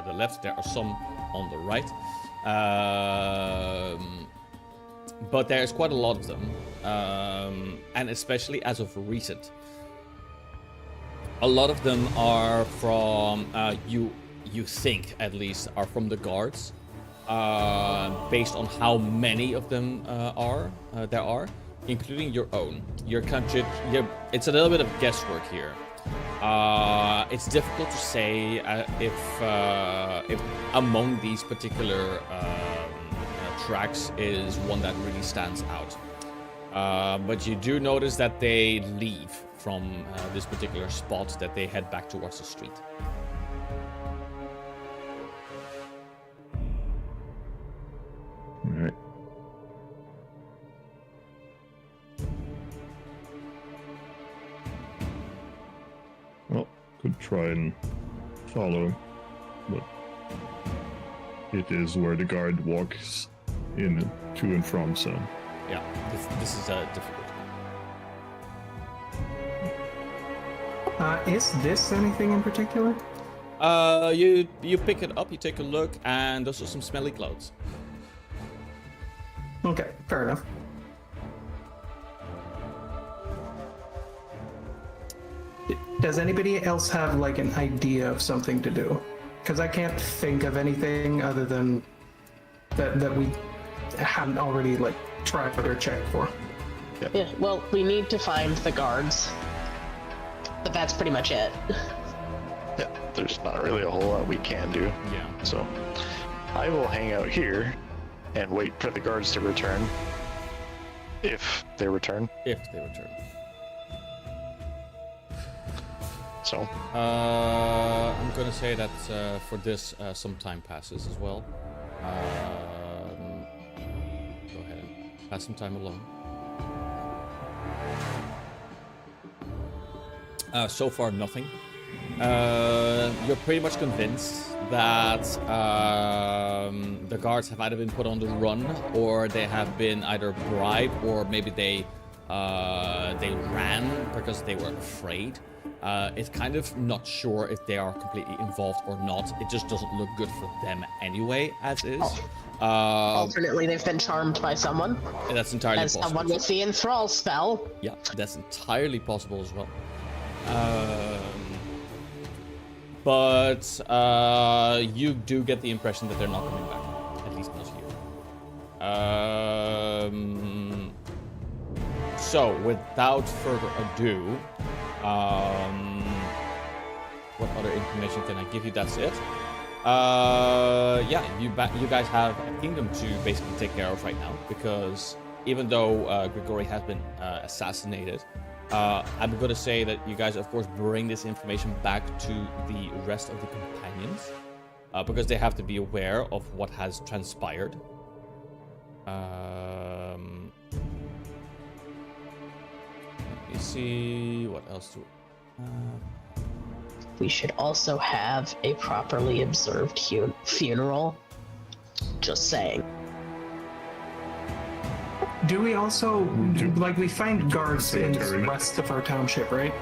the left. There are some on the right, but there's quite a lot of them, and especially as of recent. A lot of them are from you think at least are from the guards, based on how many of them there are, including your own. Your country, it's a little bit of guesswork here. It's difficult to say if among these particular tracks is one that really stands out. But you do notice that they leave from this particular spot, that they head back towards the street. Alright. Well, could try and follow, but it is where the guard walks in to and from, so Yeah, this is difficult. Is this anything in particular? You pick it up, you take a look, and those are some smelly clothes. Okay, fair enough. Does anybody else have like an idea of something to do? Because I can't think of anything other than that we haven't already like tried or checked for. Yeah, well, we need to find the guards. But that's pretty much it. Yeah, there's not really a whole lot we can do. Yeah. So I will hang out here and wait for the guards to return. If they return. If they return. So I'm gonna say that for this, some time passes as well. Go ahead and pass some time along. So far, nothing. You're pretty much convinced that the guards have either been put on the run, or they have been either bribed, or maybe they ran because they were afraid. It's kind of not sure if they are completely involved or not. It just doesn't look good for them anyway, as is. Alternately, they've been charmed by someone. That's entirely As possible. someone with the enthrall spell. Yeah, that's entirely possible as well. but you do get the impression that they're not coming back. At least not here. So, without further ado, what other information can I give you? That's it. Yeah, you guys have a kingdom to basically take care of right now, because even though Grigori has been assassinated, I'm going to say that you guys, of course, bring this information back to the rest of the companions, because they have to be aware of what has transpired. Let me see, what else do We should also have a properly observed funeral. Just saying. Do we also, like, we find guards in the Cemetery. rest of our township, right?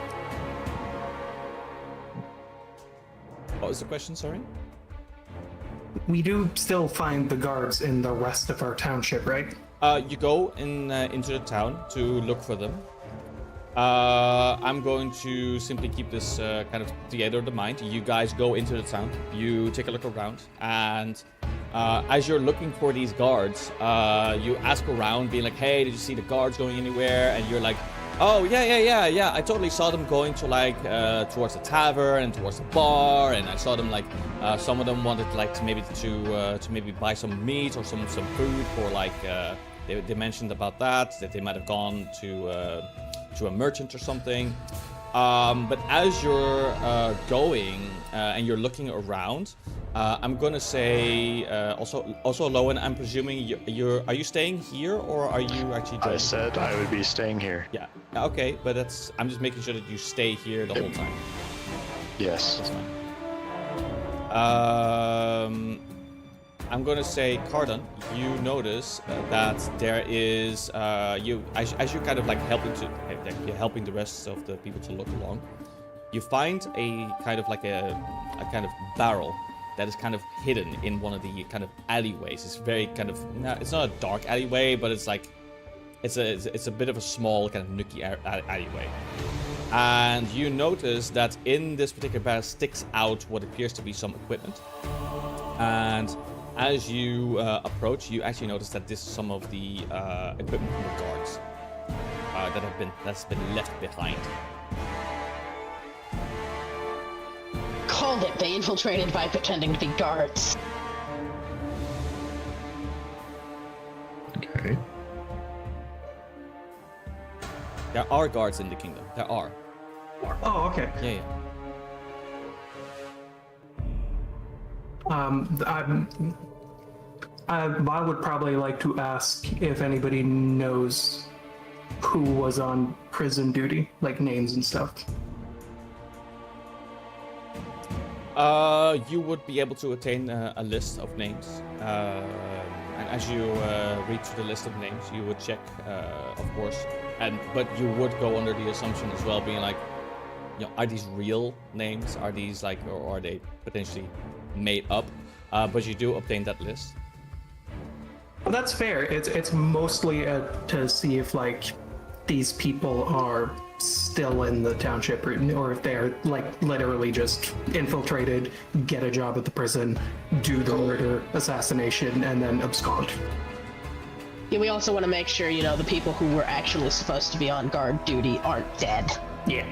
What was the question, sorry? We do still find the guards in the rest of our township, right? You go into the town to look for them. I'm going to simply keep this kind of theater of the mind. You guys go into the town, you take a look around, and as you're looking for these guards, you ask around, being like, hey, did you see the guards going anywhere? And you're like, oh, yeah, I totally saw them going to, like, towards the tavern and towards the bar, and I saw them, like, some of them wanted, like, to maybe buy some meat or some food for, like, they mentioned about that they might have gone to a merchant or something. But as you're going and you're looking around, I'm gonna say also Lowen, I'm presuming are you staying here or are you actually joining? I said I would be staying here. Yeah. Okay, but I'm just making sure that you stay here the whole time. Yes. That's fine. I'm gonna say, Cardan, you notice that there is as you kind of like helping the rest of the people to look along, you find a kind of like a kind of barrel that is kind of hidden in one of the kind of alleyways. It's very kind of, it's not a dark alleyway, but it's like it's a bit of a small kind of nooky alleyway. And you notice that in this particular barrel sticks out what appears to be some equipment. And as you approach, you actually notice that this is some of the equipment from the guards that's been left behind. Called it. They infiltrated by pretending to be guards. Okay. There are guards in the kingdom. There are. Oh, okay. Yeah. I would probably like to ask if anybody knows who was on prison duty, like names and stuff. You would be able to attain a list of names. And as you read through the list of names, you would check, of course, but you would go under the assumption as well, being like, are these real names? Are these like, or are they potentially made up? But you do obtain that list. Well, that's fair. It's mostly to see if like these people are still in the township or if they're like literally just infiltrated, get a job at the prison, do the murder, assassination, and then abscond. Yeah, we also want to make sure, the people who were actually supposed to be on guard duty aren't dead. Yeah.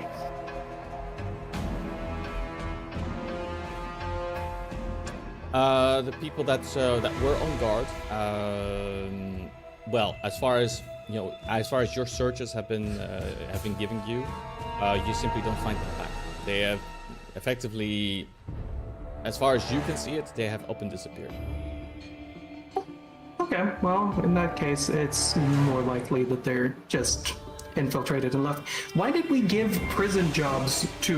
The people that were on guard, well, as far as your searches have been given you, you simply don't find them back. They have effectively, as far as you can see it, they have up and disappeared. Okay, well, in that case, it's more likely that they're just infiltrated and left. Why did we give prison jobs to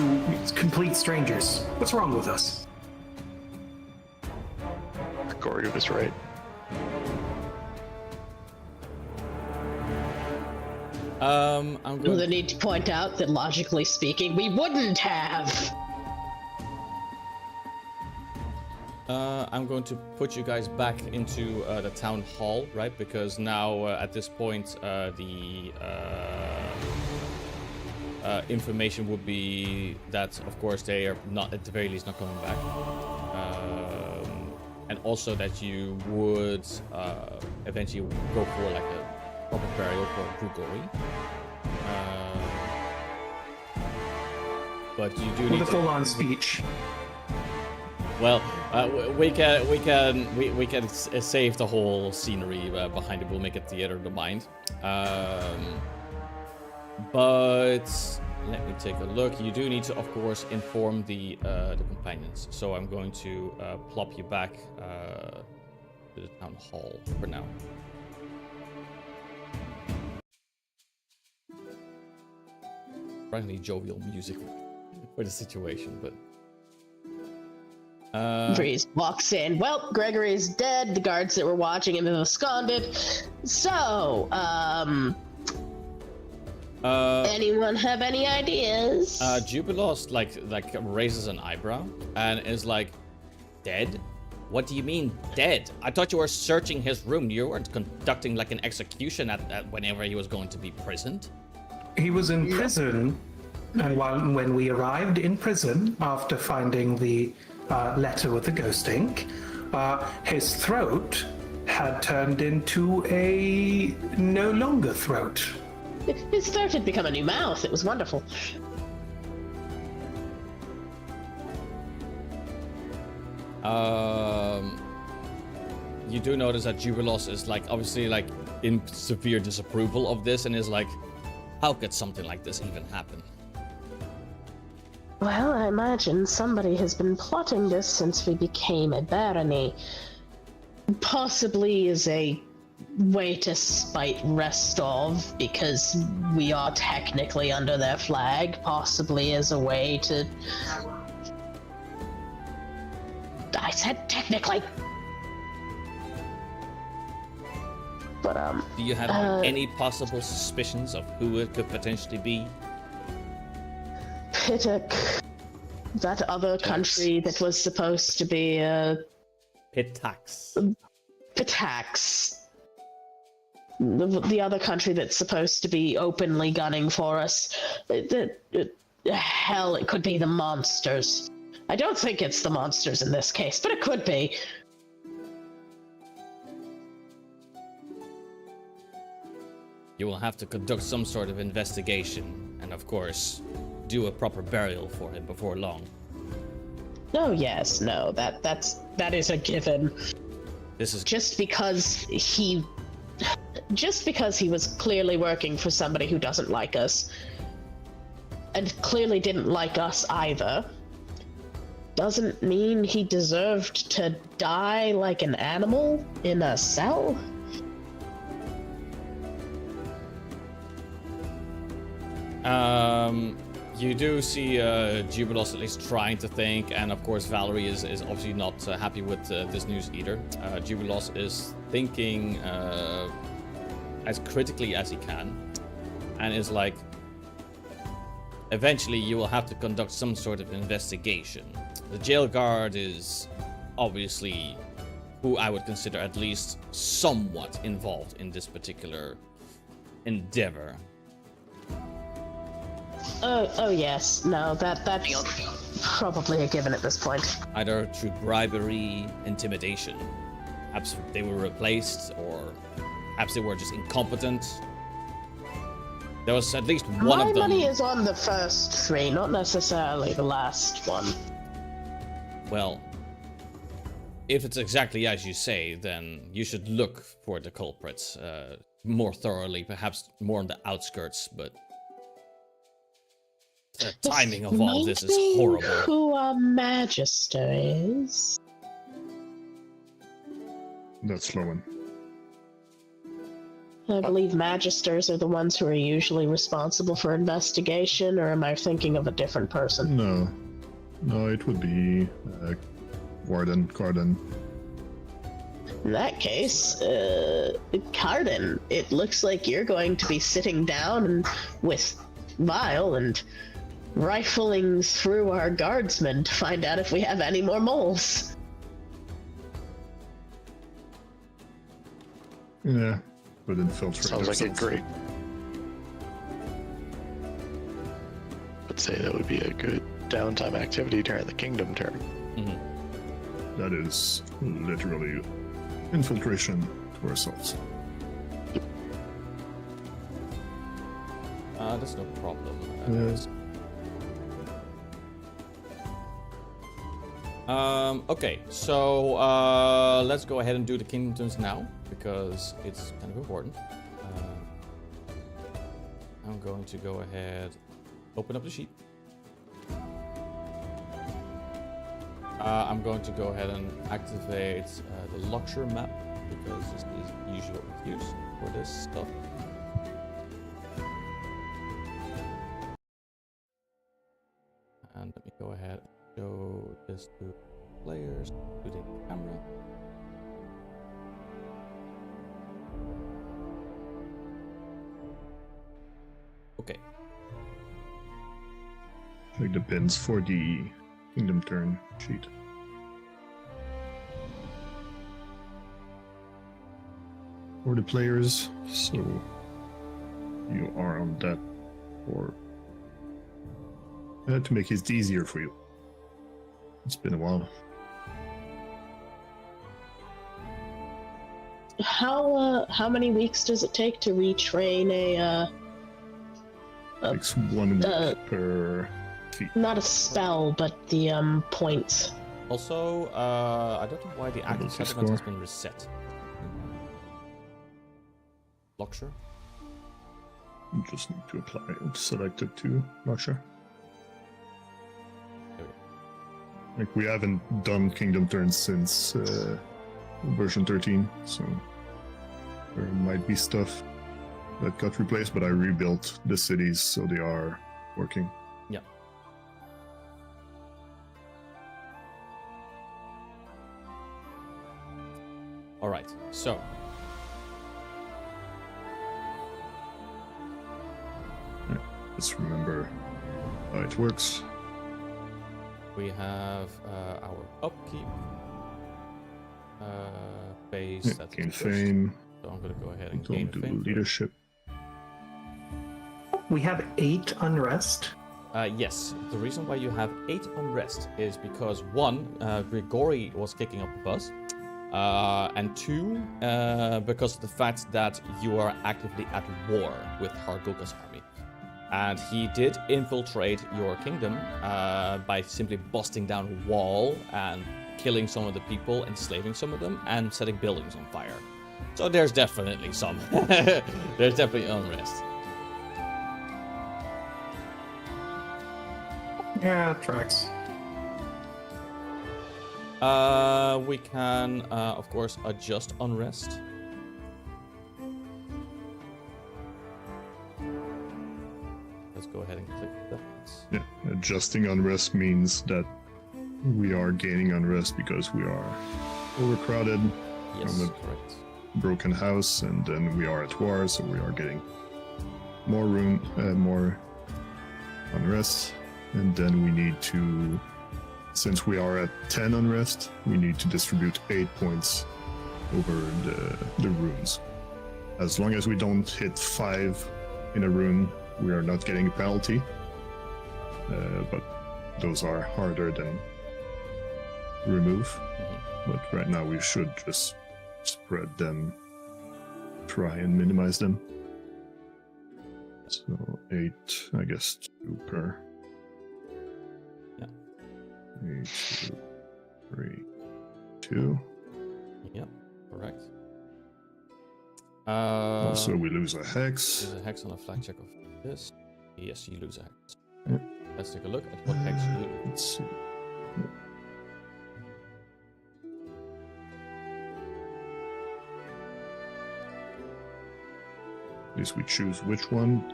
complete strangers? What's wrong with us? Grigori was right. I'm going. The need to point out that logically speaking, we wouldn't have. I'm going to put you guys back into the town hall, right? Because now, at this point, information would be that, of course, they are not, at the very least, not coming back. And also that you would eventually go for like a proper burial for Grigori. But you do need With a full-on speech. Well, we can save the whole scenery behind it. We'll make it theater of the mind. But let me take a look. You do need to, of course, inform the companions. So I'm going to plop you back to the town hall for now. Surprisingly jovial music for the situation, but. Breeze walks in. Well, Gregory's dead. The guards that were watching him have absconded. So, anyone have any ideas? Jubilos like raises an eyebrow and is like, dead? What do you mean dead? I thought you were searching his room. You weren't conducting like an execution at whenever he was going to be prisoned. He was in prison, and when we arrived in prison after finding the letter with the ghost ink, his throat had turned into a no longer throat. His throat had become a new mouth. It was wonderful. You do notice that Jubilos is like obviously like in severe disapproval of this and is like, how could something like this even happen? Well, I imagine somebody has been plotting this since we became a barony. Possibly as a way to spite Restov, because we are technically under their flag. Possibly as a way to... I said technically! But, Do you have any possible suspicions of who it could potentially be? Pitak, that other country that was supposed to be Pitax. The other country that's supposed to be openly gunning for us. Hell, it could be the monsters. I don't think it's the monsters in this case, but it could be. You will have to conduct some sort of investigation, and of course, do a proper burial for him before long. Oh yes, no, that is a given. This is just because he was clearly working for somebody who doesn't like us, and clearly didn't like us either, doesn't mean he deserved to die like an animal in a cell. You do see Jubilos at least trying to think, and of course Valerie is obviously not happy with this news either. Jubilos is thinking as critically as he can, and is like, eventually you will have to conduct some sort of investigation. The jail guard is obviously who I would consider at least somewhat involved in this particular endeavor. Oh yes, no, that's probably a given at this point. Either through bribery, intimidation. Perhaps they were replaced, or perhaps they were just incompetent. There was at least one of them. My money is on the first three, not necessarily the last one. Well, if it's exactly as you say, then you should look for the culprits more thoroughly, perhaps more on the outskirts, but the timing of all this is horrible. Who a magister is? That's Sloan. I believe magisters are the ones who are usually responsible for investigation, or am I thinking of a different person? No, it would be Warden, Garden. In that case, Carden, it looks like you're going to be sitting down and with Vile and rifling through our guardsmen to find out if we have any more moles. Yeah, but infiltrate. Sounds like a great. would say that would be a good downtime activity during the kingdom turn. That is literally infiltration to ourselves. That's no problem. Yes. Okay, so let's go ahead and do the kingdom turns now because it's kind of important. I'm going to go ahead, open up the sheet. I'm going to go ahead and activate the luxury map because this is usually what we use for this stuff. And let me go ahead and show this to players, to the camera. Okay. Like the pins for the kingdom turn sheet. For the players, so you are on that for to make it easier for you. It's been a while. How many weeks does it take to retrain Takes 1 week per feat. not a spell, but the points? Also, I don't know why the active Ability settlement has score. been reset. Luxury? You just need to apply it, select it to Luxury. Like, we haven't done Kingdom Turns since version 13, so there might be stuff that got replaced, but I rebuilt the cities so they are working. Yeah. Alright, so. Let's remember how it works. We have our upkeep base. Yeah, That's gain the first. fame, So I'm going to go ahead and gain don't do fame. leadership. We have 8 unrest. Yes, the reason why you have 8 unrest is because 1, Grigori was kicking up the bus, and 2, because of the fact that you are actively at war with Hargulka's army. And he did infiltrate your kingdom by simply busting down a wall and killing some of the people, enslaving some of them, and setting buildings on fire. So there's definitely some. There's definitely unrest. Yeah, it tracks. We can, of course, adjust unrest. Let's go ahead and click that. Yeah, adjusting unrest means that we are gaining unrest because we are overcrowded, Yes, From the- correct. broken house, and then we are at war, so we are getting more room, more unrest, and then we need to, since we are at 10 unrest, we need to distribute 8 points over the runes. As long as we don't hit 5 in a rune, we are not getting a penalty, but those are harder than remove. But right now we should just spread them, try and minimize them. So 8, I guess 2 per. Yeah. 8, 2, 3, 2. Yep, correct. Also, we lose a hex. There's a hex on a flag check of this. Yes, you lose a hex. Yeah. Let's take a look at what hex you lose. Let's see. At least we choose which one.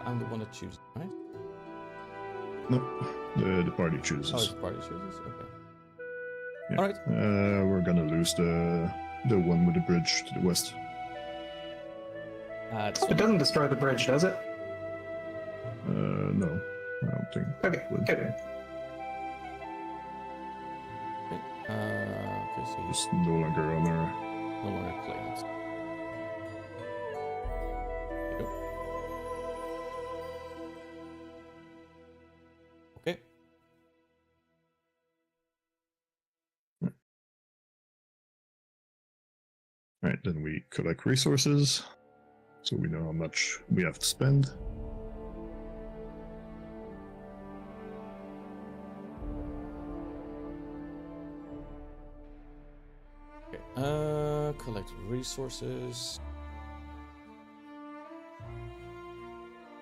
I'm the one that chooses, right? No, the party chooses. Oh, the party chooses? Okay. Yeah. Alright. We're gonna lose the one with the bridge to the west. It doesn't destroy the bridge, does it? No, I don't think. Okay, Would. okay. Okay, so you It's no longer on our. no longer claims. There you go. Alright, then we collect resources, so we know how much we have to spend. Okay, collect resources.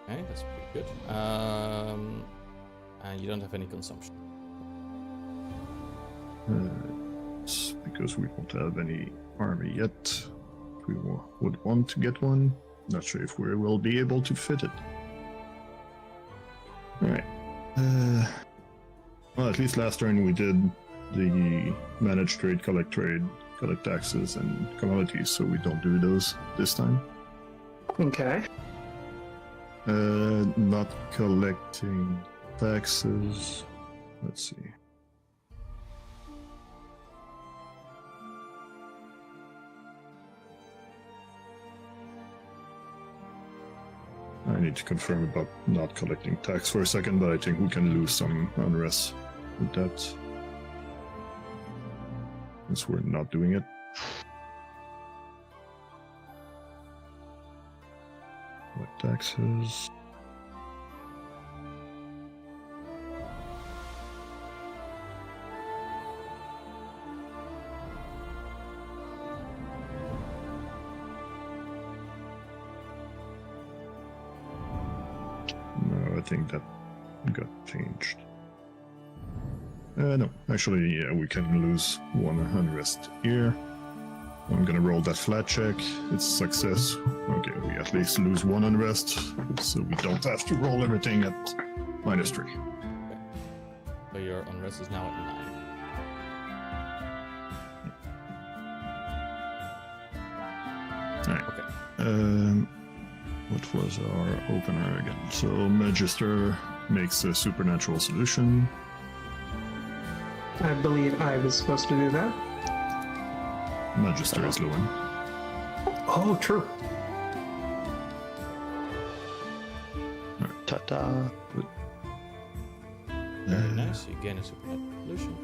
Okay, that's pretty good. And you don't have any consumption. It's because we don't have any army yet. We would want to get one. Not sure if we will be able to fit it. Alright. Well, at least last turn we did the manage trade, collect taxes and commodities, so we don't do those this time. Okay. Not collecting taxes. Let's see. I need to confirm about not collecting tax for a second, but I think we can lose some unrest with that. Since we're not doing it. What taxes? No, I think that got changed. No, actually, yeah, we can lose one unrest here. I'm gonna roll that flat check. It's a success. Okay, we at least lose one unrest, so we don't have to roll everything at -3. Okay. So your unrest is now at 9. Alright. Okay. What was our opener again? So Magister makes a supernatural solution. I believe I was supposed to do that. Magister is Lewin. Oh, true. Ta-da. Very nice. You gain a supernatural solution.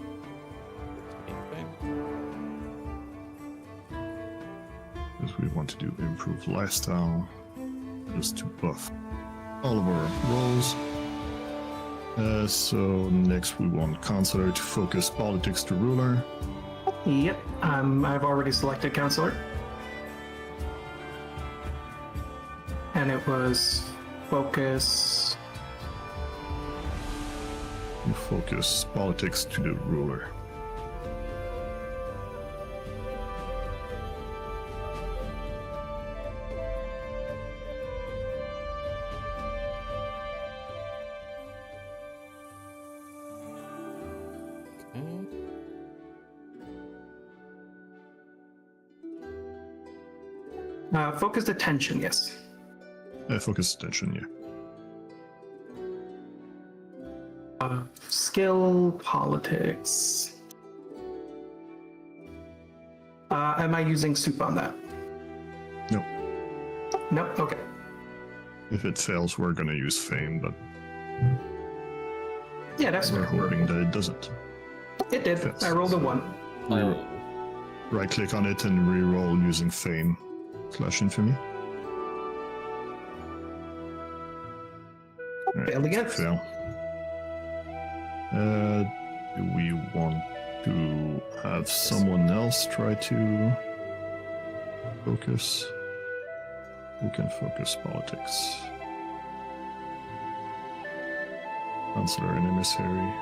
Okay. Because we want to do improve lifestyle, just to buff all of our rolls. So next we want Counselor to focus politics to ruler. Yep. I've already selected counselor. And it was focus. You focus politics to the ruler. Focused attention, yes. Focus attention, yeah. Skill, politics. Am I using soup on that? No. No? Okay. If it fails, we're gonna use fame, but Yeah, that's we're fair. hoping that it doesn't. It did. Fits. I rolled a 1. Oh, Right click on it and reroll using fame / infamy. Alright, Failed again. fail. Do we want to have someone else try to focus? Who can focus politics? Counselor and emissary.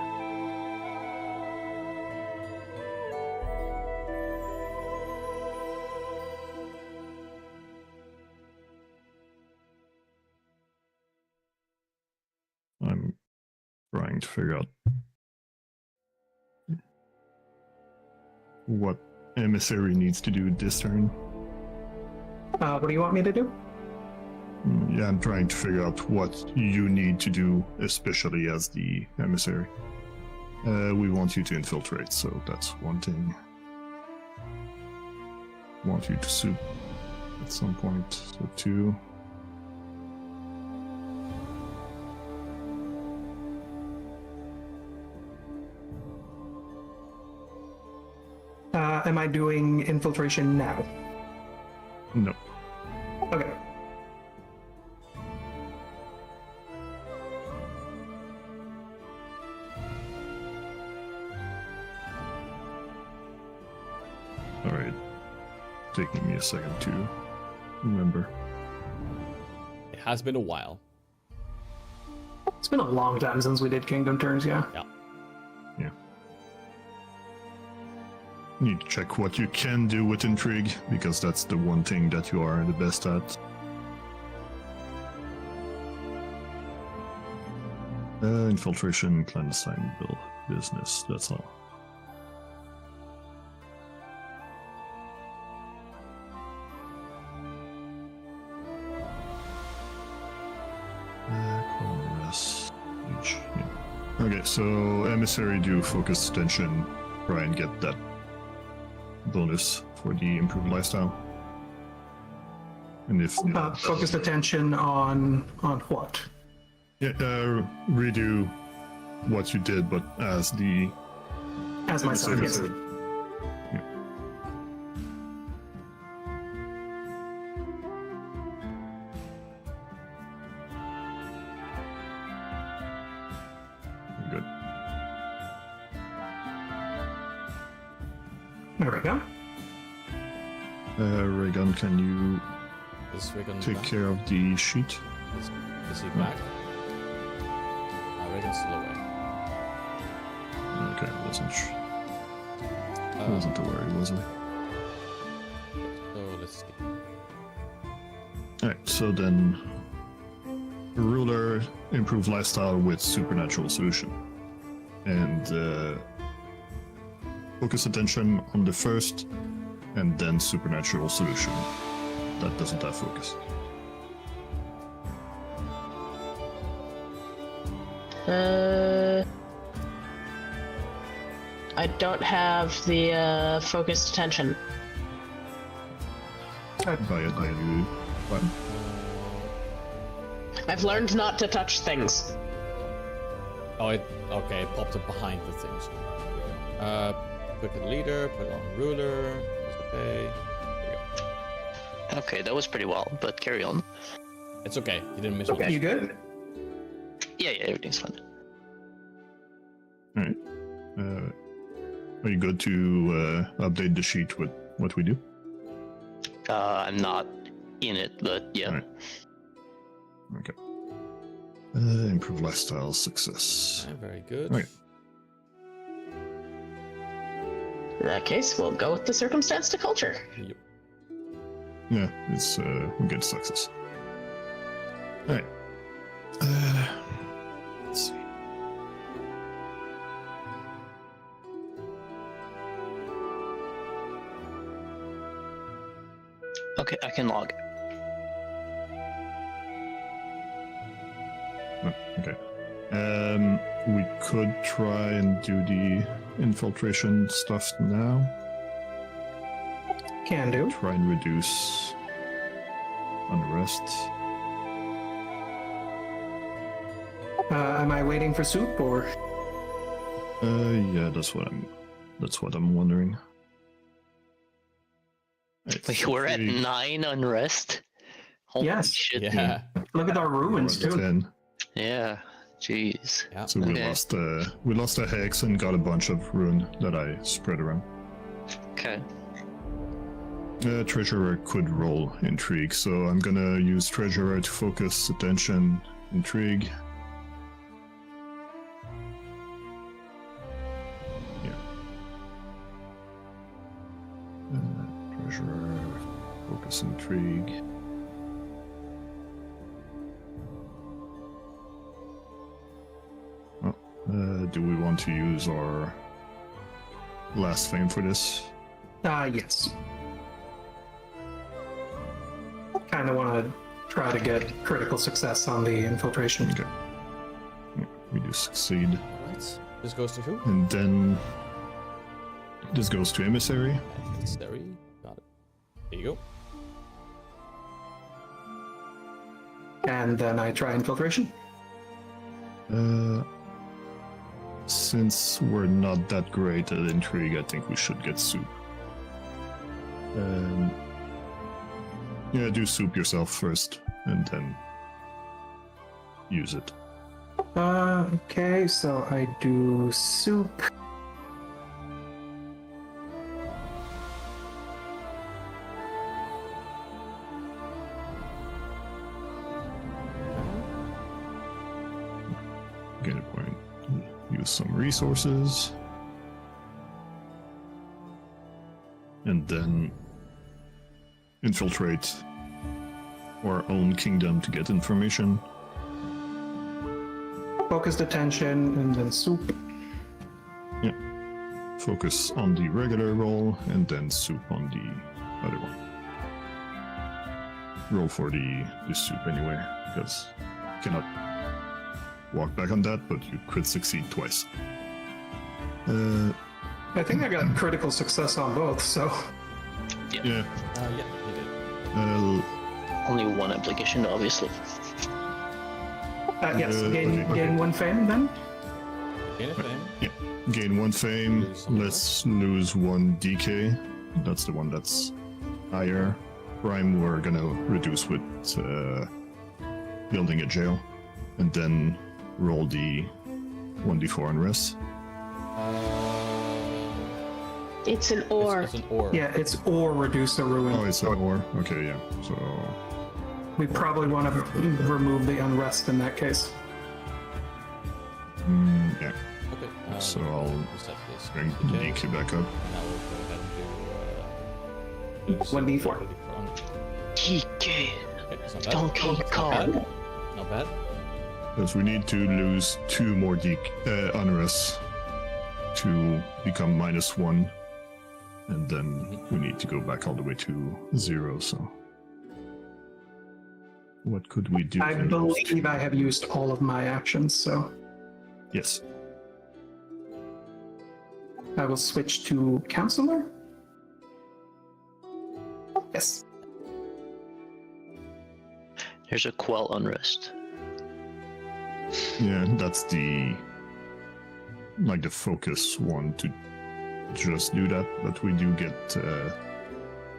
I'm trying to figure out what emissary needs to do this turn. What do you want me to do? Yeah, I'm trying to figure out what you need to do, especially as the emissary. We want you to infiltrate, so that's one thing. Want you to soup at some point, so 2. Am I doing infiltration now? taking me a second to remember. It has been a while. It's been a long time since we did Kingdom Turns, yeah. Yeah. You need to check what you can do with intrigue, because that's the one thing that you are the best at. Infiltration, clandestine business, that's all. Unrest, yeah. Okay, so emissary do focus attention, try and get that bonus for the improved lifestyle. And if Focused attention on what? yeah, redo what you did, but as the As myself, yes. Yeah. Good. There we go. Raygun, can you Is Regan take back? care of the sheet? Is he back? Regan's still away. Okay, wasn't aware he wasn't. So let's see. Alright, so then ruler improve lifestyle with supernatural solution. And focus attention on the first and then supernatural solution. That doesn't have focus. I don't have the focused attention. By it, I do. What? I've learned not to touch things. Oh, it popped up behind the things. Pick a leader, put on ruler, that's okay. There you go. Okay, that was pretty well, but carry on. It's okay, you didn't miss Okay, much. you good? Yeah, everything's fine. Alright. Are you good to update the sheet with what we do? I'm not in it, but yeah. Alright. Okay. Improve lifestyle success. Yeah, very good. Okay. In that case, we'll go with the circumstance to culture. Yep. Yeah, it's we get success. Alright. Let's see. Okay, I can log. Oh, okay. We could try and do the infiltration stuff now. Can do. Try and reduce unrest. Am I waiting for soup or? Yeah, that's what I'm wondering. Like, we're at 9 unrest. Holy Yes. shit. Yeah. Look at our ruins too. 10. Yeah. Jeez. Yeah. So Okay. we lost a hex and got a bunch of rune that I spread around. Okay. Treasurer could roll intrigue, so I'm gonna use treasurer to focus attention, intrigue. Yeah. Treasurer, focus intrigue. Do we want to use our last fame for this? Yes. Kind of want to try to get critical success on the infiltration. Okay. Yeah, we do succeed. Alright. This goes to who? And then this goes to emissary. Emissary. Got it. There you go. And then I try infiltration. Since we're not that great at intrigue, I think we should get soup. Yeah, do soup yourself first, and then use it. Okay, so I do soup. Gain a point. Use some resources. And then infiltrate our own kingdom to get information. Focused attention and then soup. Yeah. Focus on the regular roll and then soup on the other one. Roll for the soup anyway, because you cannot walk back on that, but you could succeed twice. I think I got critical success on both, so Yeah. Yeah, you did. Only one application, obviously. yes, okay. gain 1 fame then. Gain a fame. Yeah. Gain 1 fame. Lose some Let's lose 1 DK. That's the one that's higher. Prime we're gonna reduce with building a jail. And then roll the 1d4 unrest. It's an or. It's an or. Yeah, it's or reduce a ruin. Oh, it's an or? Okay, yeah. So, We probably want to remove the unrest in that case. yeah. Okay. So I'll reset this. bring Okay. DK back up. Now we'll go ahead and do 1d4. TK. Okay, it's not bad. Donkey Not Kong. bad. Not bad. Because we need to lose 2 more unrest to become -1. And then we need to go back all the way to 0, so. What could we do? I for those believe I have used all of my actions, so Yes. I will switch to counselor. Yes. Here's a quell unrest. Yeah, that's the focus one to just do that, but we do get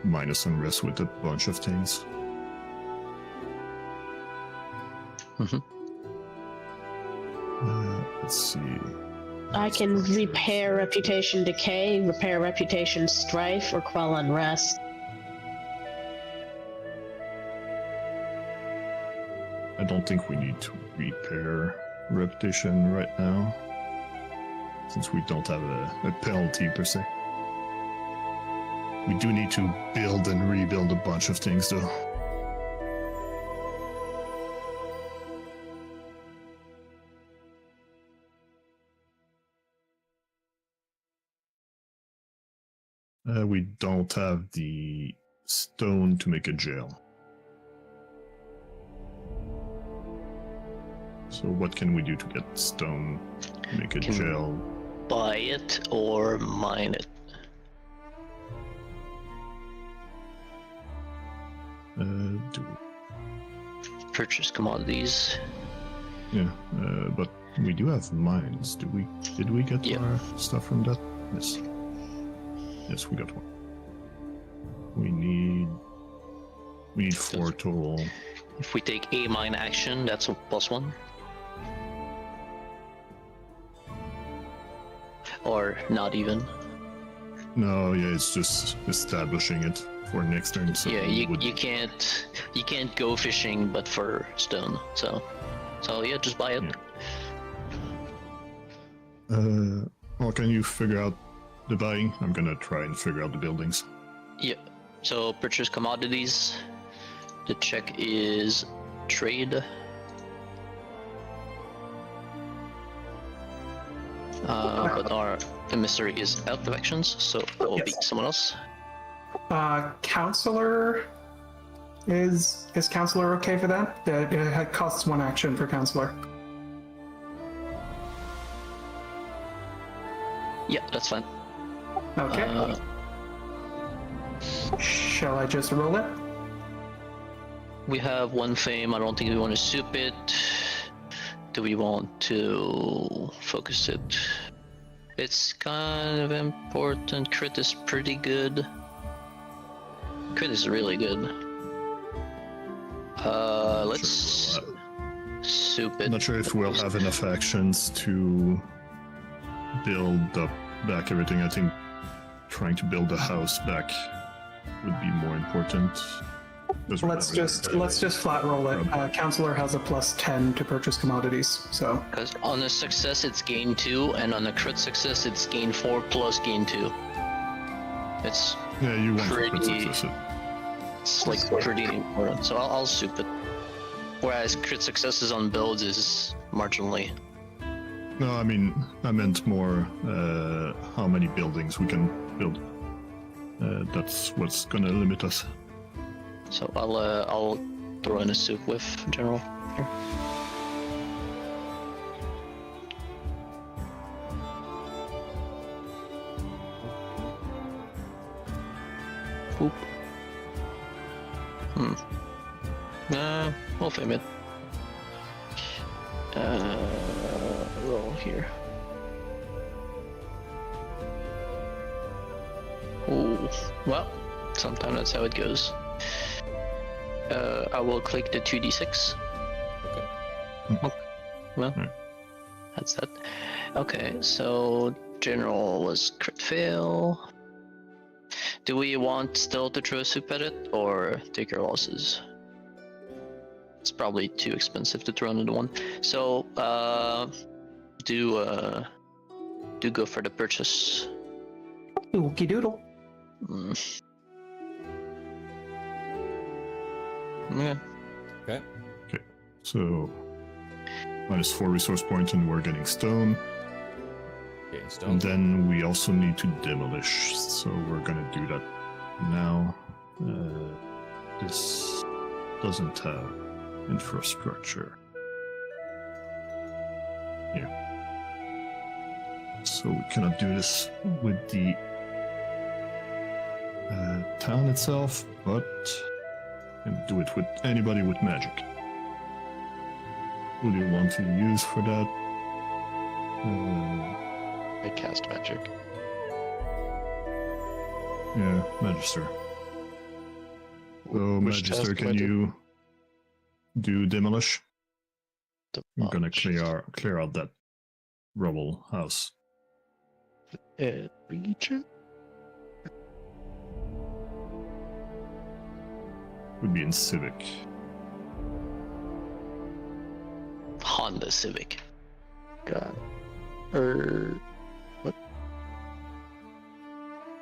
minus unrest with a bunch of things. Let's see. I can repair reputation decay, repair reputation strife, or quell unrest. I don't think we need to repair reputation right now, since we don't have a penalty per se. We do need to build and rebuild a bunch of things though. We don't have the stone to make a jail. So what can we do to get stone to make a Can- jail? Buy it or mine it. Do Purchase commodities. yeah, but we do have mines. Did we get Yeah. our stuff from that? Yes. Yes, we got one. We need 4 total. If we take a mine action, that's a +1. Or not even. No, yeah, it's just establishing it for next turn. So Yeah, we would- you can't go fishing but for stone. So yeah, just buy it. Yeah. Well, can you figure out the buying? I'm gonna try and figure out the buildings. Yeah. So purchase commodities. The check is trade. But our emissary is out of actions, so it will be Yes. someone else. Counselor is counselor okay for that? It costs 1 action for counselor. Yeah, that's fine. Okay. Shall I just roll it? We have 1 fame. I don't think we want to soup it. Do we want to focus it? It's kind of important. Crit is pretty good. Crit is really good. Let's soup it. I'm not sure if we'll have enough actions to build up back everything. I think trying to build the house back would be more important. Doesn't matter. Let's just flat roll it. Counselor has a +10 to purchase commodities, so Because on a success it's gain 2, and on a crit success it's gain 4 plus gain 2. It's Yeah, you want to pretty- crit success it. it's like pretty important. So I'll soup it. Whereas crit successes on builds is marginally. No, I mean, I meant more how many buildings we can build. That's what's gonna limit us. So I'll throw in a soup with general here. Oop. We'll fame it. Roll here. Oh, well, sometimes that's how it goes. I will click the 2d6. Okay. Well, that's that. Okay, so general was crit fail. Do we want still to throw a soup at it, or take our losses? It's probably too expensive to throw another one. So, do go for the purchase. ookie doodle. Mm. Yeah. Okay. So, -4 resource point, and we're getting stone. Getting stone. And then we also need to demolish, so we're gonna do that now. This doesn't have infrastructure. Yeah. So we cannot do this with the town itself, but we can do it with anybody with magic. Who do you want to use for that? I cast magic. Yeah, Magister. So, Which Magister, task can do I do? you do demolish? I'm gonna Demolish. clear out that rubble house. Region? Would be in Civic. Honda Civic. God. What?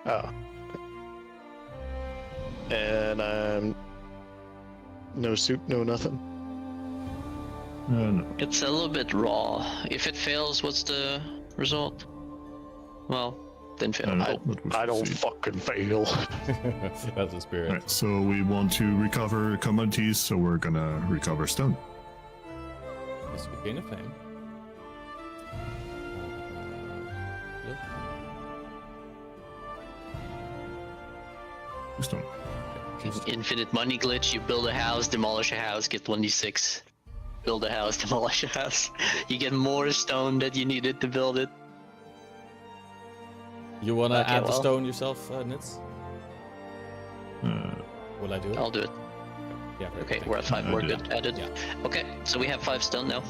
Oh. And I'm no soup, no nothing. No. It's a little bit raw. If it fails, what's the result? Well, then fail. I don't fucking fail. That's the spirit. Right, so we want to recover commodities, so we're gonna recover stone. Yes, we gain a fame. Stone. Infinite money glitch. You build a house, demolish a house, get 1d6. Build a house, demolish a house. You get more stone that you needed to build it. You wanna Okay, add the well. stone yourself, Nitz? Will I do it? I'll do it. Yeah. very Okay, good, we're at thank 5. We're I did. good. Added. Yeah. Okay, so we have 5 stone now.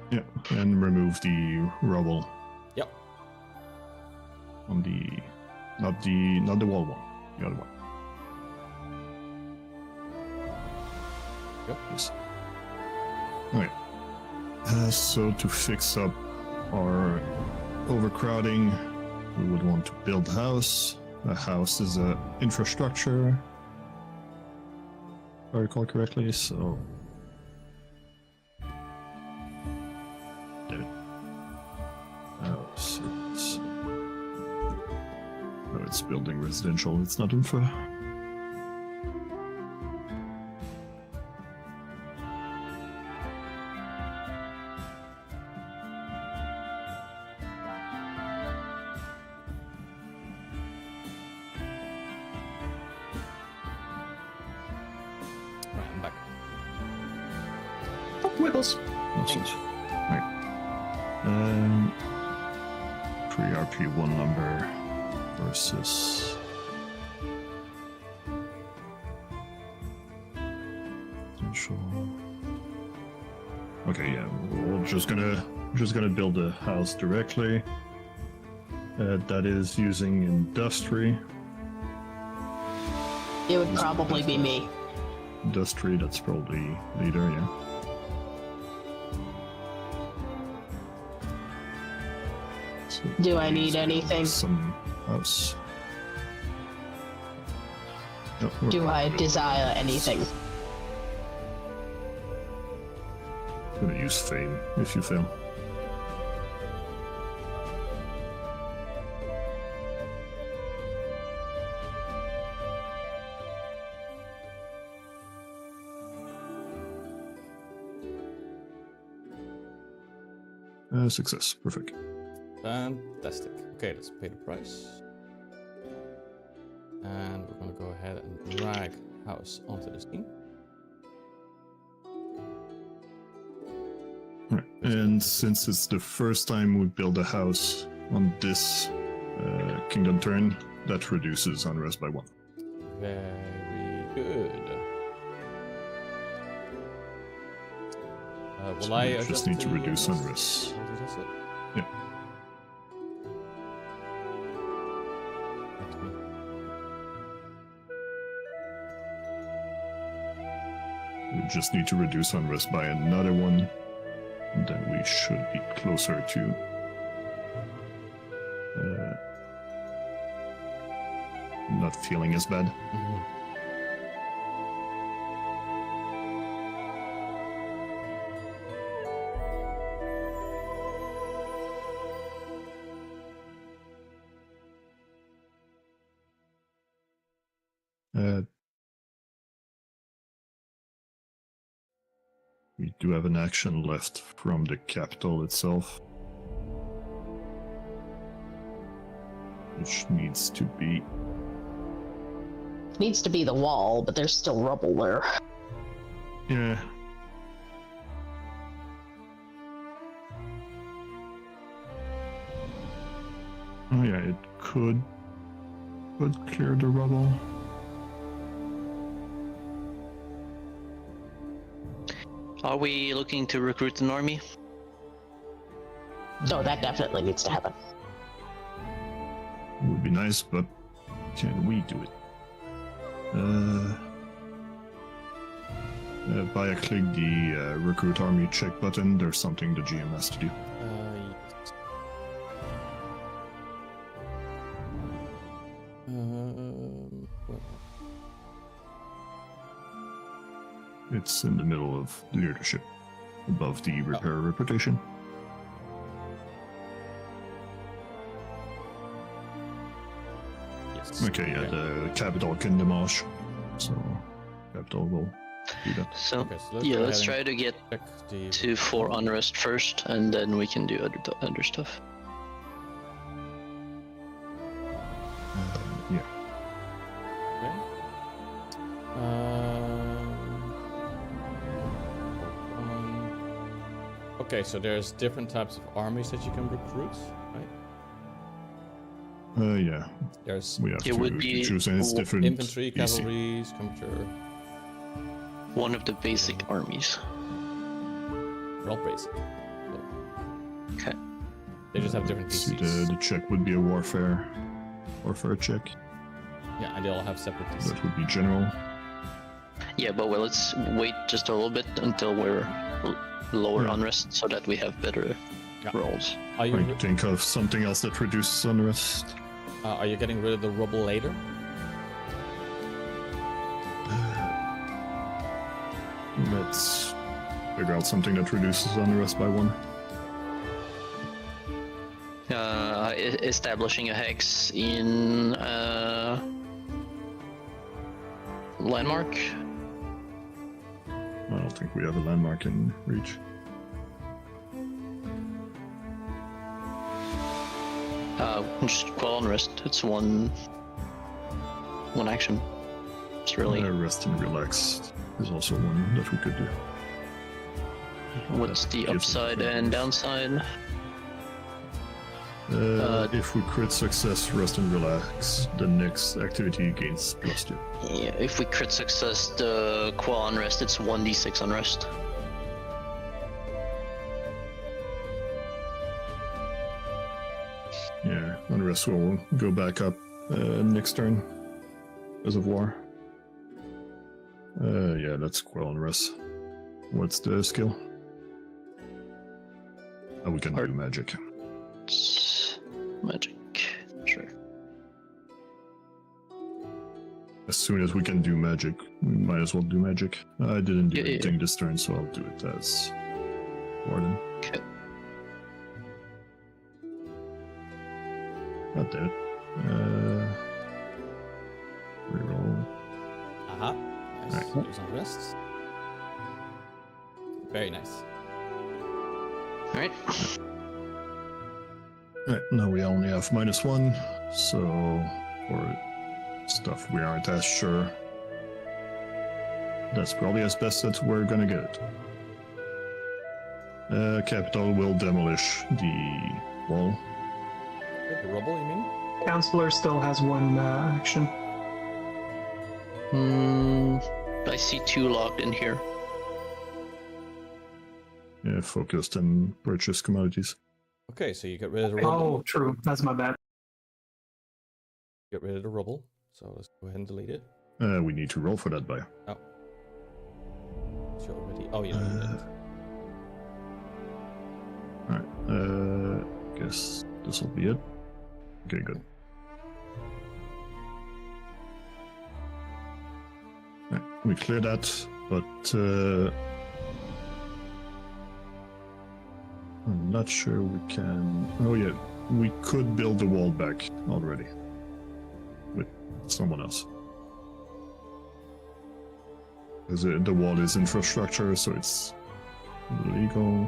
Yeah, and remove the rubble Yep. on the not the wall one, the other one. Yep. Yes. Okay. So to fix up our overcrowding, we would want to build a house. A house is a infrastructure, if I recall correctly. So, house. Oh, it's building residential. It's not infra. Right, I'm back. Wiggles. Nonsense. Right. Pre-RP1 number versus potential. Okay, yeah, we're just gonna build a house directly. That is using industry. It would probably be me. industry, that's probably leader, yeah. So Do I need please anything? Some house. No, we're Do I good. desire anything? I'm gonna use fame if you fail. Success. Perfect. Fantastic. Okay, let's pay the price. And we're gonna go ahead and drag house onto the scene. Right. And since it's the first time we build a house on this kingdom turn, that reduces unrest by 1. Very good. Will So I we adjust just need to the reduce unrest. I'll adjust it. Yeah. That's me. We just need to reduce unrest by another 1. And then we should be closer to not feeling as bad. Mhm. We do have an action left from the capital itself, which needs to be. Needs to be the wall, but there's still rubble there. Yeah. Oh yeah, it could clear the rubble. Are we looking to recruit an army? So that definitely needs to happen. It would be nice, but can we do it? By click the recruit army check button, there's something the GM has to do. Yes. Where- It's in the middle of leadership, above the repair reputation. Yes. Okay, yeah, the capital can demolish, so capital will do that. So, Okay, so let's yeah, go let's ahead try and to get check the to 4 unrest first, and then we can do other stuff. Yeah. Okay. Okay, so there's different types of armies that you can recruit, right? Yeah. There's We have It to would be choose, and it's different. infantry, PC. cavalry, skirmisher. One of the basic armies. They're all basic. Okay. They just have different See, PCs. the check would be a warfare check. Yeah, and they all have separate PCs. That would be general. Yeah, but well, let's wait just a little bit until we're lower Yeah. unrest so that we have better Yeah. rolls. Are you I think of something else that reduces unrest. are you getting rid of the rubble later? Let's figure out something that reduces unrest by 1. Establishing a hex in landmark. I don't think we have a landmark in reach. Just quell unrest. It's one action. It's really. Rest and relax is also one that we could do. What's the Gives upside it and downside? If we crit success, rest and relax, the next activity gains +2. Yeah, if we crit success the quell unrest, it's 1d6 unrest. Yeah, unrest will go back up next turn because of war. Yeah, let's quell unrest. What's the skill? Oh, we can do magic. It's magic. Sure. As soon as we can do magic, we might as well do magic. I didn't do Yeah, yeah, anything this turn, so I'll do it as Warden. Okay. God damn it. Reroll. Aha. Nice. Right. Do some rests. Very nice. Alright. Alright, now we only have -1, so for stuff we aren't as sure, that's probably as best that we're gonna get it. Capital will demolish the wall. The rubble, you mean? Counselor still has one action. I see 2 locked in here. Yeah, focused and purchase commodities. Okay, so you get rid of the rubble. Oh, true. That's my bad. Get rid of the rubble. So let's go ahead and delete it. We need to roll for that buy. Oh. You already. Oh, you didn't. Alright, guess this will be it. Okay, good. Right, we clear that, but I'm not sure we can. Oh, yeah, we could build the wall back already with someone else. Because the wall is infrastructure, so it's illegal.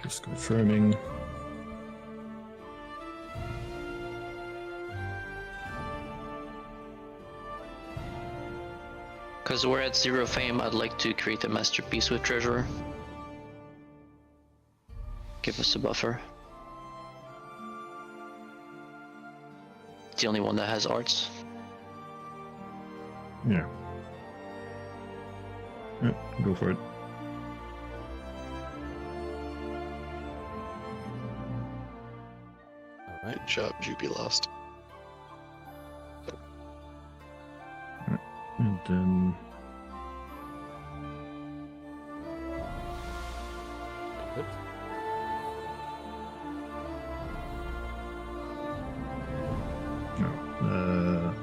Just confirming. Because we're at 0 fame, I'd like to create a masterpiece with treasure. Give us a buffer. It's the only one that has arts. Yeah. Yeah, go for it. Alright. Good job, Jubilost. And then Good. no.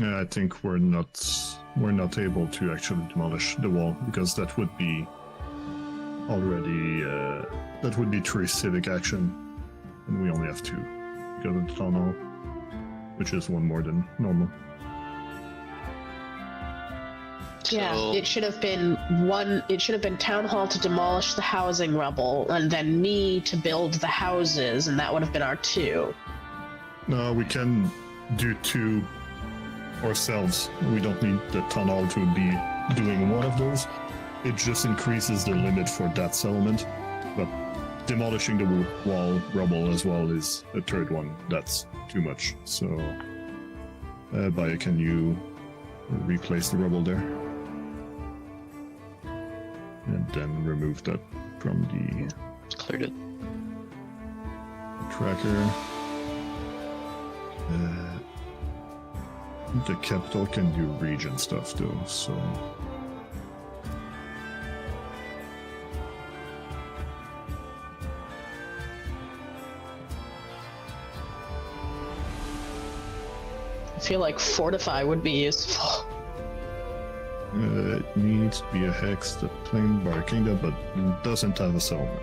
I think we're not able to actually demolish the wall because that would be already that would be 3 civic action, and we only have 2 because of the town hall, which is 1 more than normal. Yeah, So- it should have been one. It should have been town hall to demolish the housing rubble, and then me to build the houses, and that would have been our 2. No, we can do 2 ourselves. We don't need the town hall to be doing one of those. It just increases the limit for that settlement, but demolishing the wall rubble as well is a 3rd one. That's too much. So, Baya, can you replace the rubble there? And then remove that from the Cleared it. tracker. The capital can do region stuff though, so. I feel like fortify would be useful. It needs to be a hex that claimed by a kingdom but doesn't have a settlement.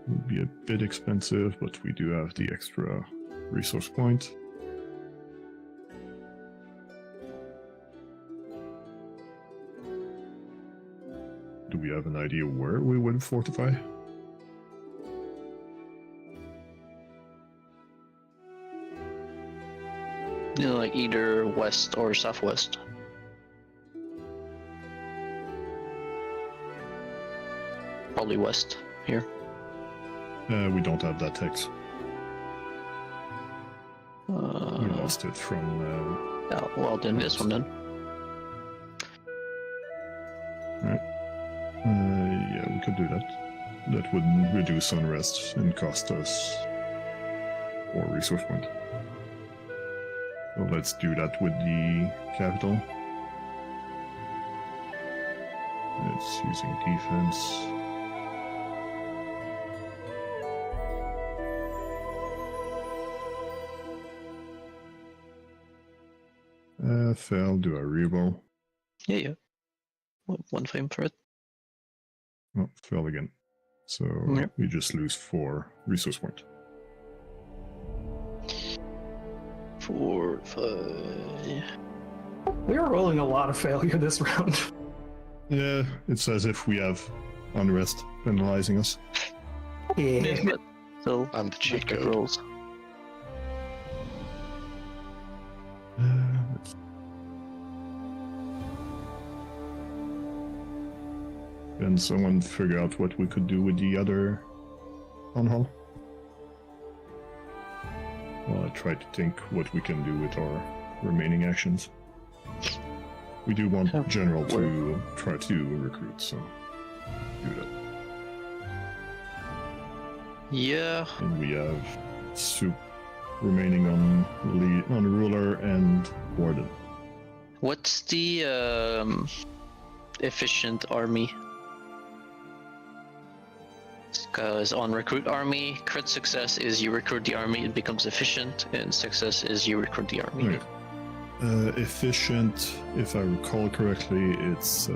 Would be a bit expensive, but we do have the extra resource point. Do we have an idea where we would fortify? You know, like either west or southwest. Probably west here. We don't have that hex. We Uh, lost it from Oh, well, then this one then. Yeah, we could do that. That would reduce unrest and cost us 4 resource point. So let's do that with the capital. It's using defense. Fail, do a reroll. Yeah. One fame for it. Oh, fail again. So Yep. we just lose 4 resource point. 4, 5. We are rolling a lot of failure this round. Yeah, it's as if we have unrest penalizing us. Yes, Yeah. but still, I'm the cheat not good code. rolls. Let's- Can someone figure out what we could do with the other town hall? Well, I try to think what we can do with our remaining actions. We do want Oh, General to try to recruit, so do that. Yeah. And we have Soup remaining on Ruler and Warden. What's the efficient army? Because on recruit army, crit success is you recruit the army, it becomes efficient, and success is you recruit the army. Okay. Efficient, if I recall correctly, it's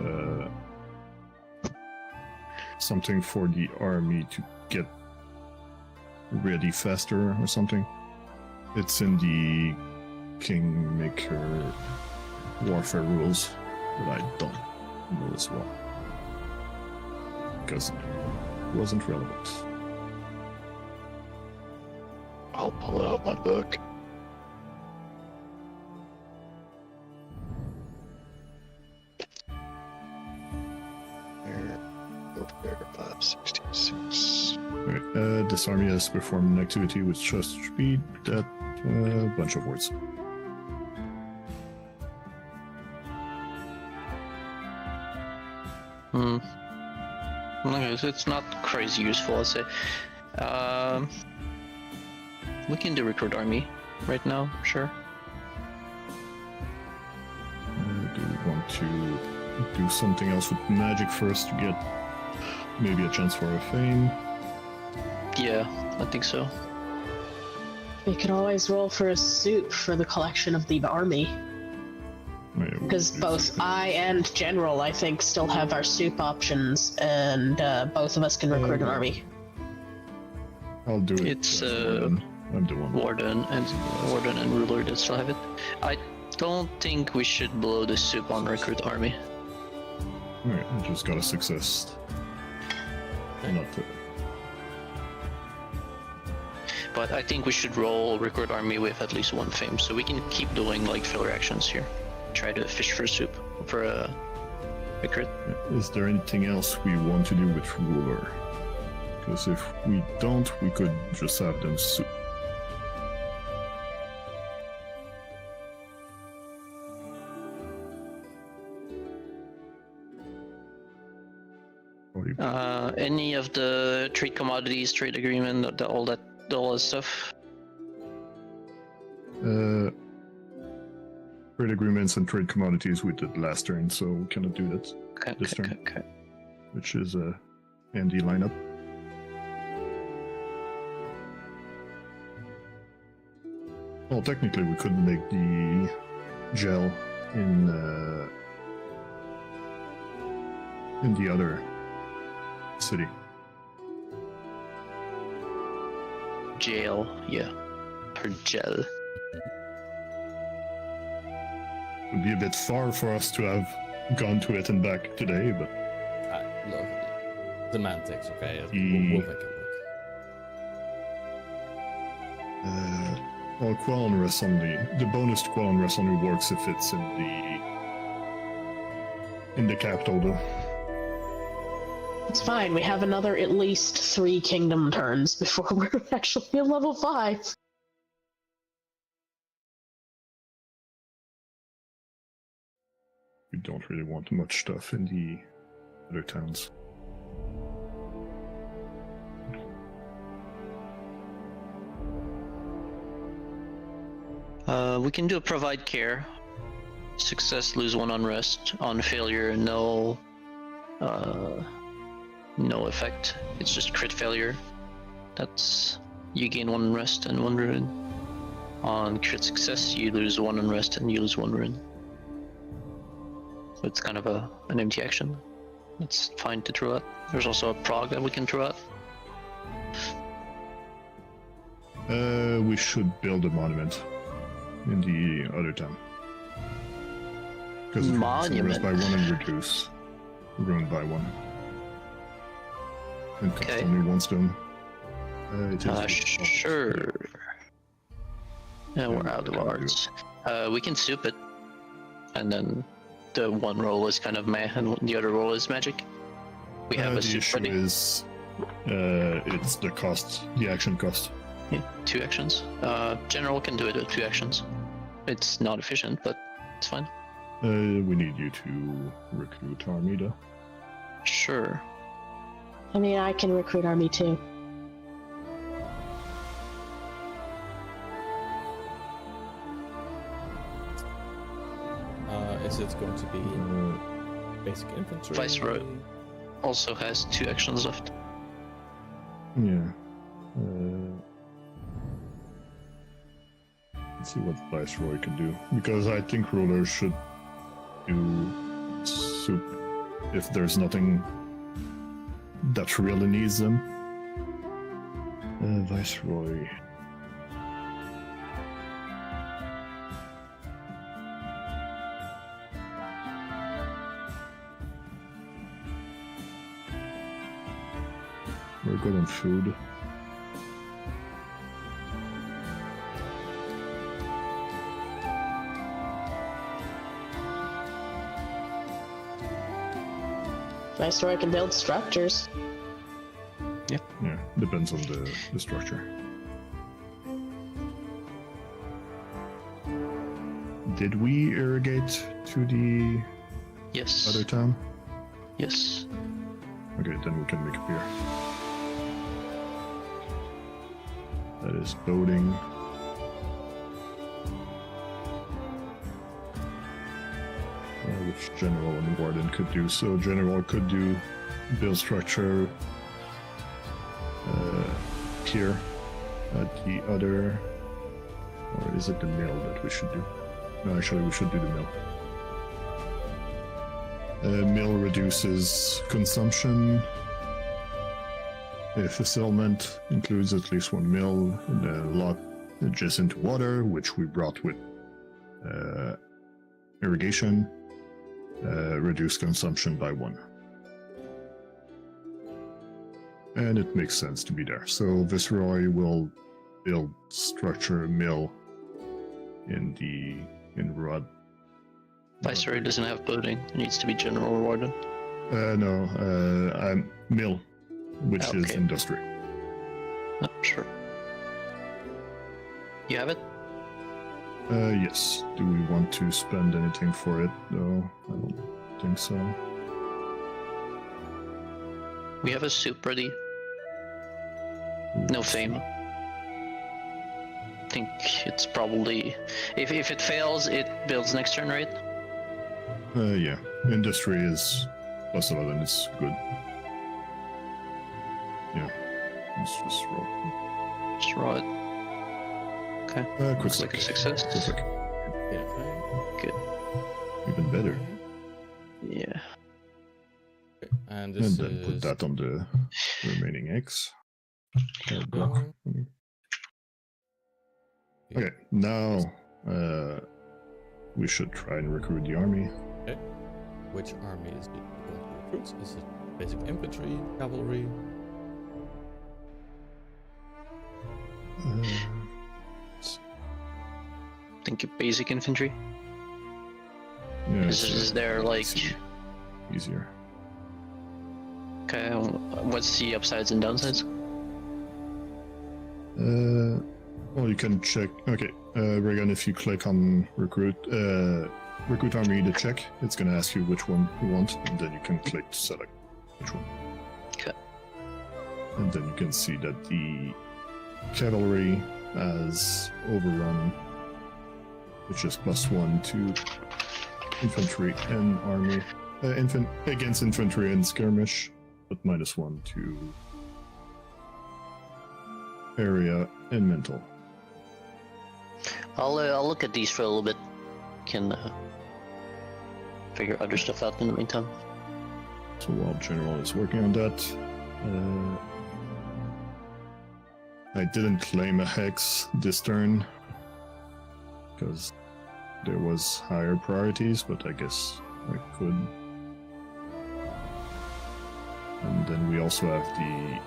something for the army to get ready faster or something. It's in the Kingmaker warfare rules, but I don't know as well. Because it wasn't relevant. I'll pull out my book. There, 566. Alright, this army has performed an activity with just speed at a bunch of words. Okay, so it's not crazy useful, I'd say. We can do recruit army right now, sure. Do we want to do something else with magic first to get maybe a chance for a fame? Yeah, I think so. We could always roll for a suit for the collection of the army. Oh, yeah, we'll Because do both something. I and General, I think, still have our soup options, and both of us can recruit an army. I'll do it. It's, as Warden. I'm the one. Warden and Ruler that still have it. I don't think we should blow the soup on recruit army. Alright, I just got a success. Not the, But I think we should roll recruit army with at least 1 fame, so we can keep doing like filler actions here. Try to fish for soup for a recruit. Is there anything else we want to do with Ruler? Because if we don't, we could just have them soup. What do you- Any of the trade commodities, trade agreement, all that stuff. Trade agreements and trade commodities we did last turn, so we cannot do that, Okay, This okay, turn. okay. which is a handy lineup. Well, technically, we could make the gel in the other city. Jail, yeah. Or gel. Would be a bit far for us to have gone to it and back today, but Look, semantics, okay? We'll make it work. well, Quell unrest only. The bonus to Quell unrest only works if it's in the capital, though. It's fine, we have another at least 3 kingdom turns before we're actually at level 5. don't really want much stuff in the other towns. We can do a provide care. Success, lose 1 unrest. On failure, no effect. It's just crit failure. That's you gain 1 unrest and 1 ruin. On crit success, you lose 1 unrest and you lose 1 ruin. So it's kind of an empty action. It's fine to throw out. There's also a prog that we can throw out. We should build a monument in the other town. Because Monument by 1 and reduce ruined by 1. And cost Okay. only 1 stone. It is Sure. Yeah, we're we out of can do arts. We can soup it, and then the 1 roll is kind of meh, and the other roll is magic. We have a the soup issue ready. is it's the cost, the action cost. Yeah, 2 actions. General can do it with 2 actions. It's not efficient, but it's fine. We need you to recruit army though. Sure. I mean, I can recruit army too. Is it going to be basic infantry? Viceroy. Also has 2 actions left. Yeah. Let's see what Viceroy can do. Because I think rulers should do soup if there's nothing that really needs them. Viceroy. We're good on food. Viceroy can build structures. Yeah, depends on the structure. Did we irrigate to the Yes. other town? Yes. Okay, then we can make a pier. That is boating. Which General and Warden could do. So General could do build structure pier at the other, or is it the mill that we should do? No, actually we should do the mill. Mill reduces consumption if a settlement includes at least 1 mill. The lot adjacent to water, which we brought with irrigation, reduce consumption by 1. And it makes sense to be there. So Viceroy will build structure mill in Rod. Viceroy doesn't have boating. It needs to be General or Warden. No, I'm mill, which is Okay. industry. Oh, sure. You have it? Yes. Do we want to spend anything for it? No, I don't think so. We have a soup ready. No fame. I think it's probably... If it fails, it builds next turn, right? Yeah. Industry is +11. It's good. Yeah. Let's just roll. Just roll it. Okay. Quick Looks like a success. Quick look. Yeah, fine. Good. Even better. Yeah. Okay, and this And then is put that on the remaining X. Block. Okay, now we should try and recruit the army. Okay. Which army is it going to recruit? Is it basic infantry, cavalry? Think of basic infantry. Yeah, Is there like... easier. Okay, what's the upsides and downsides? Well, you can check. Okay, Regan, if you click on recruit, recruit army to check. It's going to ask you which one you want, and then you can click to select which one. Okay. And then you can see that the cavalry has overrun, which is +1 to infantry and army, against infantry and skirmish, but -1 to area and mental. I'll look at these for a little bit. Can figure other stuff out in the meantime. So while General is working on that, I didn't claim a hex this turn because there was higher priorities, but I guess I could. And then we also have the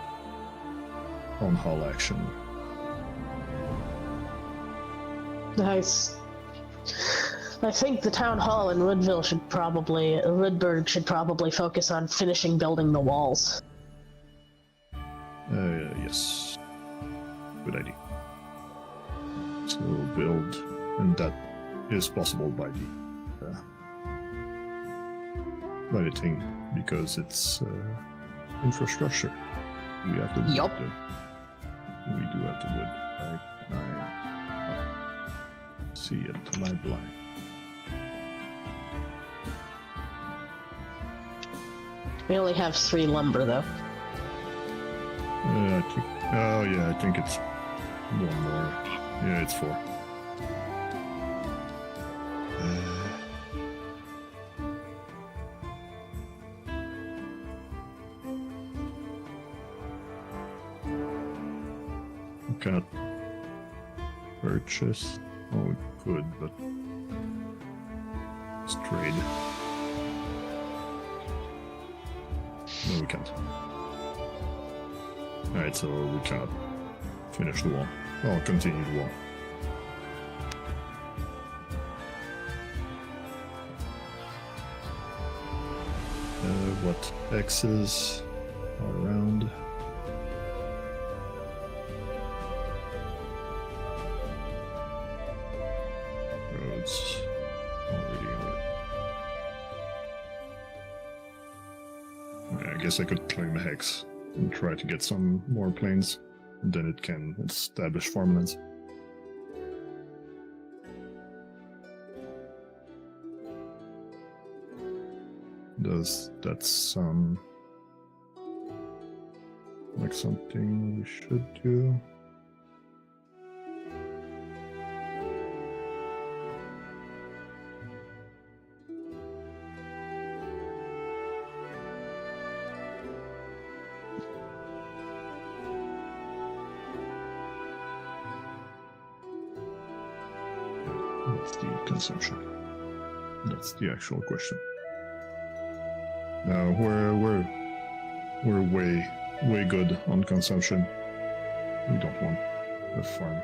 town hall action. Nice. I think the town hall in Rudberg should probably focus on finishing building the walls. Yes. Good idea. So we'll build, and that is possible by the thing, because it's infrastructure. We have the wood. Yup. We do have the wood. I see it. Am I blind? We only have 3 lumber, though. I think. Oh yeah, I think it's one more. Yeah, it's 4. We cannot purchase. Oh, we could, but let's trade. No, we can't. Alright, so we cannot finish the wall. Well, continue the wall. What X's are around? Roads. Already on it. I guess I could claim a hex and try to get some more planes, and then it can establish farmlands. Does that sound like something we should do? What's the consumption? That's the actual question. No, we're way good on consumption. We don't want a farm.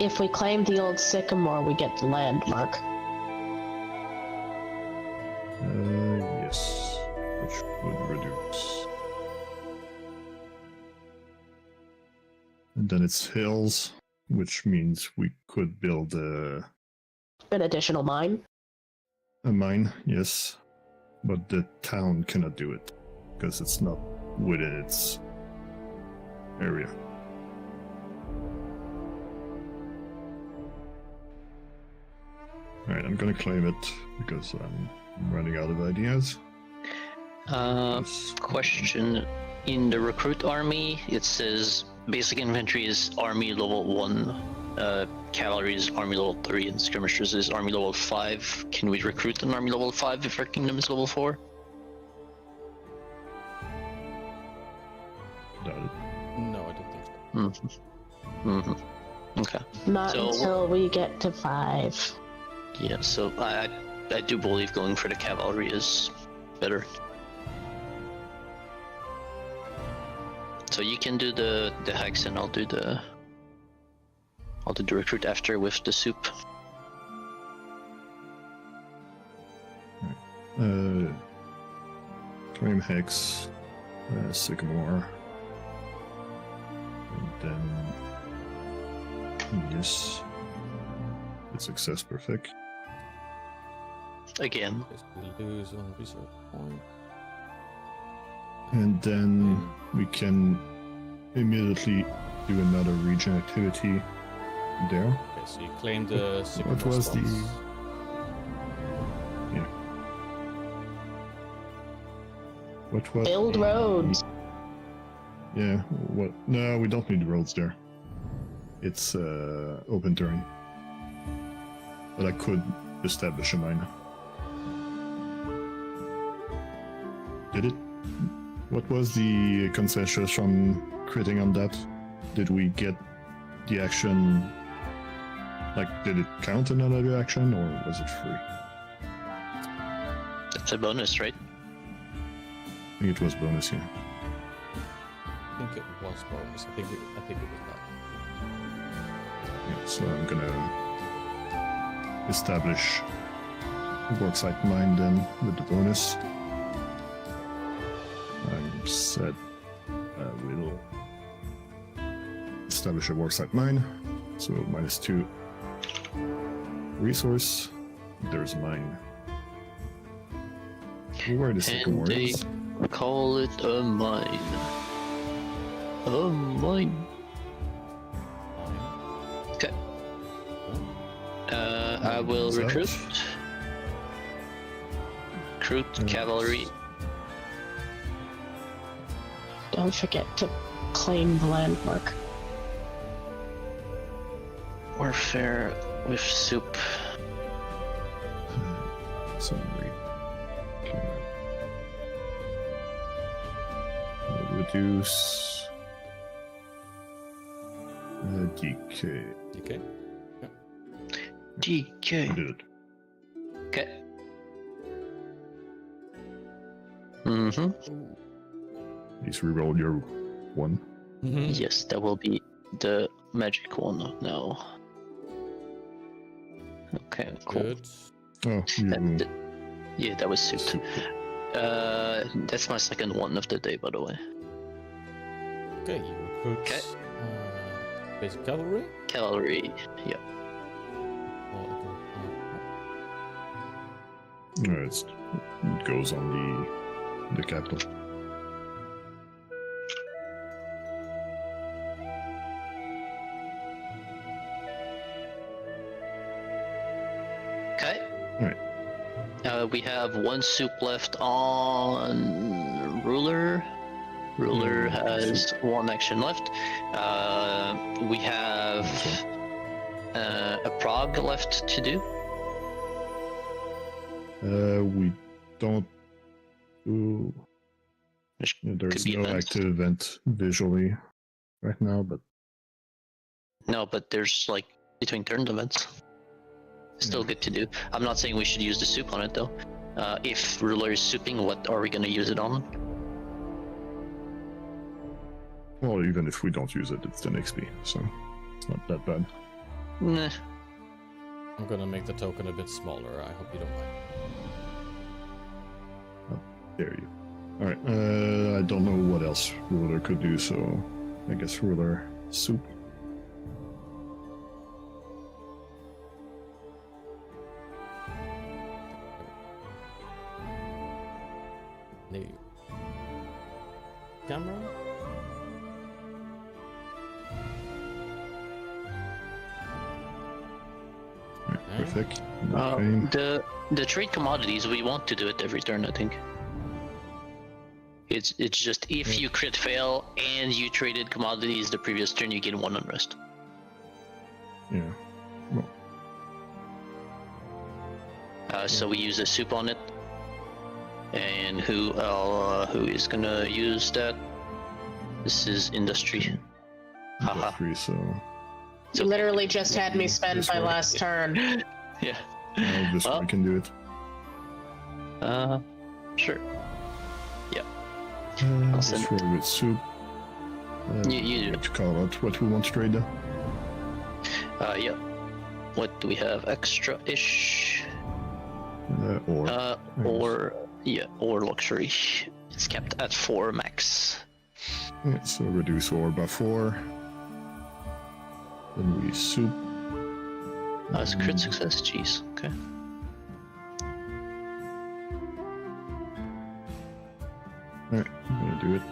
If we claim the old sycamore, we get the landmark. Yes, which would reduce. And then it's hills, which means we could build a An additional mine. mine, yes. But the town cannot do it, because it's not within its area. Alright, I'm gonna claim it, because I'm running out of ideas. Question. In the recruit army, it says basic infantry is army level 1, cavalry is army level 3, and skirmishers is army level 5. Can we recruit an army level 5 if our kingdom is level 4? Doubt it. No, I don't think so. Mm-hmm. Okay. Not So- until we get to 5. Yeah, so I do believe going for the cavalry is better. So you can do the hex, and I'll do the recruit after with the soup. Claim Hex, Sycamore, and then Yes. Good success, perfect. Again. Basically lose 1 resource point. And then we can immediately do another region activity there. Okay, so you claim the sycamore What was the... spots. Yeah. What was Build the- roads. Yeah, what? No, we don't need roads there. It's open terrain. But I could establish a mine. Did it? What was the consensus from critting on that? Did we get the action? Like, did it count another action, or was it free? That's a bonus, right? I think it was bonus, yeah. I think it was bonus. I think it was that. Yeah, so I'm gonna establish a worksite mine then with the bonus. I'm set. I will establish a worksite mine. So -2 resource. There's mine. Where the sycamore they is. call it a mine. A mine. Okay. I will Is that- recruit. Recruit cavalry. Don't forget to claim the landmark. Warfare with soup. Summary. Reduce DK. Okay. DK. I did it. Okay. Mm-hmm. Please reroll your 1. Yes, that will be the magic one now. Okay, cool. Good. Oh, you. Yeah, that was soup. That's my second one of the day, by the way. Okay, you recruit Okay. basic cavalry. Cavalry, yeah. No, it goes on the capital. Okay. Alright. We have 1 soup left on ruler. Ruler has 1 action left. We have a prog left to do. We don't do. There's be no events. active event visually right now, but No, but there's like between turn events. Still good to do. I'm not saying we should use the soup on it though. If ruler is souping, what are we gonna use it on? well, even if we don't use it, it's 10 XP, so it's not that bad. Nah. I'm gonna make the token a bit smaller. I hope you don't mind. There you. Alright, I don't know what else ruler could do, so I guess ruler soup. New camera. Alright, Okay. perfect. Okay. The trade commodities, we want to do it every turn, I think. It's just if you crit fail and you traded commodities the previous turn, you get 1 unrest. Yeah. So we use a soup on it. And who is gonna use that? This is industry. Haha. Industry, so You literally just had me spend This my way. last turn. Yeah. this Well. one can do it. Sure. Let's send it. roll with soup. You do What you call it? What we want to trade then? Yeah. What do we have extra-ish? Or luxury. It's kept at 4 max. Yeah, so reduce ore by 4. Then we soup. It's a crit success. Jeez. Okay. Alright, I'm gonna do it.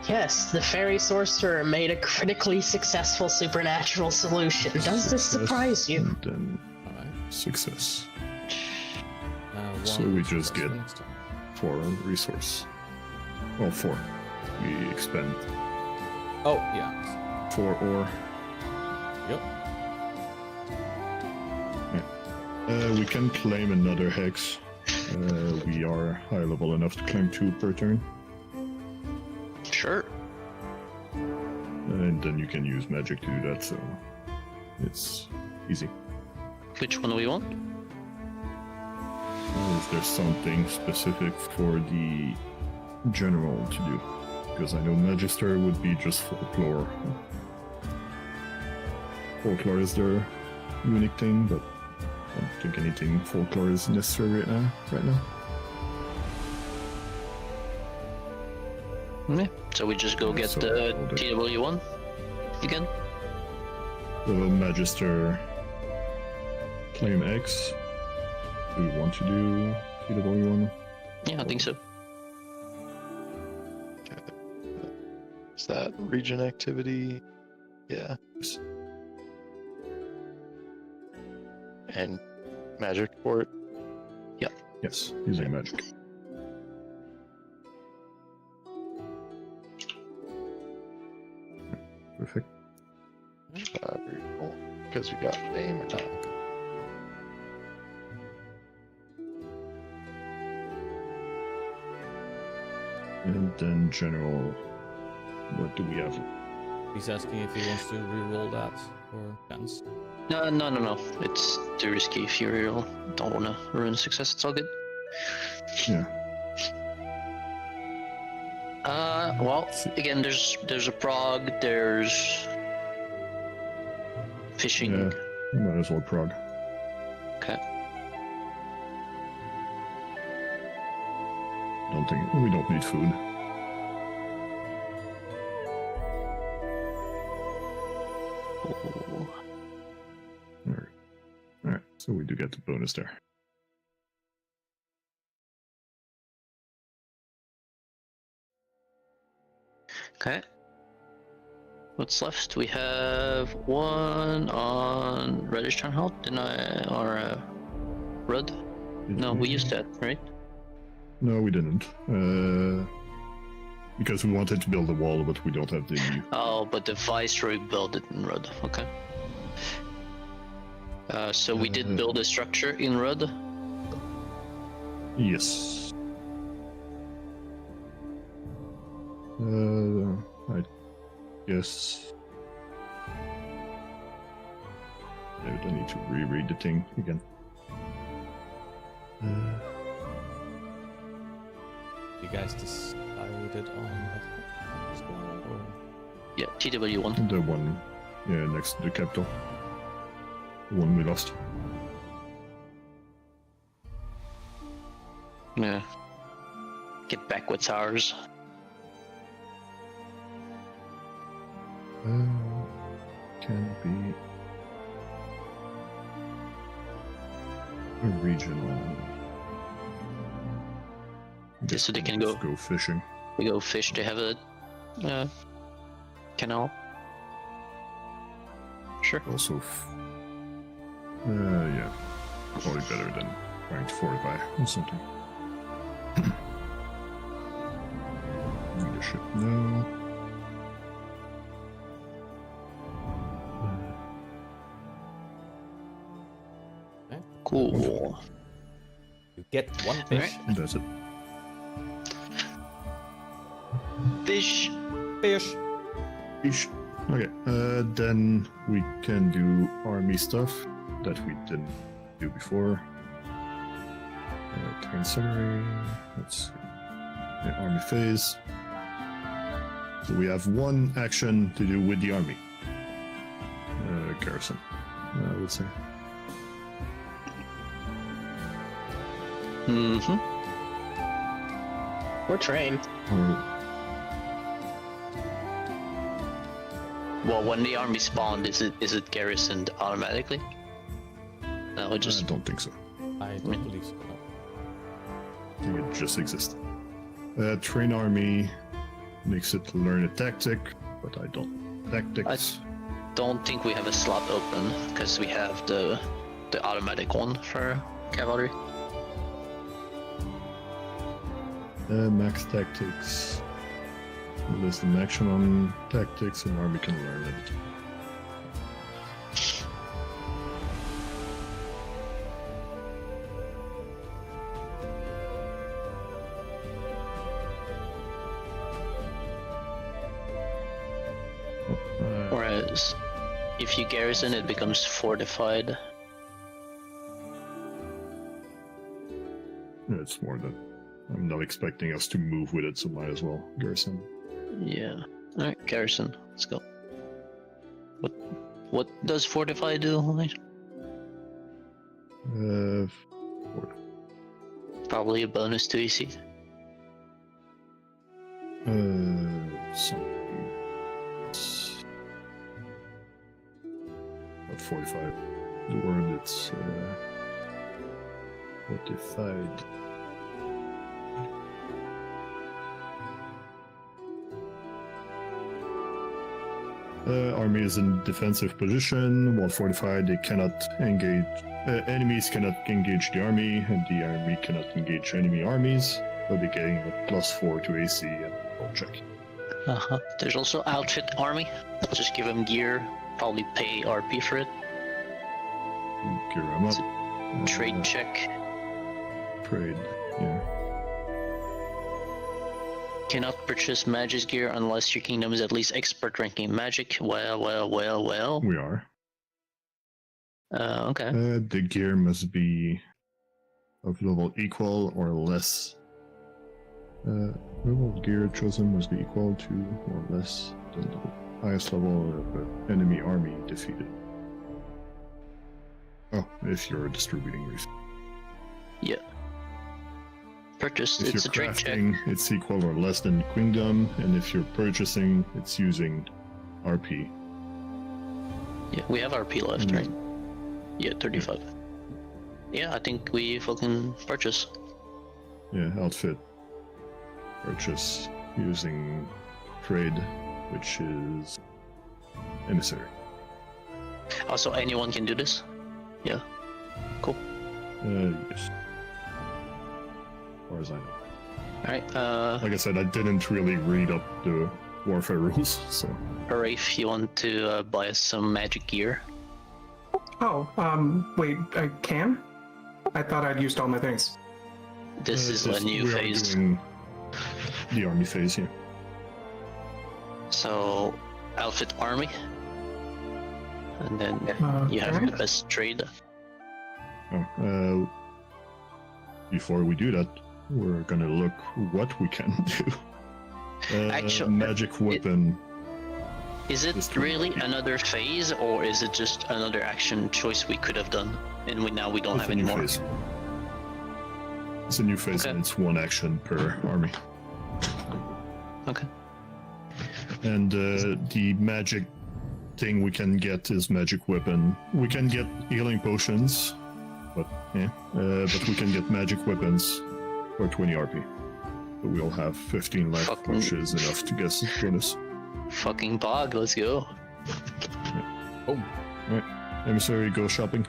Yes, the fairy sorcerer made a critically successful supernatural solution. Does this surprise you? And then Alright. success. So we just get 4 resource. Well, 4. We expend Oh, yeah. 4 ore. Yep. We can claim another hex. We are high level enough to claim 2 per turn. Sure. And then you can use magic to do that, so it's easy. Which one do we want? Is there something specific for the general to do? Because I know Magister would be just folklore. Folklore is their unique thing, but I don't think anything folklore is necessary right now. Yeah. So we just go Yeah, get so the all day. TW1 again. The Magister claim X. Do we want to do TW1? Yeah, I think so. Is that region activity? Yeah. Yes. And magic for it? Yes, using magic. Perfect. Very cool. Because we got name or not? And then general, what do we have? He's asking if he wants to re-roll that for chance. No. It's too risky if you don't want to ruin success. It's all good. Yeah. Well, again, there's a prog. There's fishing. Yeah, might as well prog. Okay. Don't think we don't need food. Alright, so we do get the bonus there. Okay. What's left? We have 1 on Reddish Stronghold, or Red? No, we used that, right? No, we didn't. Because we wanted to build a wall, but we don't have the. Oh, but the Viceroy built it in Red. Okay. So we did build a structure in Red. Yes. I guess. I need to reread the thing again. You guys decided on that as well, or? Yeah, TW1. The one, yeah, next to the capital. The one we lost. Yeah. Get back what's ours. Can be a regional. Just so they can Just go fishing. We go fish. They have a canal. Sure. Also, yeah, probably better than trying to fortify or something. Leadership, no. Cool. You get 1 fish. That's it. Fish. Fish. Fish. Okay, then we can do army stuff that we didn't do before. Turn summary. Let's see. Yeah, army phase. So we have 1 action to do with the army. Garrison, I would say. Mm-hmm. We're trained. Well, when the army spawned, is it garrisoned automatically? No, it I just don't think so. I don't believe so. No. I think it just existed. Train army makes it learn a tactic, but I don't. Tactics. don't think we have a slot open because we have the automatic one for cavalry. Max tactics. List an action on tactics, and army can learn it. Whereas if you garrison, it becomes fortified. It's more than I'm not expecting us to move with it, so might as well garrison. Yeah. Alright, garrison. Let's go. What does fortify do? Probably a bonus to AC. Something. Not 45. The word it's fortified. Army is in defensive position. While fortified, they cannot engage. Enemies cannot engage the army, and the army cannot engage enemy armies. So they're getting a +4 to AC and roll check. There's also outfit army. Just give them gear. Probably pay RP for it. Gear them up. Trade check. Trade, yeah. Cannot purchase magic gear unless your kingdom is at least expert ranking magic. Well. We are. Okay. The gear must be of level equal or less. Level of gear chosen must be equal to or less than the highest level of an enemy army defeated. Oh, if you're distributing resources. Yeah. Purchase. If It's a you're trade check. crafting, it's equal or less than kingdom, and if you're purchasing, it's using RP. Yeah, we have RP left, right? Yeah, 35. Yeah, I think we fucking purchase. Yeah, outfit. Purchase using trade, which is emissary. Also, anyone can do this? Yeah. Cool. Yes. As far as I know. Alright, Like I said, I didn't really read up the warfare rules, so. Rafe, you want to buy us some magic gear? Oh, wait, I can? I thought I'd used all my things. This is a new we are phase. doing the army phase here. So, outfit army. And then you have Okay. the best trade. Oh, before we do that, we're gonna look what we can do. Magic weapon. Is it Just really RP. another phase, or is it just another action choice we could have done, and now we don't It's have a new anymore? phase. It's a new phase, Okay. and it's one action per army. Okay. And the magic thing we can get is magic weapon. We can get healing potions, but but we can get magic weapons for 20 RP. So we'll have 15 life, Fucking- which is enough to get bonus. Fucking bog, let's go. Boom. Emissary, go shopping.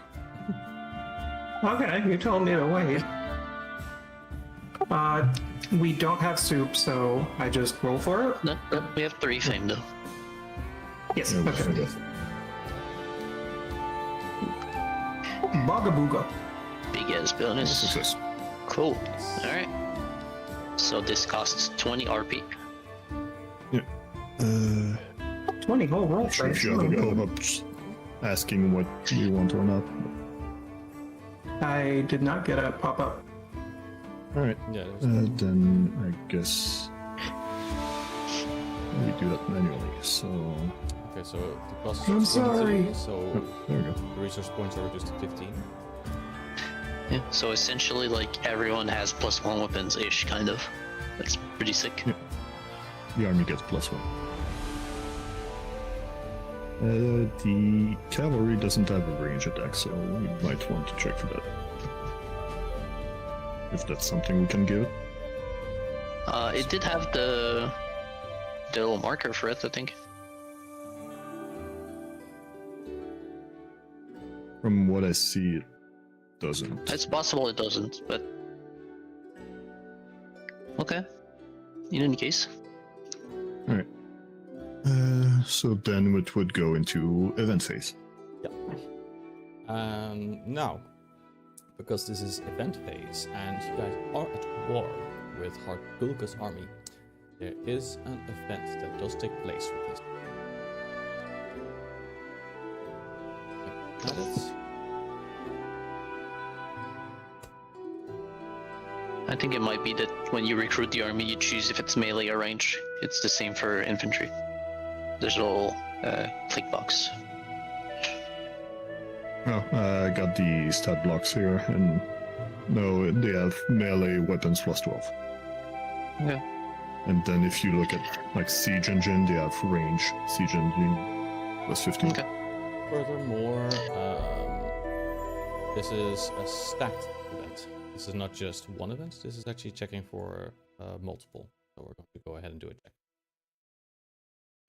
Okay, you told me to wait. We don't have soup, so I just roll for it? No, we have 3 fame though. Yes, Yeah, we'll okay. find out. Bogabooga. Big ass bonus. Success. Cool. Alright. So this costs 20 RP. 20 whole roll Not sure if dice. you have a pop-up asking what you want or not. I did not get a pop-up. Alright, Yeah, there's then I guess we do that manually. So okay, so the cost I'm is 22, sorry. so oh, there we go. the resource points are reduced to 15. Yeah. So essentially, like, everyone has +1 weapons-ish, kind of. That's pretty sick. Yeah. The army gets +1. The cavalry doesn't have a range attack, so we might want to check for that. If that's something we can give it. It did have the little marker for it, I think. From what I see, it doesn't. It's possible it doesn't, but okay. In any case, Alright. So then it would go into event phase. Now, because this is event phase and you guys are at war with Hargulka's army, there is an event that does take place with this. Got it? I think it might be that when you recruit the army, you choose if it's melee or range. It's the same for infantry. There's a little click box. Oh, I got the stat blocks here, and no, they have melee weapons plus 12. Okay. And then if you look at like siege engine, they have range siege engine plus 15. Okay. Furthermore, this is a stacked event. This is not just one event. This is actually checking for multiple. So we're going to go ahead and do a check.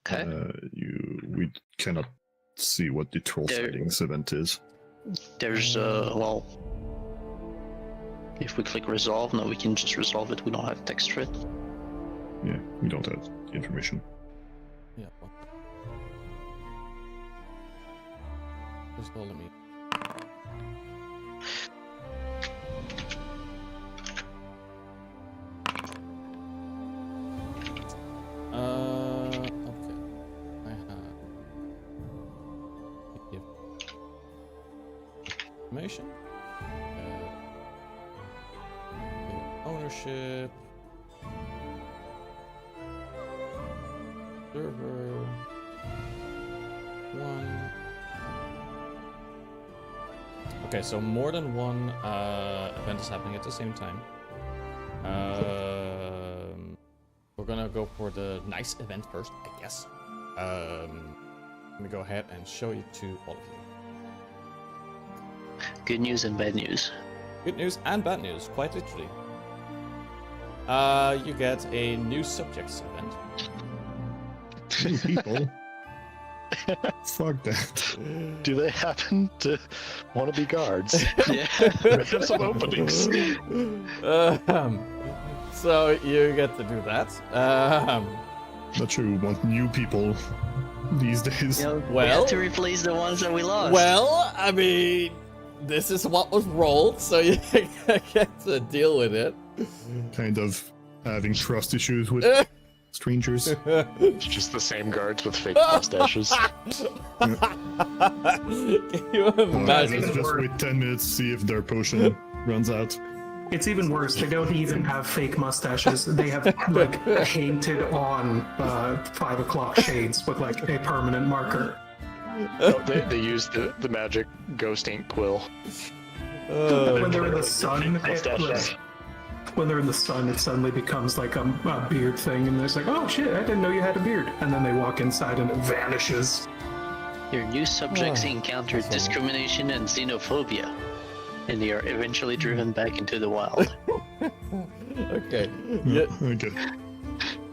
Okay. We cannot see what the troll There- sightings event is. There's well, if we click resolve, no, we can just resolve it. We don't have text for it. Yeah, we don't have the information. Yeah. Well. Just hold me. Okay. I have give information. Ownership. Server. One. Okay, so more than one event is happening at the same time. We're gonna go for the nice event first, I guess. Let me go ahead and show it to all of you. Good news and bad news. Good news and bad news, quite literally. You get a new subjects event. New people? Fuck that. Do they happen to want to be guards? Yeah. We have some openings. So you get to do that. Not sure we want new people these days. You know, we Well- had to replace the ones that we lost. Well, I mean, this is what was rolled, so you get to deal with it. Kind of having trust issues with strangers. It's just the same guards with fake mustaches. Can you Let's imagine? just wait 10 minutes to see if their potion runs out. It's even worse. They don't even have fake mustaches. They have like painted on 5 o'clock shades with like a permanent marker. No, they use the magic ghost ink quill. When they're in the sun, Mustaches. when they're in the sun, it suddenly becomes like a beard thing, and it's like, oh shit, I didn't know you had a beard. And then they walk inside and it vanishes. Your new subjects Oh, encounter that's all. discrimination and xenophobia, and they are eventually driven back into the wild. Okay. Yeah. Okay.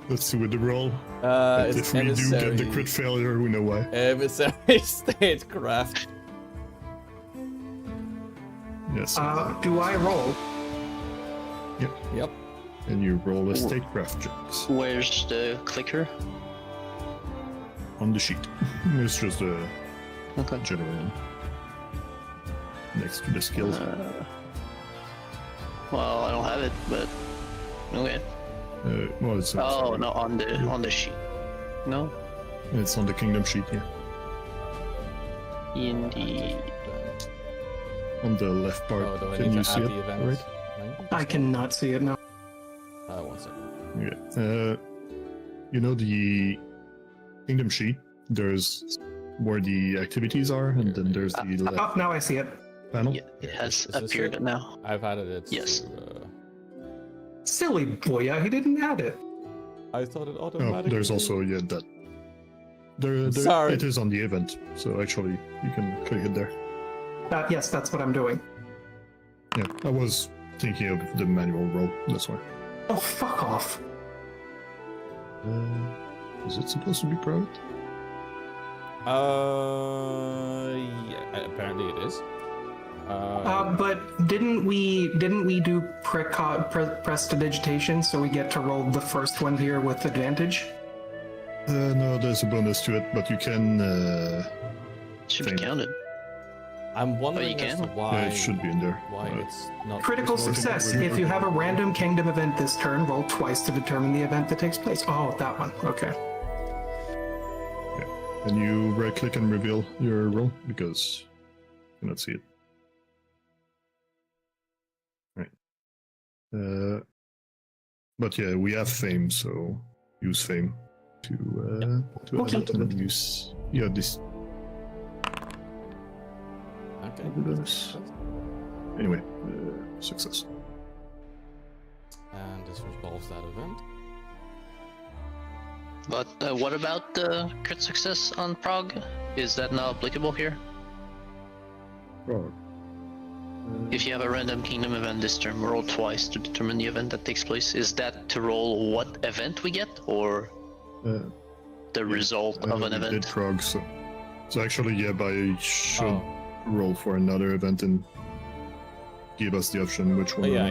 Let's see with the roll. It's If we do get the emissary. crit failure, we know why. Emissary statecraft. Yes. Do I roll? Yep. And you roll a statecraft checks Where's the clicker? on the sheet. It's just a Okay. general one. Next to the skills. Well, I don't have it, but okay. Well, it's, Oh no, on the sheet. No, it's on the kingdom sheet here. in the On the left part. Oh, do I Can need you to see add it? the event? Right? I cannot see it now. 1 second. Yeah. You know the kingdom sheet? There's where the activities are, and then there's the left Oh, now I see it. panel. yeah, it has Is this appeared it? now. I've added it. Yes. To, Silly boya, he didn't add it. I thought it Oh, automatically. there's also Sorry. It is on the event, so actually you can click it there. Yes, that's what I'm doing. Yeah, I was thinking of the manual roll. That's why. Oh, fuck off. Is it supposed to be private? Yeah, apparently it is. But didn't we do prestidigitation so we get to roll the first one here with advantage? No, there's a bonus to it, but you can. Should be Same. counted. I'm wondering you as can? to why Yeah, it should be in there. why it's not Critical it's not- success. If you have a random kingdom event this turn, roll twice to determine the event that takes place. Oh, that one. Okay. And you right click and reveal your roll because you cannot see it. Right. But yeah, we have fame, so use fame to Okay. add it and use this. Okay. bonus. Anyway, success. And this resolves that event. But what about the crit success on Prague? Is that not applicable here? Frog. If you have a random kingdom event this turn, roll twice to determine the event that takes place. Is that to roll what event we get, or the result of an we event? did Prague, so actually, yeah, I should Oh. roll for another event and give us the option which one. Yeah.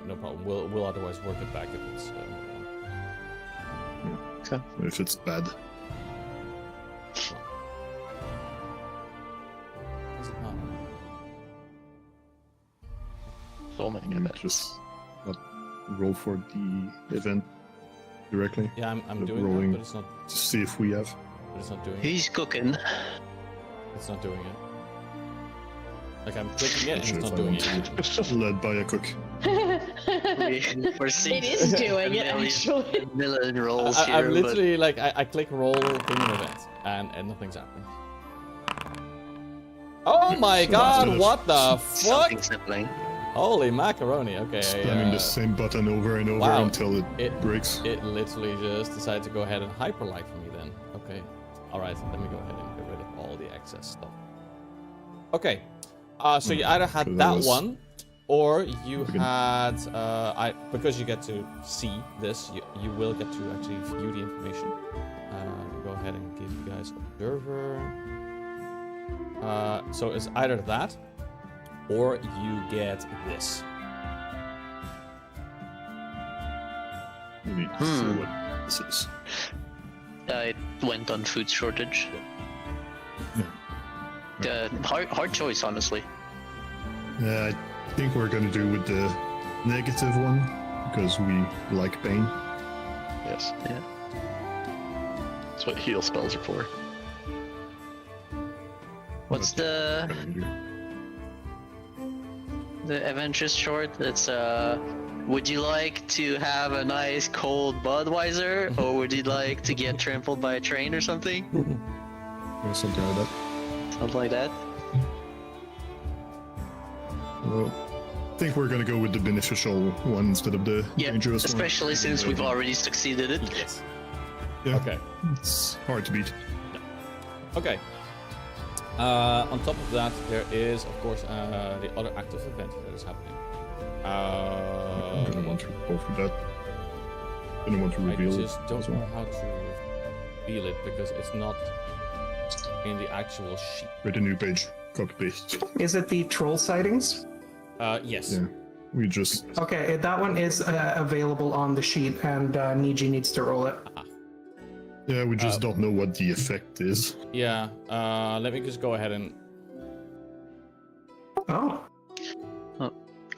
No problem. We'll otherwise work it back if it's. If it's bad. Is it not? So many You events. just not roll for the event directly Yeah, I'm The doing rolling. that, but it's not. to see if we have. But it's not doing it. He's cooking. It's not doing it. Like I'm clicking it and Sure, it's if not I doing want it. to. Led by a cook. We're seeing It is doing it, actually. million rolls here, I'm literally like I click roll kingdom event and nothing's happening. Oh my So god! instead of- What the but fuck? something's happening. Holy macaroni! Okay. Spamming the same button over and over wow. until it It- breaks. It literally just decided to go ahead and hyperlight for me then. Okay. Alright, let me go ahead and get rid of all the excess stuff. Okay. So you either had So that that was- one, or you We can- had because you get to see this, you will get to actually view the information. Go ahead and give you guys observer. So it's either that, or you get this. We need to see what this is. It went on food shortage. Hard choice, honestly. I think we're gonna do with the negative one because we like pain. Yes. Yeah. That's what heal spells are for. What's the event just short? It's would you like to have a nice cold Budweiser, or would you like to get trampled by a train or something? Or something like that. Something like that. Well, I think we're gonna go with the beneficial one instead of the Yeah, dangerous one. especially since we've already succeeded it. Yes. Yeah, Okay. it's hard to beat. Okay. On top of that, there is, of course, the other active event that is happening. I'm gonna want to go for that. Gonna want to I reveal just it don't as know well. how to reveal it because it's not in the actual sheet. Create a new page. Copy paste. Is it the troll sightings? Yes. Yeah. We just Okay, that one is available on the sheet, and Niji needs to roll it. we just don't know what the effect is. Yeah. Let me just go ahead and. Oh,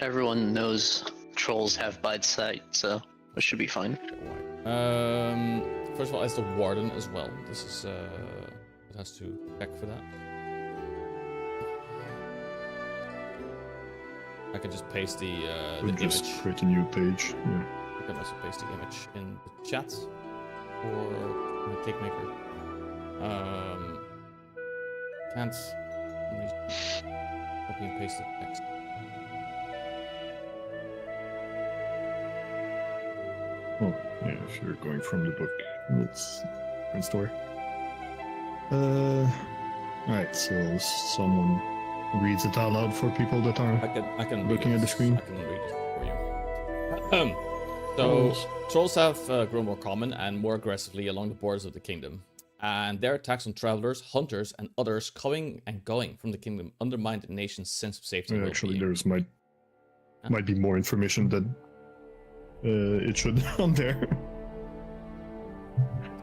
Everyone knows trolls have bite sight, so it should be fine. First of all, it's the warden as well. This is it has to check for that. I can just paste the We just image. create a new page. Yeah. I can also paste the image in the chat for my Kingmaker. Can't really copy and paste the text. Oh, yeah. If you're going from the book, it's a different story. Alright, so someone reads it out loud for people that are I can looking read at the it. screen. I can read it for you. So trolls have grown more common and more aggressively along the borders of the kingdom, and their attacks on travelers, hunters, and others coming and going from the kingdom undermine the nation's sense of safety. And Actually, well-being. there's might be more information than it should on there.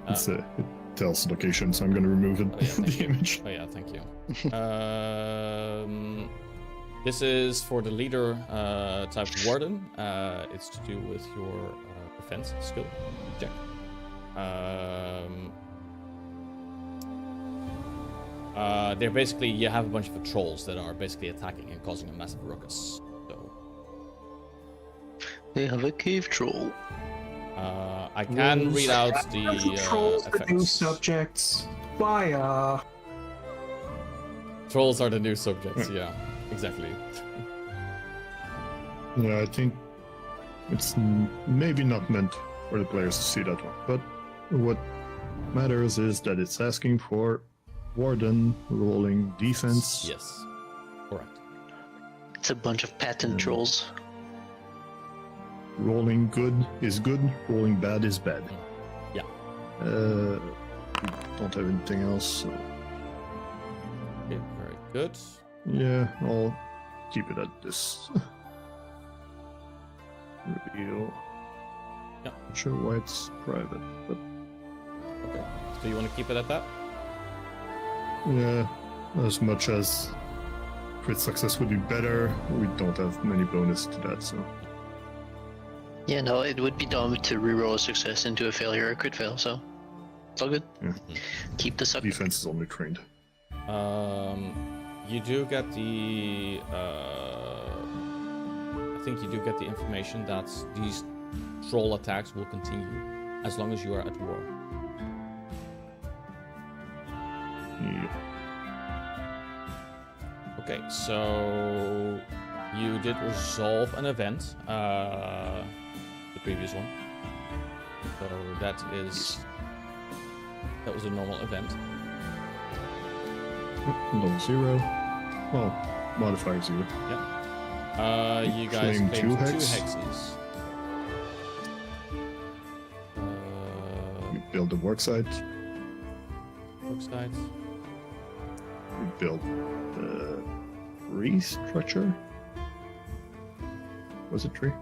It tells location, so I'm gonna remove it. Oh, yeah, thank the you. image. Oh yeah, thank you. This is for the leader type warden. It's to do with your defense skill check. They're basically, you have a bunch of trolls that are basically attacking and causing a massive ruckus. So They have a cave troll. I can read out the Trolls, the new effects. subjects. Why, Trolls are the new subjects. Yeah, exactly. Yeah, I think it's maybe not meant for the players to see that one, but what matters is that it's asking for warden rolling defense. Yes, correct. It's a bunch of patent trolls. Rolling good is good, rolling bad is bad. Yeah. We don't have anything else, so Okay, very good. yeah, I'll keep it at this. Reveal. Yeah. Not sure why it's private, but Okay. So you want to keep it at that? yeah, as much as crit success would be better, we don't have many bonus to that, so Yeah, no, it would be dumb to reroll a success into a failure or crit fail, so it's all good. Yeah. Keep the suck. defense is only trained. You do get the. I think you do get the information that these troll attacks will continue as long as you are at war. Yeah. Okay, so you did resolve an event, the previous one. So that was a normal event. Level 0. Well, modifier 0. You guys Claim claimed 2 two hex. hexes. We build a work site. Work sites. We build the restructure. Was it 3?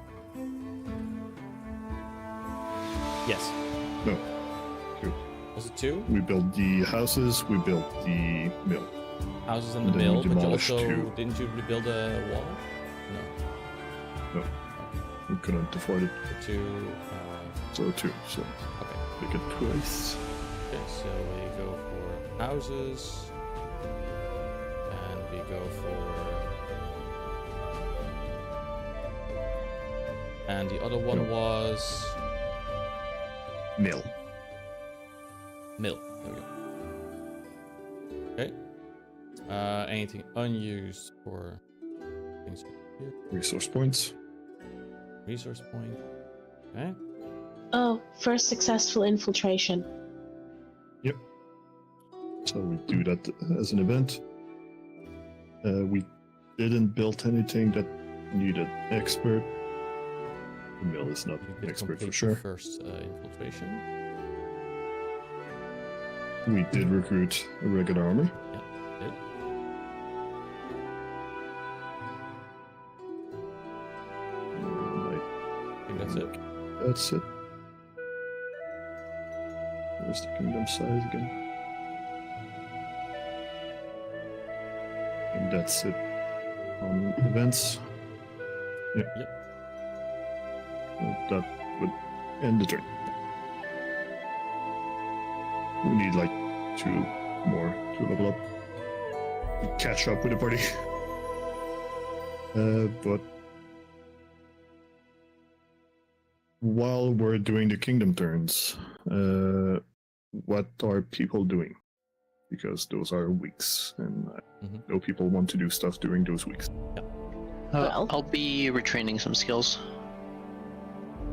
Yes. No. 2. Was it 2? We build the houses, we build the mill. Houses in the Then we mill, but you demolished also 2. didn't you rebuild a wall? No. We couldn't afford it, The 2. so 2. So Okay. make it twice. Okay, so we go for houses, and we go for, and the other one was Mill. mill. There we go. Okay. Anything unused for things here? Resource points. Resource point. Okay. Oh, first successful infiltration. Yep. So we do that as an event. We didn't build anything that needed expert. The mill is not You did expert complete for the sure. first infiltration. We did recruit a regular army. Yeah, did. I think that's it. That's it. Where's the kingdom size again? And that's it on events. Yep. Yep. That would end the turn. We need like 2 more to level up. Catch up with the party. But while we're doing the kingdom turns, what are people doing? Because those are weeks, and I know people want to do stuff during those weeks. Well. I'll be retraining some skills.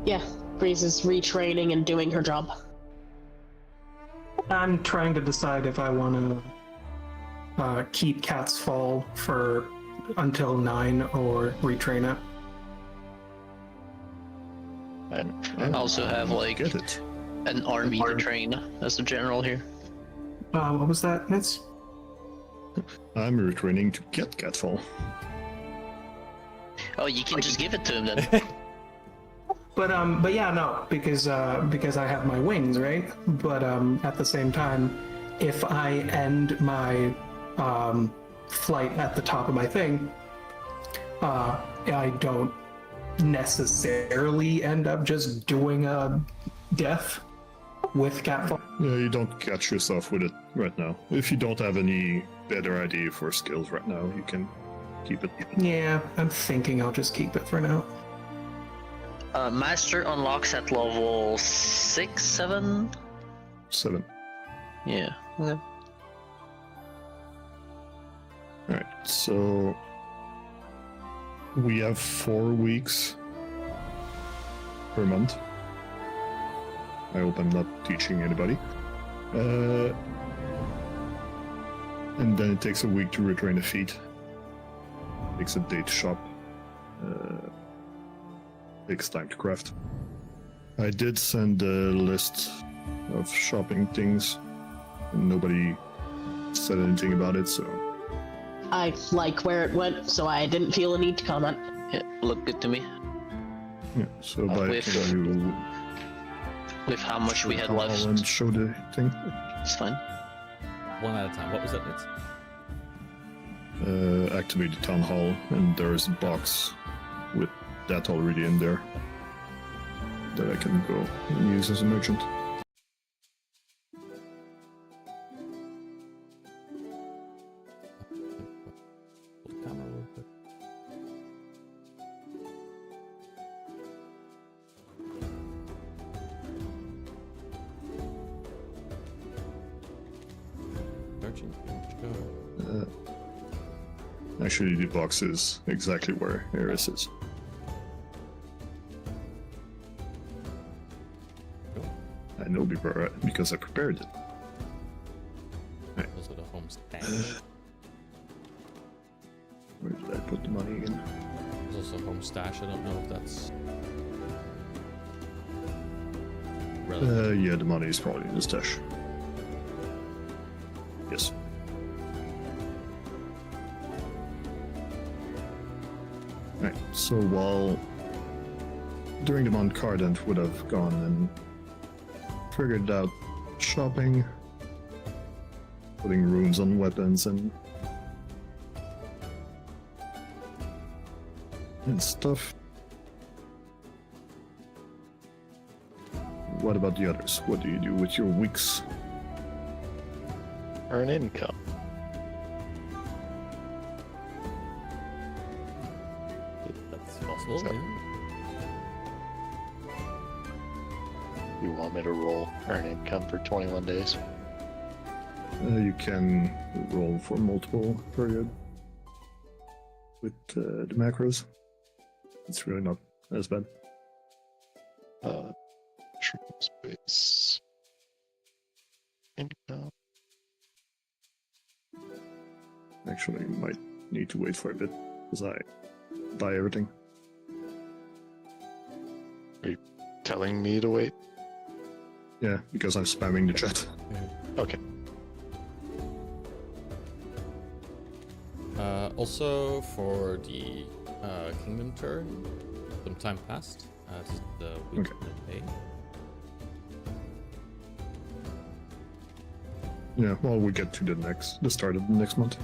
Yeah, Breeze is retraining and doing her job. I'm trying to decide if I want to keep Cat's Fall for until 9 or retrain it. And also have like Get it. an army to train as a general here. What was that, Mitz? I'm retraining to get Catfall. Oh, you can just give it to him then. But yeah, no, because I have my wings, right? But at the same time, if I end my flight at the top of my thing, I don't necessarily end up just doing a death with Catfall. Yeah, you don't catch yourself with it right now. If you don't have any better idea for skills right now, you can keep it. Yeah, I'm thinking I'll just keep it for now. Master unlocks at level 6, 7? 7. Yeah. Okay. Alright, so we have 4 weeks per month. I hope I'm not teaching anybody. And then it takes a week to retrain a feat. Takes a day to shop. Takes time to craft. I did send a list of shopping things, and nobody said anything about it, so I like where it went, so I didn't feel a need to comment. Yeah, looked good to me. yeah. So by with- can you With how much we had town hall left, and show the thing? it's fine. One at a time. What was that, Mitz? Activate the town hall, and there is a box with that already in there that I can go and use as a merchant. Hold the camera real quick. Merchant, go. Actually, the box is exactly where Eris is. I know because I prepared it. Also the home stash. Where did I put the money again? There's also home stash. I don't know if that's relevant. Yeah, the money is probably in the stash. Yes. Right, so while during the month Cardent would have gone and figured out shopping, putting runes on weapons and stuff. What about the others? What do you do with your weeks? Earn income. That's possible. So- Yeah. You want me to roll earn income for 21 days? You can roll for multiple period with the macros. It's really not as bad. Triple space. Income. Actually, you might need to wait for a bit because I buy everything. Telling me to wait? Yeah, because I'm spamming the chat. Okay. Also, for the kingdom turn, some time passed. This is the week Okay. of the day. Yeah, well, we get to the start of the next month.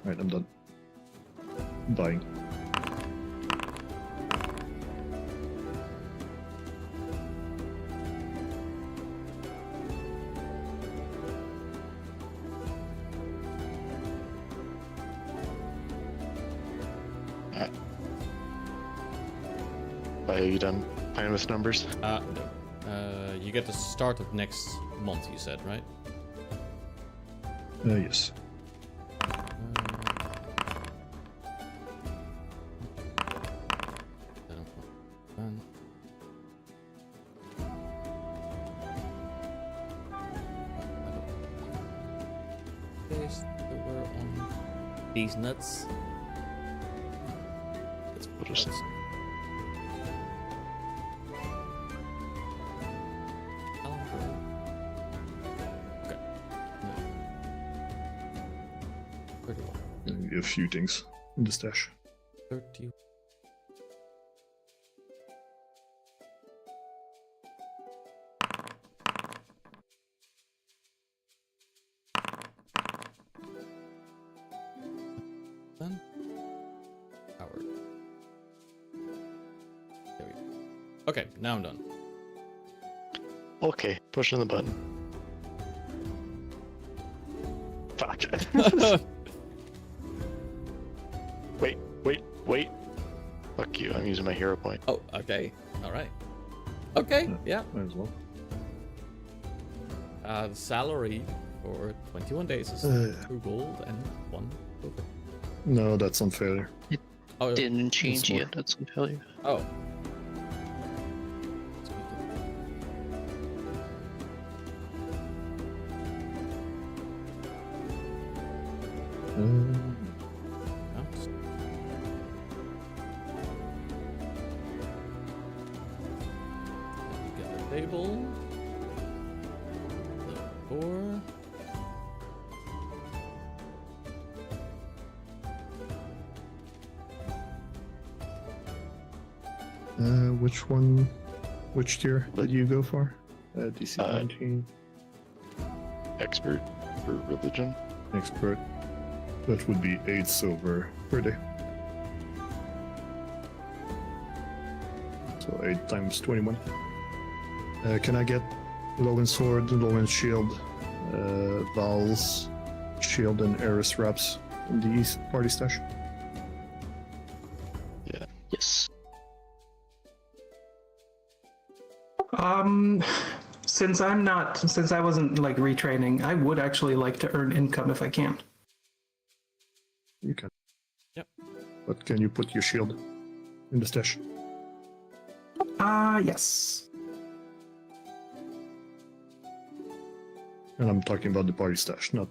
Right, I'm done. Dying. Are you done playing with numbers? No. You get the start of next month, you said, right? Yes. these nuts. We'll just Okay. Pretty well. Maybe a few things in the stash. 30. Done. Howard. There we go. Okay, now I'm done. okay. Pushing the button. Fuck. Wait. Fuck you. I'm using my hero point. Oh, okay. All right. Okay, yeah. Might as well. The salary for 21 days is Uh. 2 gold and 1 silver. No, that's unfair. Oh, Didn't change more. yet. That's a failure. oh. Oops. Get the table. Level 4. Which one? Which tier did you go for? DC 19 Expert for religion. expert. That would be 8 silver per day. So 8 times 21. Can I get Logan's sword, Logan's shield, Val's shield, and Eris wraps in the party stash? Yes. Since I wasn't like retraining, I would actually like to earn income if I can. You can. Yep. But can you put your shield in the stash? Yes. And I'm talking about the party stash, not.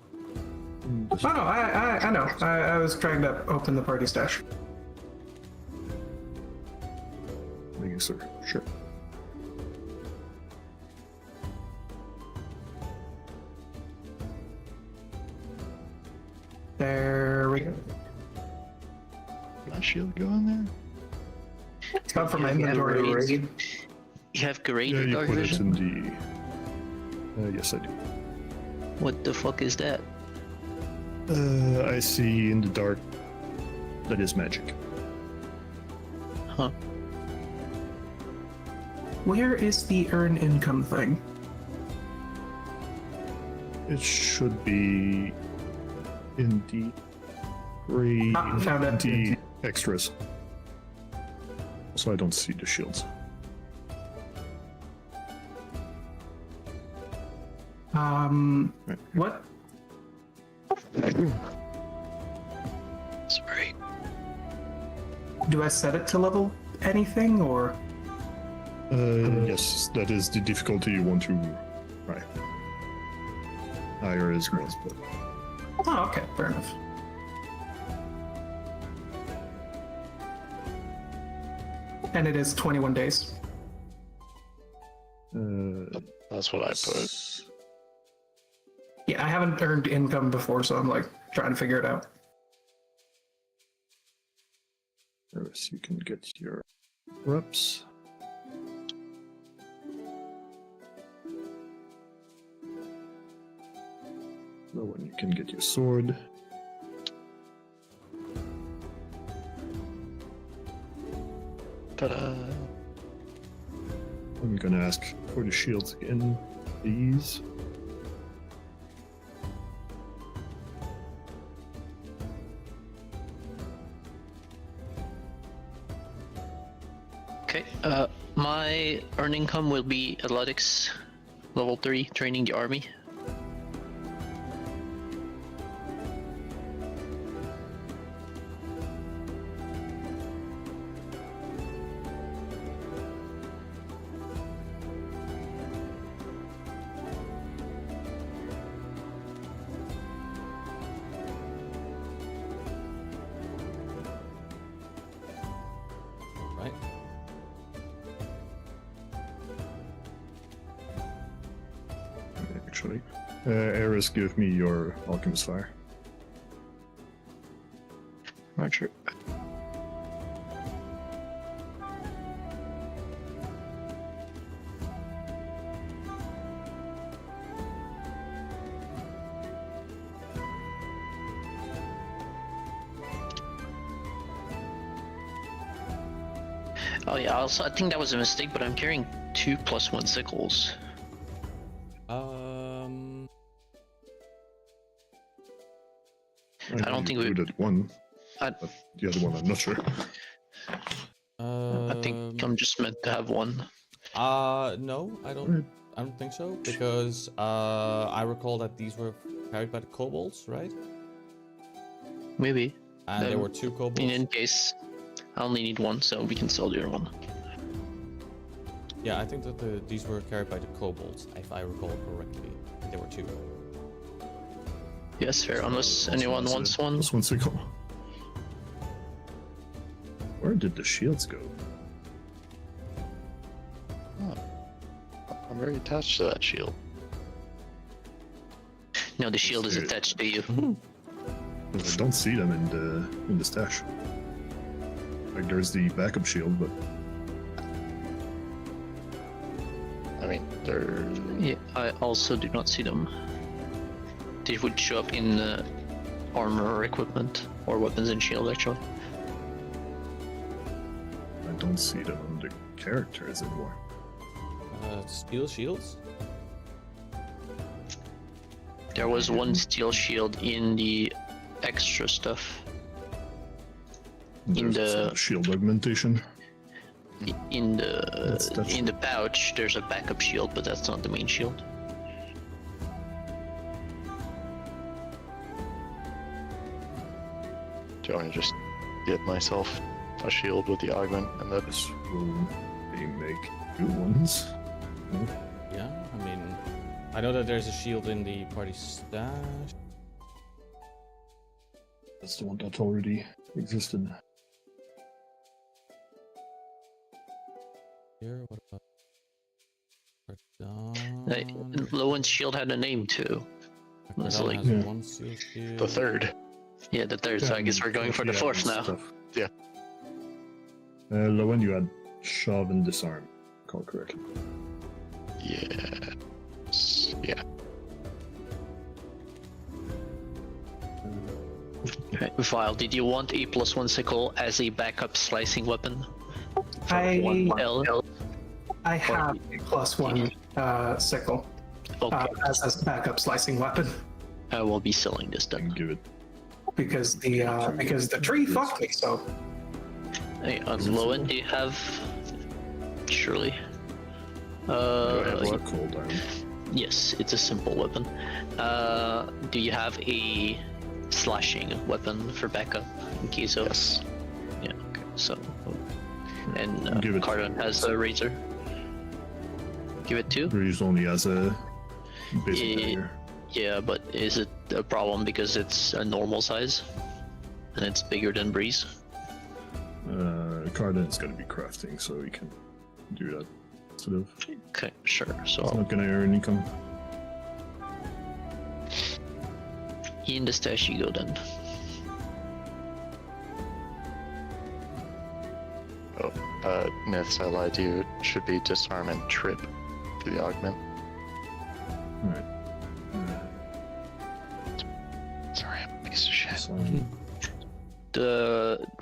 Oh no, I know. I was trying to open the party stash. Making sure. There we go. My shield go in there? It's gone from my You have inventory raised- already. You have great Yeah, you dark put it vision? in the. Yes, I do. What the fuck is that? I see in the dark. That is magic. Huh. Where is the earn income thing? It should be in the gray, Found it. the extras. So I don't see the shields. What? Sorry. Do I set it to level anything or? Yes, that is the difficulty you want to. Right. Higher is most, but Oh, okay, fair enough. And it is 21 days. That's what I put. Yeah, I haven't earned income before, so I'm like trying to figure it out. Eris, you can get your reps. No one, you can get your sword. Ta-da! I'm gonna ask for the shields again, please. Okay, my earn income will be athletics, level 3, training the army. actually. Eris, give me your Alchemist Fire. Roger. Oh yeah, also I think that was a mistake, but I'm carrying 2 + 1 sickles. I don't think we- included one, I, but the other one I'm not sure. I think I'm just meant to have one. No, I don't think so, because I recall that these were carried by the kobolds, right? Maybe. And there were 2 kobolds. In any case, I only need one, so we can sell the other one. Yeah, I think that these were carried by the kobolds, if I recall correctly. There were 2. Yes, fair. Unless anyone wants one. Plus 1 sickle. Where did the shields go? I'm very attached to that shield. No, the shield is Let's do it. attached to you. I don't see them in the stash. Like there's the backup shield, but I mean, they're Yeah, I also do not see them. They would show up in armor or equipment, or weapons and shield, actually. I don't see them on the characters anymore. Steel shields? There was one steel shield in the extra stuff. In There's the- some shield augmentation. In That's the pouch, there's a backup shield, but that's not the main shield. Do I just get myself a shield with the augment and that This will they make good ones. Yeah, I mean, I know that there's a shield in the party stash. That's the one that already existed. Here, what about? Lowen's shield had a name too. It's Cardano like- has Yeah. one steel shield. the third. Yeah, the third, so I guess we're going for the fourth now. Yeah. Lowen, you had shove and disarm. Call correctly. Yes. Yeah. Vile, did you want a +1 sickle as a backup slicing weapon? I L? I have a +1 sickle Okay, as a backup slicing weapon I will be selling this then. And give it. because the tree fucked me so. Hey, Lowen, do you have? Surely. Do I have Uh, a cooldown? yes, it's a simple weapon. Do you have a slashing weapon for backup in case of? Yes. Yeah. Okay. So, and Give it- Cardon has a razor. Give it 2. Or used only as a basic Yeah. dagger. Yeah, but is it a problem because it's a normal size and it's bigger than Breeze? Cardin's gonna be crafting, so we can do that. Sort of. Okay, sure. It's So not gonna earn income. in the stash you go then. Myths, I lied to you. It should be disarm and trip for the augment. Alright. Sorry, I'm a piece of shit.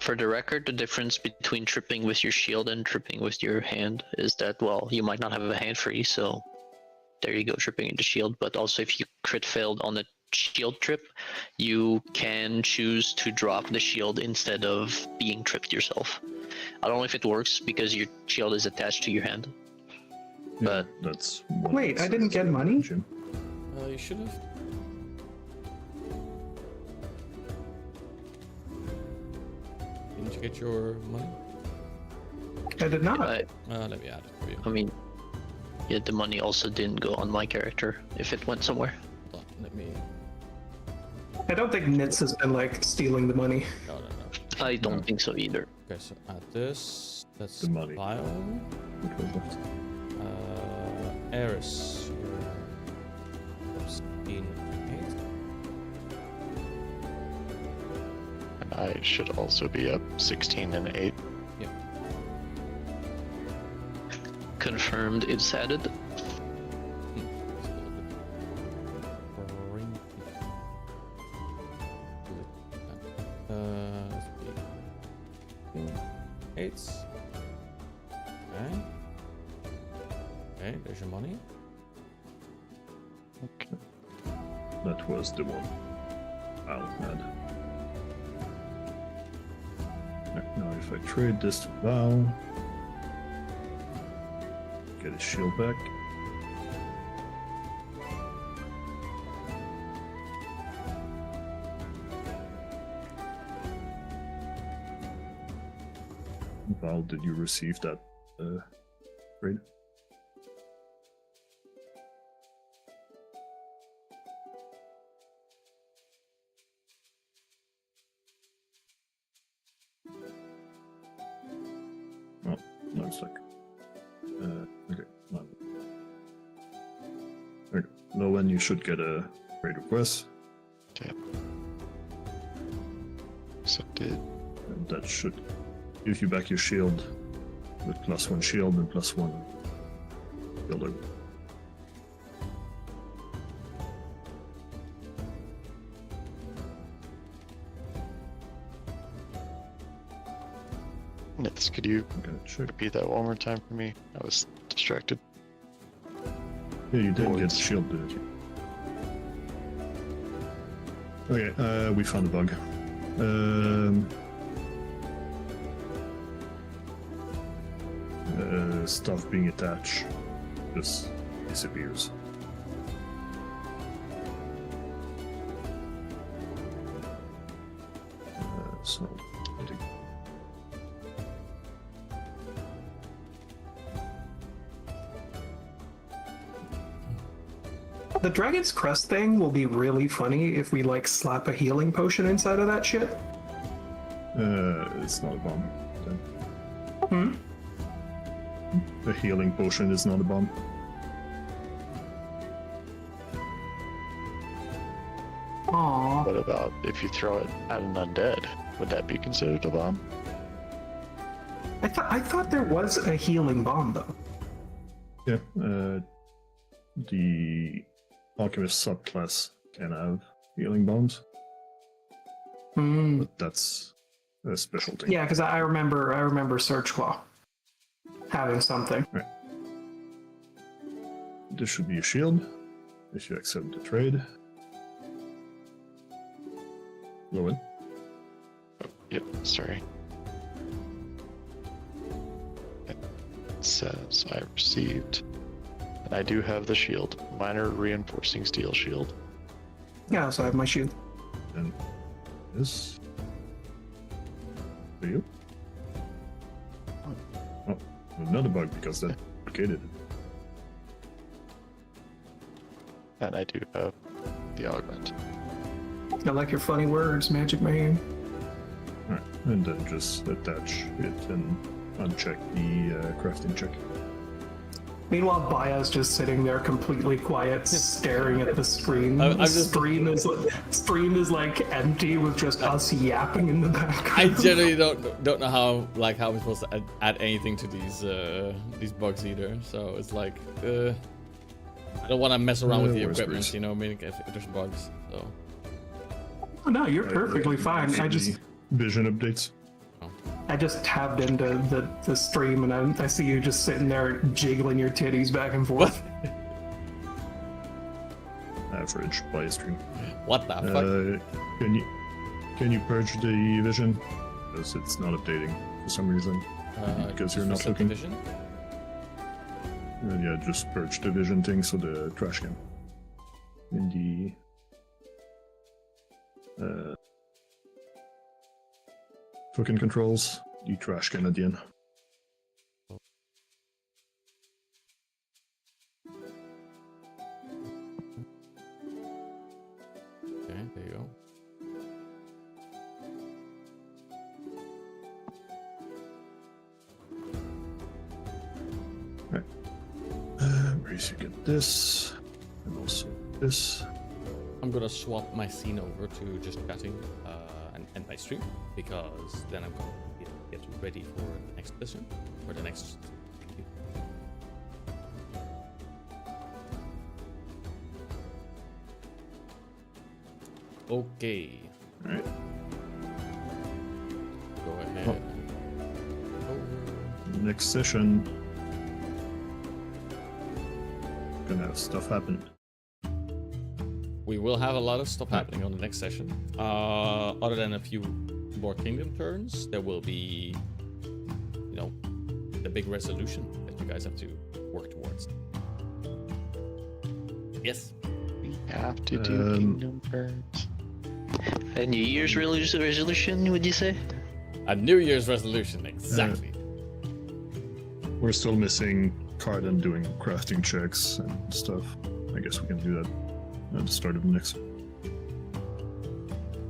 For the record, the difference between tripping with your shield and tripping with your hand is that, well, you might not have a hand free, so there you go, tripping into shield. But also, if you crit failed on a shield trip, you can choose to drop the shield instead of being tripped yourself. I don't know if it works because your shield is attached to your hand. But that's Wait, I didn't get money? You should have. Didn't you get your money? I did not. Let me add it for you. I mean, yeah, the money also didn't go on my character if it went somewhere. Hold on, let me. I don't think Nitz has been like stealing the money. No. I don't think so either. Okay, so add this. That's The money. File. Eris. 16 and 8. And I should also be up 16 and 8. Yep. Confirmed it's added. Eights. Okay. Okay, there's your money. Okay. That was the one I'll add. Right, now if I trade this to Val, get his shield back. Val, did you receive that trade? Oh, no, it's like. Okay, no. Okay, Lowen, you should get a trade request. Okay. Accepted. And that should give you back your shield with +1 shield and +1 builder. Nitz, could you Okay, sure. repeat that one more time for me? I was distracted. Yeah, you did get Lords. shield, didn't you? Okay, we found a bug. Stuff being attached just disappears. So, I think The Dragon's Crest thing will be really funny if we like slap a healing potion inside of that shit. it's not a bomb. Hmm? The healing potion is not a bomb. Aww. What about if you throw it at an undead? Would that be considered a bomb? I thought there was a healing bomb though. Yeah, the Alchemist subclass can have healing bombs, Hmm. but that's a special thing. Yeah, because I remember Surge Claw having something. This should be a shield if you accept the trade. Lowen. Yep, sorry. It says I received. And I do have the shield. Minor reinforcing steel shield. Yeah, so I have my shield. And this for you. Oh, another bug because that duplicated it. And I do have the augment. I like your funny words, Magic Man. Alright, and then just attach it and uncheck the crafting check. Meanwhile, Baya's just sitting there completely quiet, staring at the screen. I'm The just- stream is like empty with just us yapping in the I background. generally don't know how I'm supposed to add anything to these bugs either. So it's like I don't want to mess around with the Where's equipment, Bruce? you know, meaning if there's bugs. So Oh, no, you're perfectly fine. I just vision updates. tabbed into the stream and I see you just sitting there jiggling your titties back and forth. Average by stream. what the fuck? Can you purge the vision? Because it's not updating for some reason. because you're not Set looking. division? Yeah, just purge the vision thing, so the trash can. In the token controls, the trash can at the end. Okay, there you go. Where you get this, and also this. I'm gonna swap my scene over to just chatting and end my stream, because then I'm gonna get ready for the next session, for the next. Okay. All right. Go ahead. Next session. Gonna have stuff happen. We will have a lot of stuff happening on the next session. Other than a few more kingdom turns, there will be, you know, the big resolution that you guys have to work towards. Yes. We have to do kingdom turns. A New Year's resolution, would you say? A New Year's resolution, exactly. We're still missing Carden doing crafting checks and stuff. I guess we can do that at the start of the next.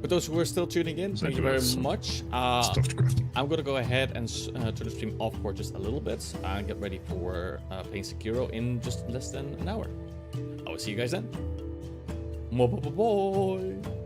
For those who are still tuning in, thank you very much. Stuff to craft. I'm gonna go ahead and turn the stream off for just a little bit and get ready for playing Sekiro in just less than an hour. I will see you guys then. Bye.